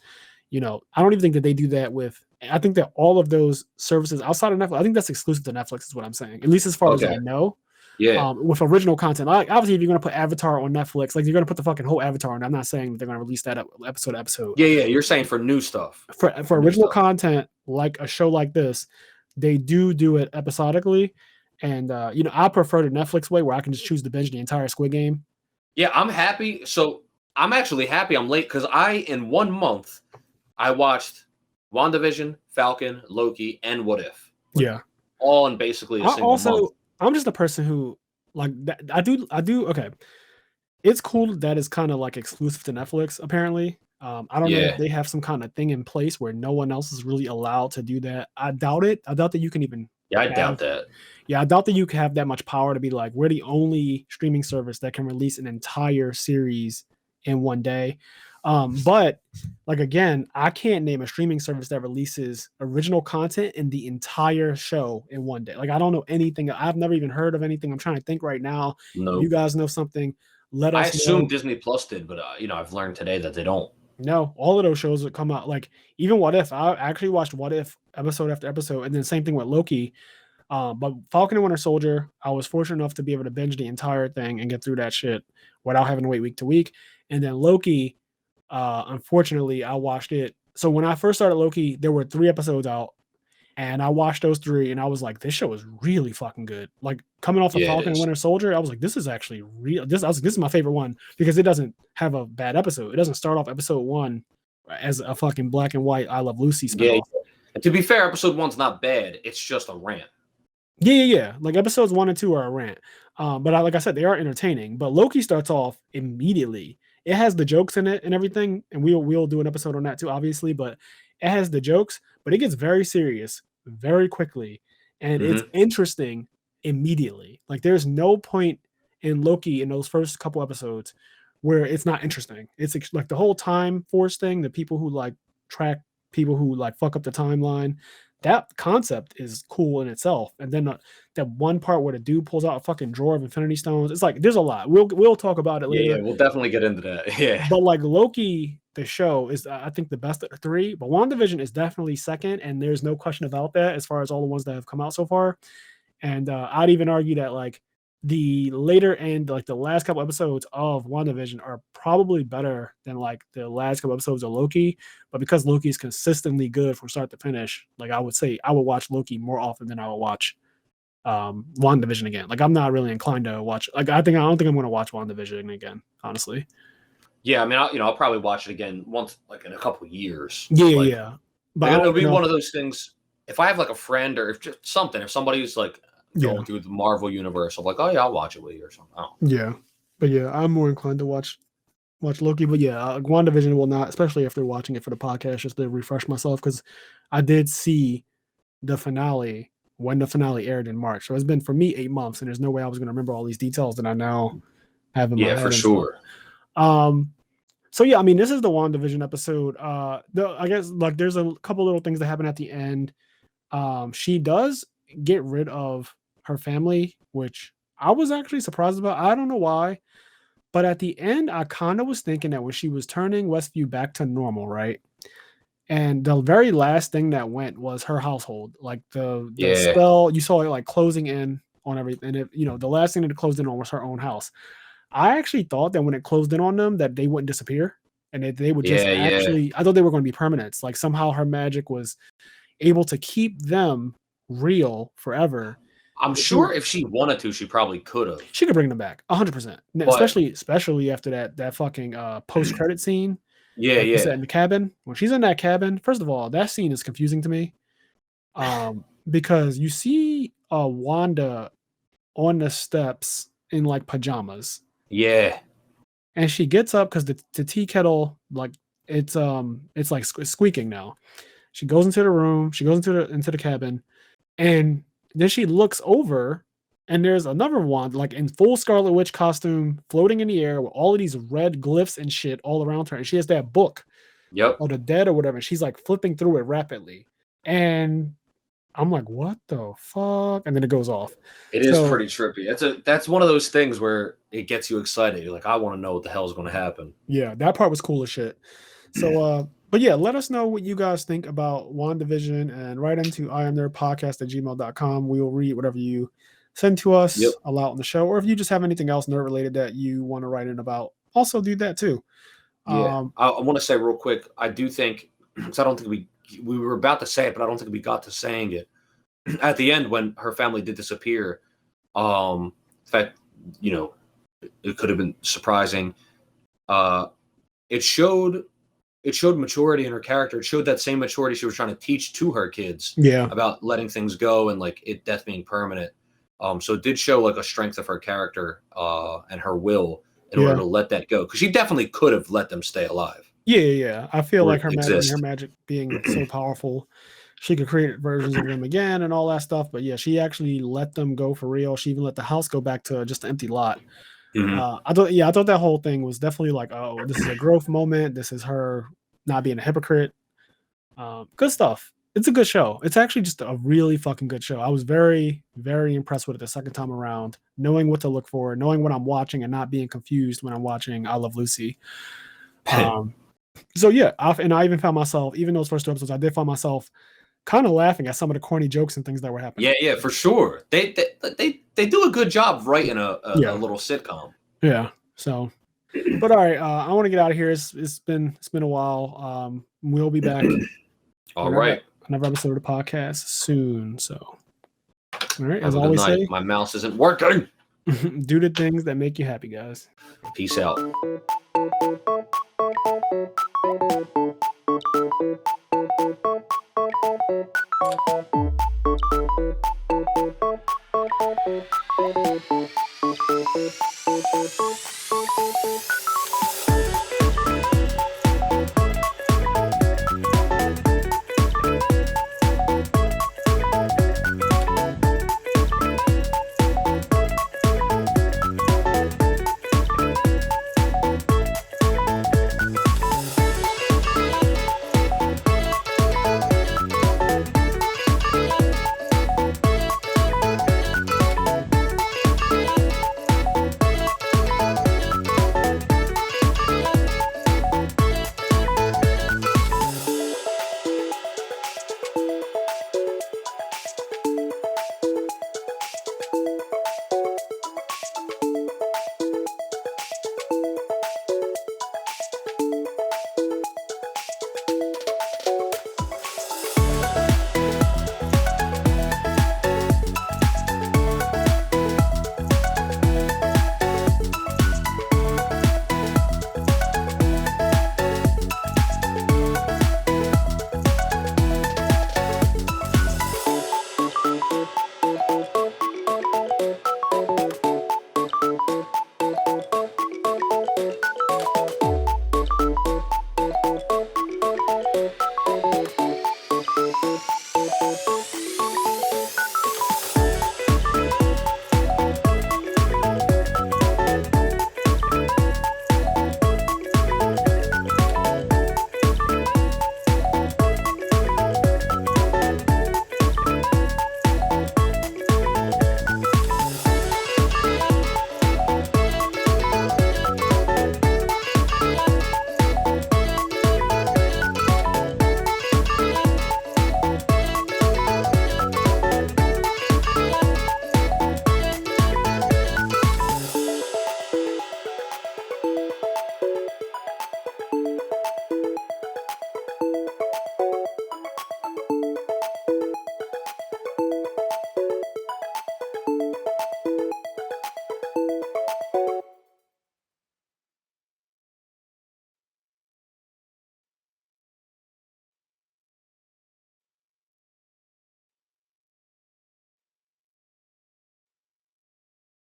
S2: You know, I don't even think that they do that with. I think that all of those services outside of Netflix, I think that's exclusive to Netflix, is what I'm saying. At least as far as I know.
S1: Yeah.
S2: With original content, like obviously, if you're going to put Avatar on Netflix, like you're going to put the fucking whole Avatar on. I'm not saying that they're going to release that episode.
S1: Yeah. You're saying for new stuff.
S2: For original content, like a show like this, they do it episodically, and you know, I prefer the Netflix way where I can just choose to binge the entire Squid Game.
S1: Yeah, I'm happy. So I'm actually happy I'm late because in 1 month I watched WandaVision, Falcon, Loki, and What If.
S2: Yeah,
S1: all in basically a single month.
S2: I'm just a person who like that. I do. Okay, it's cool that it's kind of like exclusive to Netflix. Apparently, I don't know if they have some kind of thing in place where no one else is really allowed to do that. I doubt it. I doubt that you can even.
S1: Yeah, I doubt that.
S2: Yeah, I doubt that you can have that much power to be like, we're the only streaming service that can release an entire series in one day. But like, again, I can't name a streaming service that releases original content in the entire show in one day. Like, I don't know anything. I've never even heard of anything. I'm trying to think right now.
S1: No.
S2: If you guys know something, let us know.
S1: I assume Disney Plus did, but you know, I've learned today that they don't.
S2: No, all of those shows that come out, like even What If. I actually watched What If episode after episode, and then same thing with Loki. But Falcon and Winter Soldier, I was fortunate enough to be able to binge the entire thing and get through that shit without having to wait week to week. And then Loki, unfortunately, I watched it. So when I first started Loki, there were 3 episodes out, and I watched those 3, and I was like, this show is really fucking good. Like coming off of Falcon and Winter Soldier, I was like, this is actually real. This is my favorite one because it doesn't have a bad episode. It doesn't start off episode 1 as a fucking black and white I Love Lucy spinoff.
S1: Yeah. And to be fair, episode 1's not bad. It's just a rant.
S2: Yeah. Like episodes 1 and 2 are a rant. But like I said, they are entertaining. But Loki starts off immediately. It has the jokes in it and everything, and we'll do an episode on that too, obviously. But it has the jokes, but it gets very serious very quickly, and it's interesting immediately. Like there's no point in Loki in those first couple episodes where it's not interesting. It's like the whole time force thing, the people who like track people who like fuck up the timeline. That concept is cool in itself. And then that one part where the dude pulls out a fucking drawer of Infinity Stones. It's like there's a lot. We'll talk about it later.
S1: Yeah, we'll definitely get into that. Yeah.
S2: But like Loki, the show is I think the best of the 3. But WandaVision is definitely second, and there's no question about that as far as all the ones that have come out so far. And I'd even argue that like the later end, like the last couple episodes of WandaVision are probably better than like the last couple episodes of Loki. But because Loki is consistently good from start to finish, like I would say I would watch Loki more often than I would watch WandaVision again. Like I'm not really inclined to watch. Like I don't think I'm going to watch WandaVision again, honestly.
S1: Yeah, I mean, I'll probably watch it again once, like in a couple years.
S2: Yeah.
S1: But it'll be one of those things. If I have like a friend or if just something, if somebody's like going through the Marvel universe, I'm like, oh yeah, I'll watch it with you or something.
S2: Yeah, but yeah, I'm more inclined to watch Loki. But yeah, WandaVision will not, especially after watching it for the podcast, just to refresh myself, because I did see the finale when the finale aired in March. So it's been for me 8 months, and there's no way I was going to remember all these details that I now have in my head. Yeah, for sure. So yeah, I mean, this is the WandaVision episode. I guess like there's a couple little things that happen at the end. She does get rid of her family, which I was actually surprised about. I don't know why, but at the end, I kind of was thinking that when she was turning Westview back to normal, right? And the very last thing that went was her household, like the spell. You saw it like closing in on everything. And the last thing that it closed in on was her own house. I actually thought that when it closed in on them, that they wouldn't disappear and that they would just I thought they were going to be permanents. Like somehow her magic was able to keep them real forever.
S1: I'm sure if she wanted to, she probably could have.
S2: She could bring them back 100%. Especially after that fucking post-credit scene.
S1: Yeah.
S2: In the cabin. When she's in that cabin, first of all, that scene is confusing to me. Because you see Wanda on the steps in like pajamas.
S1: Yeah.
S2: And she gets up because the tea kettle, like it's like squeaking now. She goes into the room, she goes into the cabin, and then she looks over, and there's another one like in full Scarlet Witch costume floating in the air with all of these red glyphs and shit all around her. And she has that book
S1: Yep.
S2: or the dead or whatever. And she's like flipping through it rapidly. And I'm like, what the fuck? And then it goes off.
S1: It is pretty trippy. That's one of those things where it gets you excited. You're like, I want to know what the hell is going to happen.
S2: Yeah, that part was cool as shit. So, but yeah, let us know what you guys think about WandaVision and write into IMNerdpodcast@gmail.com. We will read whatever you send to us allowed on the show. Or if you just have anything else nerd related that you want to write in about, also do that too.
S1: Yeah. I want to say real quick, I do think, because I don't think we were about to say it, but I don't think we got to saying it. At the end, when her family did disappear, in fact, you know, it could have been surprising. It showed maturity in her character. It showed that same maturity she was trying to teach to her kids about letting things go and like death being permanent. So it did show like a strength of her character and her will in order to let that go. Because she definitely could have let them stay alive.
S2: Yeah. I feel like her magic being so powerful, she could create versions of them again and all that stuff. But yeah, she actually let them go for real. She even let the house go back to just an empty lot. I thought that whole thing was definitely like, oh, this is a growth moment. This is her not being a hypocrite. Good stuff. It's a good show. It's actually just a really fucking good show. I was very, very impressed with it the second time around, knowing what to look for, knowing what I'm watching and not being confused when I'm watching I Love Lucy. So yeah, I even found myself, even those first 2 episodes, I did find myself kind of laughing at some of the corny jokes and things that were happening.
S1: Yeah, for sure. They do a good job writing a little sitcom.
S2: Yeah. So, but all right, I want to get out of here. It's been a while. We'll be back.
S1: All right.
S2: Another episode of the podcast soon. So, all right. As
S1: Have
S2: I always say,
S1: my mouse isn't working.
S2: Do the things that make you happy, guys.
S1: Peace out.